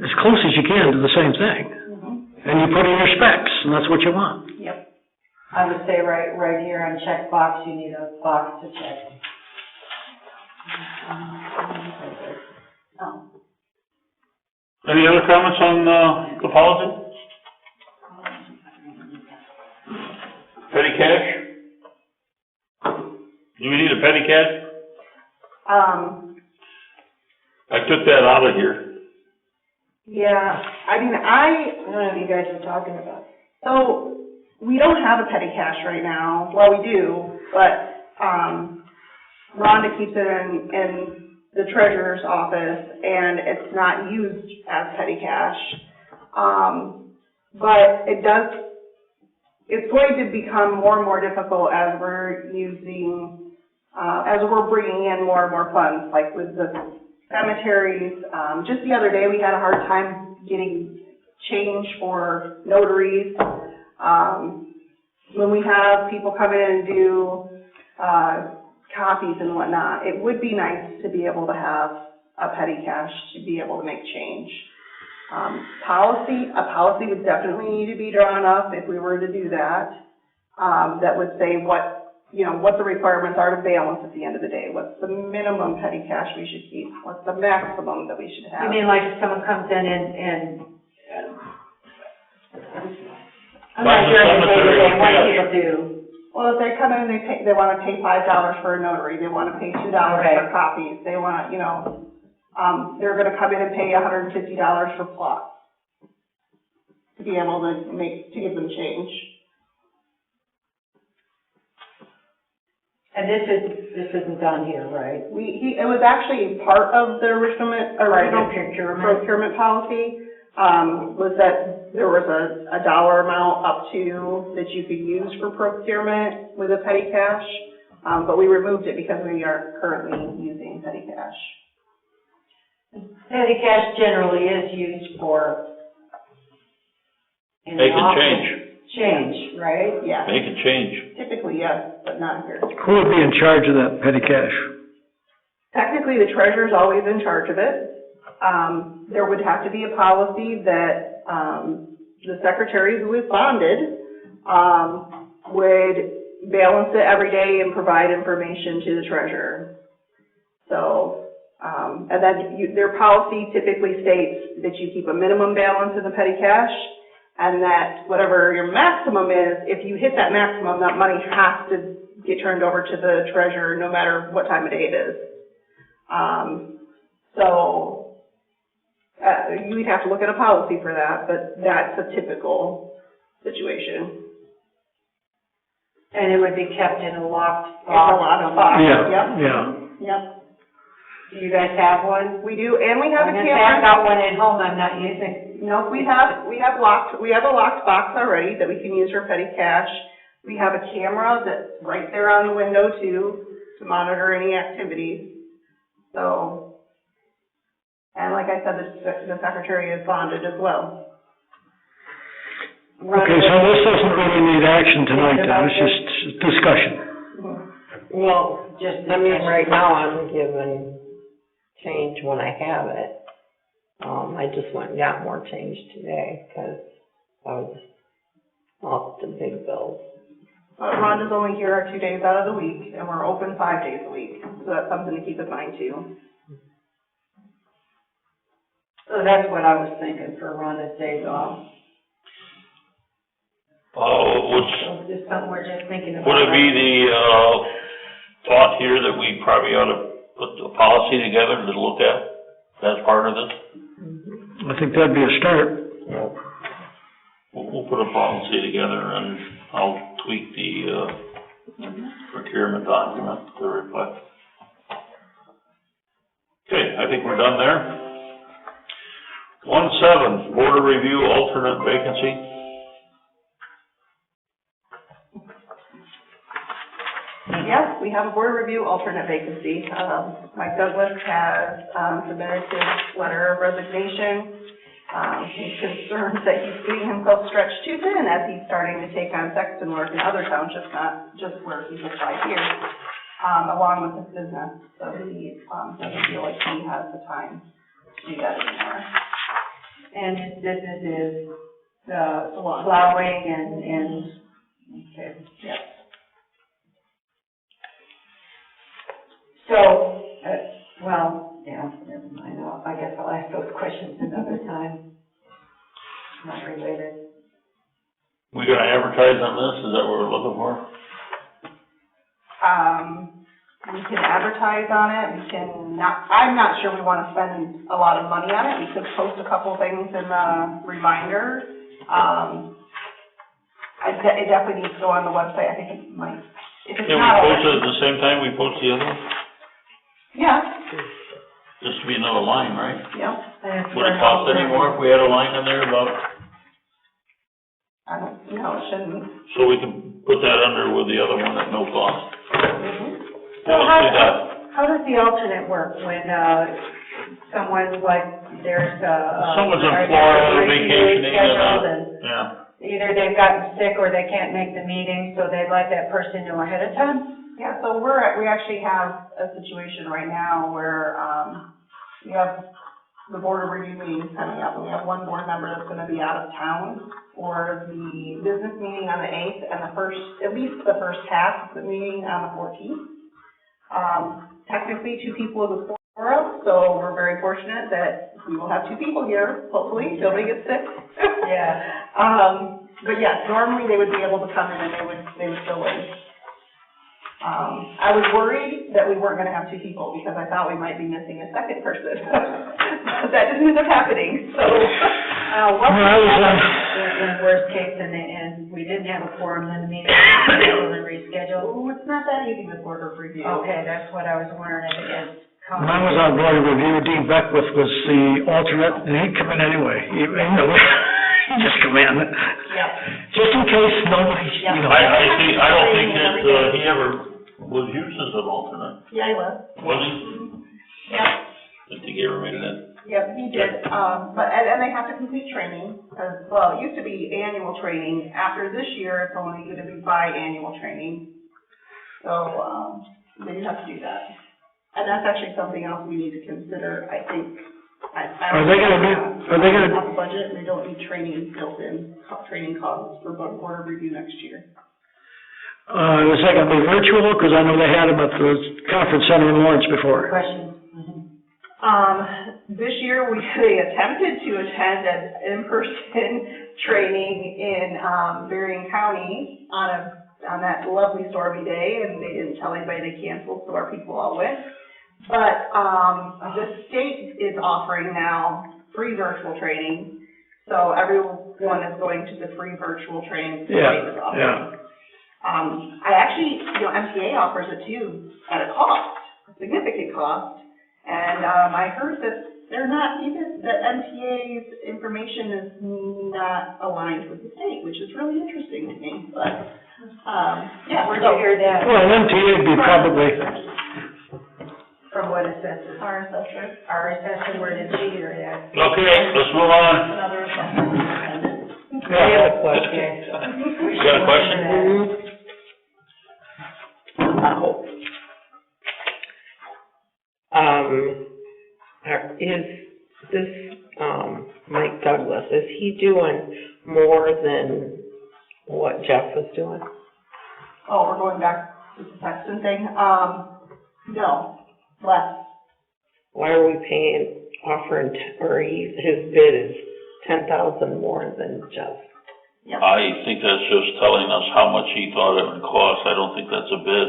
as close as you can to the same thing. And you put in your specs, and that's what you want. yep. I would say right here on check box, you need a box to check. Any other comments on, the policy? Petty cash? Do we need a petty cash? I took that out of here. Yeah, I mean, I don't know what you guys are talking about. so, we don't have a petty cash right now, well, we do, but, Rhonda keeps it in the treasurer's office, and it's not used as petty cash. But it's going to become more and more difficult as we're bringing in more and more funds, like with the cemeteries. Just the other day, we had a hard time getting change for notaries. When we have people come in and do, copies and whatnot, it would be nice to be able to have a petty cash to be able to make change. A policy would definitely need to be drawn up if we were to do that. That would say what the requirements are to balance at the end of the day. What's the minimum petty cash we should keep? What's the maximum that we should have? You mean like if someone comes in and I'm not sure what people do. Well, if they come in and they want to pay $5 for a notary, they want to pay $2 for copies, they want, they're gonna come in and pay $150 for plots to be able to give them change. And this isn't done here, right? It was actually part of the original procurement policy, was that there was a dollar amount up to that you could use for procurement with a petty cash, but we removed it because we are currently using petty cash. Petty cash generally is used for in the Making office. change. Right? Yeah. Making change. Typically, yes, but not here. Who would be in charge of that petty cash? Technically, the treasurer's always in charge of it. There would have to be a policy that, the secretary who is bonded, would balance it every day and provide information to the treasurer. So, and then their policy typically states that you keep a minimum balance in the petty cash, and that whatever your maximum is, if you hit that maximum, that money has to get turned over to the treasurer no matter what time of day it is. You'd have to look at a policy for that, but that's a typical situation. And it would be kept in a locked box. It's a locked box. Yeah. Yep. Do you guys have one? We do, and we have a I've camera. got one at home I'm not using. No, we have a locked box already that we can use for petty cash. We have a camera that's right there on the window too, to monitor any activities. So, and like I said, the secretary is bonded as well. Okay, so this doesn't really need action tonight, then, it's just discussion. Well, Just, right now I'm given change when I have it. I just went and got more change today, because I was off the big bills. Rhonda's only here 2 days out of the week, and we're open 5 days a week, so that's something to keep in mind too. So that's what I was thinking for Rhonda's days off. So just something we're just thinking about. Would it be the, thought here that we probably ought to put a policy together to look at as part of this? I think that'd be a start. We'll put a policy together and I'll tweak the, procurement document to reflect. Okay, I think we're done there. 1.7, border review alternate vacancy. Yes, we have a board review alternate vacancy. Mike Douglas has submitted his letter of resignation. He's concerned that he's getting himself stretched too thin as he's starting to take on Sexton work in other townships, not just where he's applied here, along with his business. So he doesn't feel like he has the time to do that anymore. And his business is plowing and okay. Yes. So, never mind. I guess I'll ask those questions another time. Not related. We gonna advertise on this? Is that what we're looking for? We can advertise on it. I'm not sure we want to spend a lot of money on it. We could post a couple things in the reminder. It definitely needs to go on the website. I think it might. If it's Can we not post it already. at the same time we post the other one? Yeah. Just to be another line, right? Yeah. Would it cost any more if we had a line in there about, I don't, it shouldn't. so we can put that under with the other one at no cost? So how does the alternate work when, someone there's Someone's in Florida vacationing and, yeah. either they've gotten sick or they can't make the meeting, so they'd like that person to know ahead of time? Yeah, so we actually have a situation right now where, we have the board of review meetings coming up, and we have one board member that's gonna be out of town for the business meeting on the 8th, and at least the first half of the meeting on the 14th. Technically, 2 people is a quorum, so we're very fortunate that we will have 2 people here, hopefully, till they get sick. Yeah. But yes, normally they would be able to come in and they would fill in. I was worried that we weren't gonna have two people, because I thought we might be missing a second person. But that didn't end up happening, so, In worst case, and we didn't have a quorum, then the meeting was rescheduled. oh, it's not that easy with board of review. Okay, that's what I was wondering, if it is. When I was on board of review, Dean Beckwith was the alternate, and he'd come in anyway. He'd just come in. Yep. Just in case nobody, you know. I don't think that, he ever was used as an alternate. Yeah, he was. Was he? Yep. Didn't think he ever made it in. Yep, he did, and they have to complete training, well, it used to be annual training. After this year, it's only gonna be biannual training. So, they have to do that. And that's actually something else we need to consider, I think. Are they gonna Have a budget, and they don't need training built in, training costs for board of review next year. Is that gonna be virtual? Because I know they had them at the conference center in Lawrence before. Questions? This year, they attempted to attend an in-person training in, Buren County on that lovely stormy day, and they didn't tell anybody they canceled, so our people all went. But, the state is offering now free virtual training, so everyone is going to the free virtual training the state is offering. I actually, MTA offers it too, at a cost, a significant cost, and, I heard that they're not, even the MTA's information is not aligned with the state, which is really interesting to me, but, yeah. Where'd you hear that? Well, MTA would be probably, From what assessor? Our assessor. Our assessor, where did she hear that? Okay, let's move on. Another assessor. I have a question. You got a question? Is this, Mike Douglas, is he doing more than what Jeff was doing? Oh, we're going back to the Sexton thing? No, less. Why are we his bid is 10,000 more than Jeff? Yep. I think that's just telling us how much he thought it would cost. I don't think that's a bid.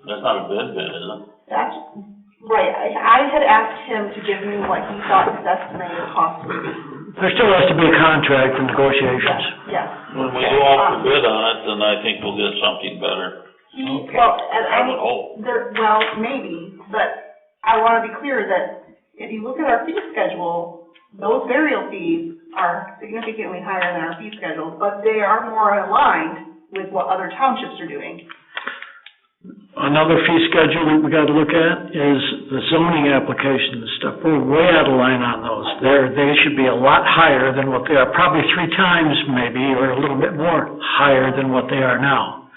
That's not a bid, is it? That's, right, I had asked him to give me what he thought his estimated cost would be. there still has to be a contract and negotiations. Yes. When we go off the bid on it, then I think we'll get something better. Well, and I would hope. well, maybe, but I wanna be clear that if you look at our fee schedule, those burial fees are significantly higher than our fee schedule, but they are more aligned with what other townships are doing. Another fee schedule that we gotta look at is the zoning application and stuff. We're way out of line on those. They should be a lot higher than what they are, probably 3 times maybe, or a little bit more higher than what they are now.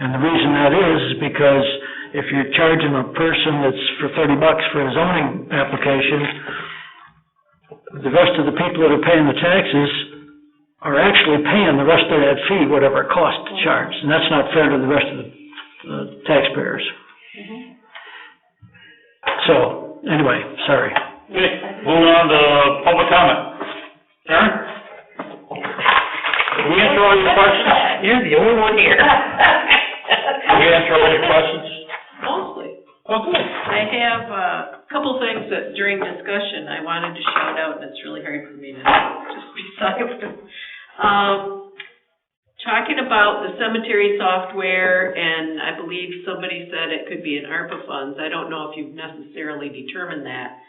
And the reason that is because if you're charging a person that's for $30 for a zoning application, the rest of the people that are paying the taxes are actually paying the rest of that fee, whatever it costs to charge. And that's not fair to the rest of the taxpayers. So, anyway, sorry. Okay, moving on to public comment. Sharon? Did we answer all your questions? You're the only one here. Did we answer all your questions? Mostly. Oh, good. I have a couple things that during discussion I wanted to shout out, and it's really hard for me to just be silent. Talking about the cemetery software, and I believe somebody said it could be in ARPA funds. I don't know if you've necessarily determined that.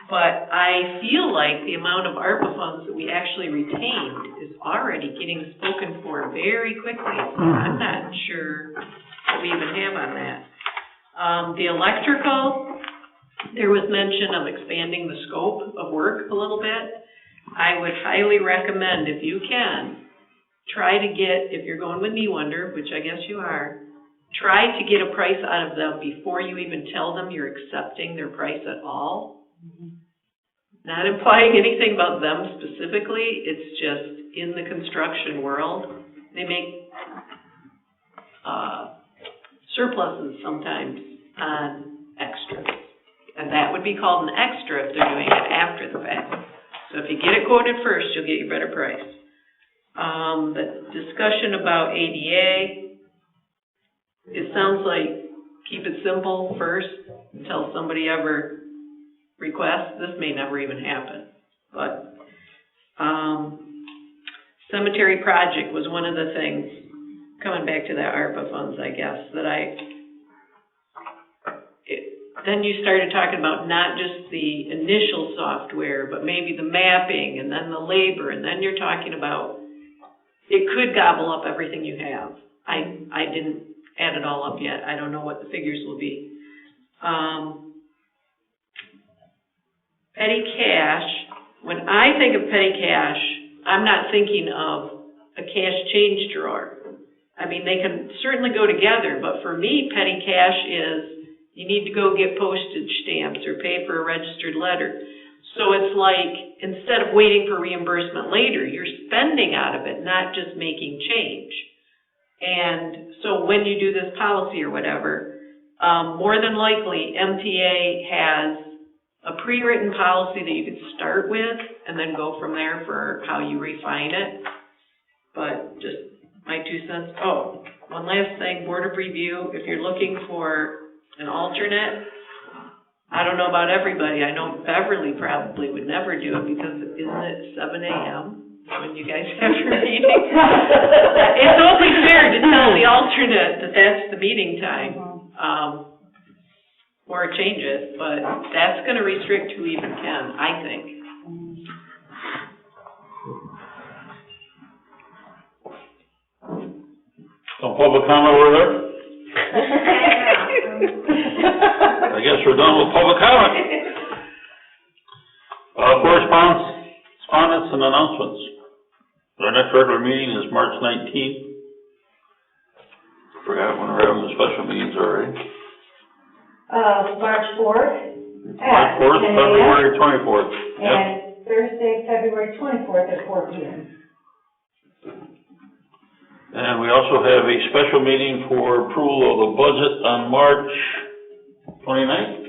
But I feel like the amount of ARPA funds that we actually retained is already getting spoken for very quickly. So I'm not sure what we even have on that. The electrical, there was mention of expanding the scope of work a little bit. I would highly recommend, if you can, try to get, if you're going with Wonder, which I guess you are, try to get a price out of them before you even tell them you're accepting their price at all. Not implying anything about them specifically, it's just in the construction world, they make surpluses sometimes on extras. And that would be called an extra if they're doing it after the fact. So if you get it quoted first, you'll get your better price. The discussion about ADA, it sounds like keep it simple first until somebody ever requests. This may never even happen, but, cemetery project was one of the things, coming back to that ARPA funds, I guess, that then you started talking about not just the initial software, but maybe the mapping and then the labor, and then you're talking about, it could gobble up everything you have. I didn't add it all up yet. I don't know what the figures will be. Petty cash, when I think of petty cash, I'm not thinking of a cash change drawer. I mean, they can certainly go together, but for me, petty cash is you need to go get postage stamps or pay for a registered letter. So it's like, instead of waiting for reimbursement later, you're spending out of it, not just making change. And so when you do this policy or whatever, more than likely, MTA has a pre-written policy that you could start with and then go from there for how you refine it. But just my 2 cents. Oh, one last thing, Board of Review, if you're looking for an alternate, I don't know about everybody. I know Beverly probably would never do it because isn't it 7 a.m. when you guys have your meeting? It's only fair to tell the alternate that that's the meeting time, or change it, but that's going to restrict who even can, I think. Some public comment over there? I guess we're done with public comment. Correspondence and announcements. Our next regular meeting is March 19th. Forgot when we're having the special meetings already. March 4th. March 4th, February 24th. Yep. And Thursday, February 24th at 4 p.m. And we also have a special meeting for approval of the budget on March 29th?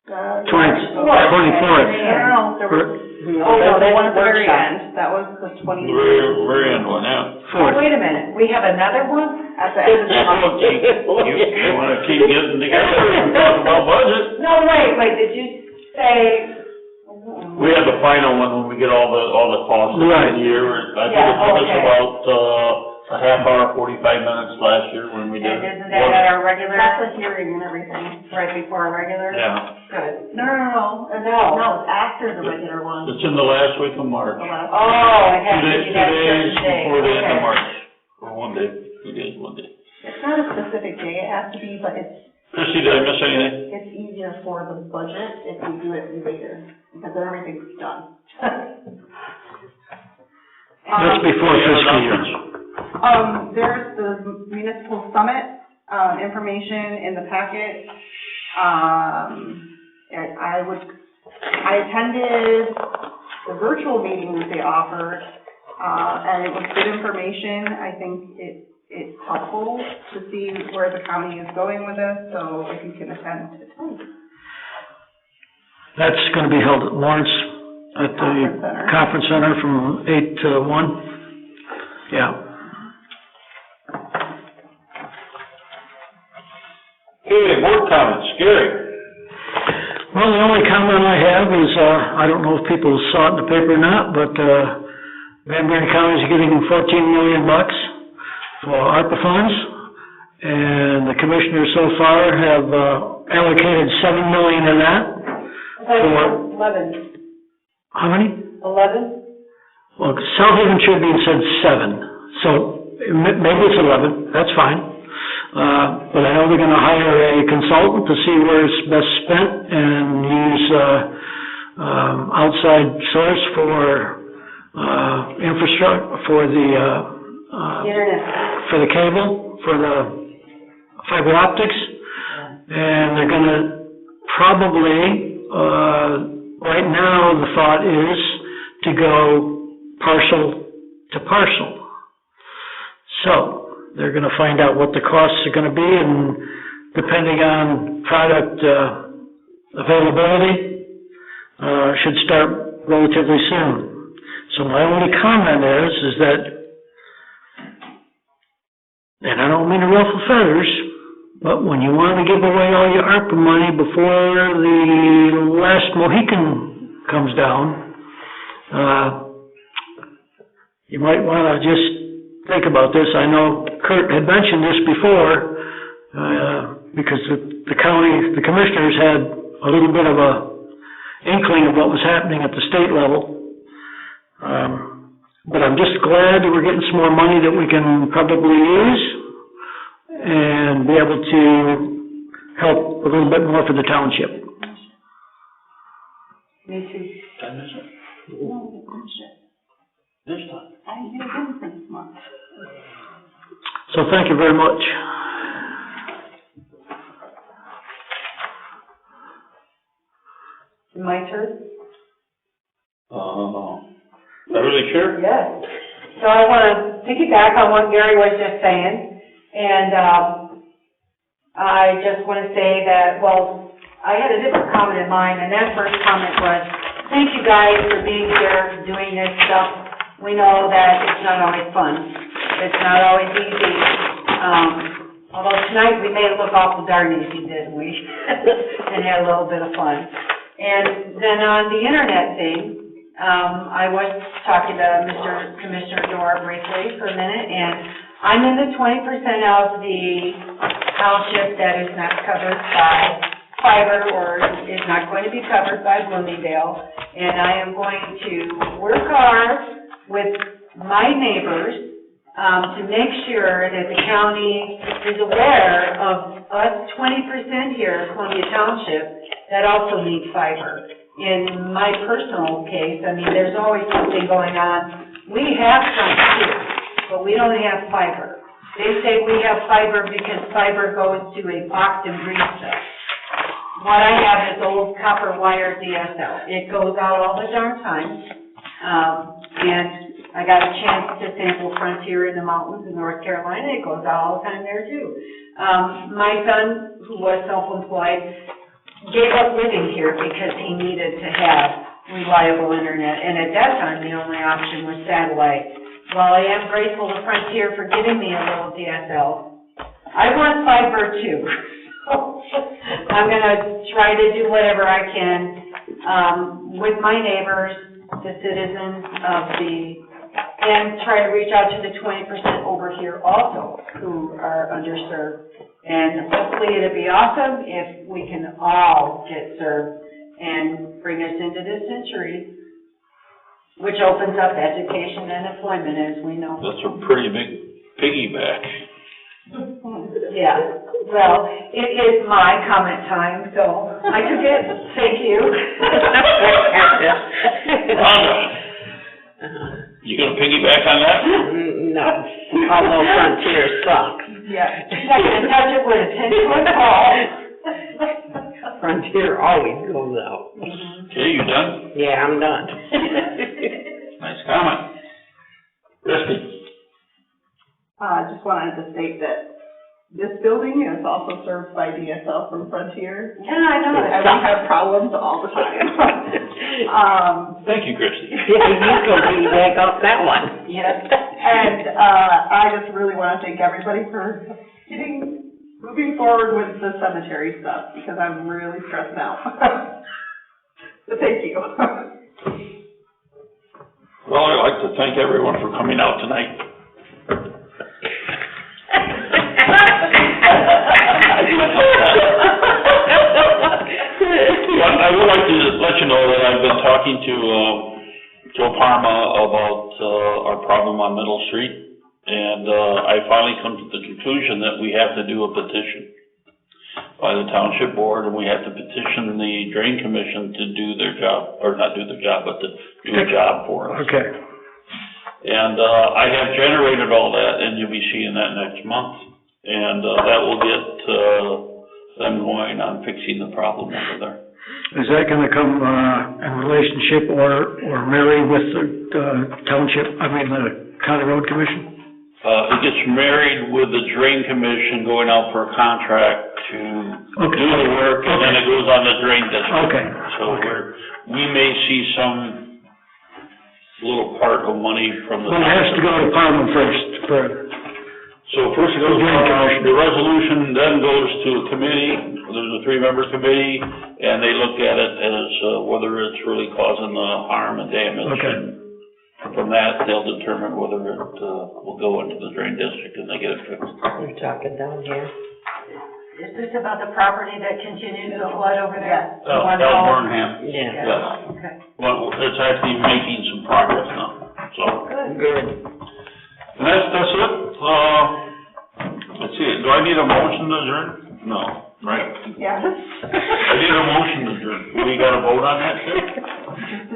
24th. No, there was, the one at the very end, that was the 20th. The very end one, yeah. Oh, wait a minute, we have another one? At the end of the month. You wanna keep getting together and talk about budget? No, wait, did you say? We have the final one when we get all the costs of Right. the year. I think it took us about, a half hour, 45 minutes last year when we did. And isn't that at our regular? That's the hearing and everything. Right before our regular? Yeah. Good. No, it's after the regular one. It's in the last week of March. The last Oh, it has to 2 be that days certain day. before the end of Okay. March. Or 1 day, 2 days, 1 day. It's not a specific day it has to be, but Christie, did I miss anything? it's easier for the budget if we do it later, because then everything's done. That's before fiscal year. There's the municipal summit, information in the packet. I attended the virtual meeting that they offered, and it was good information. I think it's helpful to see where the county is going with this, so if you can attend. That's gonna be held at Lawrence, at the conference center from 8 to 1. Yeah. Okay, board comments, Gary. Well, the only comment I have is, I don't know if people saw it in the paper or not, but, Van Buren County is getting $14 million for ARPA funds, and the commissioners so far have, allocated $7 million of that. For 11. how many? 11? Well, South Haven Tribune said 7, so maybe it's 11, that's fine. But I know they're gonna hire a consultant to see where it's best spent and use, outside source for, infrastructure, for the, Internet. for the cable, for the fiber optics. And they're gonna probably, right now, the thought is to go parcel to parcel. So, they're gonna find out what the costs are gonna be, and depending on product, availability, should start relatively soon. So my only comment is that, and I don't mean to ruffle feathers, But when you want to give away all your ARPA money before the last Mohican comes down, you might want to just think about this. I know Kurt had mentioned this before, because the county, the commissioners had a little bit of a inkling of what was happening at the state level. But I'm just glad that we're getting some more money that we can probably use and be able to help a little bit more for the township. Me too. Did I miss it? No, shit. This time? I did it for this month. So thank you very much. My turn? Beverly, sure? Yes. So I want to piggyback on what Gary was just saying, and I just want to say that, well, I had a different comment in mind, and that first comment was, thank you guys for being here, doing this stuff. We know that it's not always fun. It's not always easy. Although tonight we made it look awful darn easy, didn't we? And had a little bit of fun. And then on the internet thing, I was talking to Mr. Commissioner Dorr briefly for a minute, and I'm in the 20% of the township that is not covered by fiber or is not going to be covered by Bloomingdale, and I am going to work hard with my neighbors to make sure that the county is aware of us 20% here in Columbia Township that also need fiber. In my personal case, I mean, there's always something going on. We have Frontier, but we don't have fiber. They say we have fiber because fiber goes to a box and breeds stuff. What I have is old copper wire DSL. It goes out all the darn time, and I got a chance to sample Frontier in the mountains in North Carolina. It goes out all the time there too. My son, who was self-employed, gave up living here because he needed to have reliable internet, and at that time the only option was satellite. While I am grateful to Frontier for giving me a little DSL, I want fiber too. I'm going to try to do whatever I can with my neighbors, the citizens of and try to reach out to the 20% over here also who are underserved. And hopefully it'd be awesome if we can all get served and bring us into this century, which opens up education and employment, as we know. That's a pretty big piggyback. Yeah, well, it is my comment time, so I took it. Thank you. Rhonda, you gonna piggyback on that? No, although Frontier sucks. Yeah, she's not gonna touch it with a 10-foot pole. Frontier always goes out. Okay, you done? Yeah, I'm done. Nice comment. Christie? I just wanted to state that this building is also served by DSL from Frontier. Yeah, I know. And we have problems all the time. Thank you, Christie. Yeah, you go piggyback off that one. Yes. And I just really want to thank everybody for moving forward with the cemetery stuff, because I'm really stressed out. So thank you. Well, I'd like to thank everyone for coming out tonight. I would like to let you know that I've been talking to Joe Parma about our problem on Middle Street, and I finally come to the conclusion that we have to do a petition by the Township Board, and we have to petition the Drain Commission to do their job, or not do their job, but to do a job for us. Okay. And I have generated all that, and you'll be seeing that next month, and that will get them going on fixing the problem over there. Is that gonna come, in relationship or marry with the township, the county road commission? It gets married with the Drain Commission going out for a contract to do the work, and then it goes on the Drain District. Okay. So we may see some little part of money from the. Well, it has to go to Parma first, So first goes, the resolution then goes to a committee, there's a 3-member committee, and they look at it as, whether it's really causing harm and damage. Okay. And from that, they'll determine whether it, will go into the drain district and they get it fixed. You're talking down here. Is this about the property that continues to flood over there? Burnham. Yeah. Yes. Okay. Well, it's actually making some progress now, so. Good. And that's it. Let's see, do I need a motion to adjourn? No, right? Yeah. I need a motion to adjourn. We got to vote on that too? Just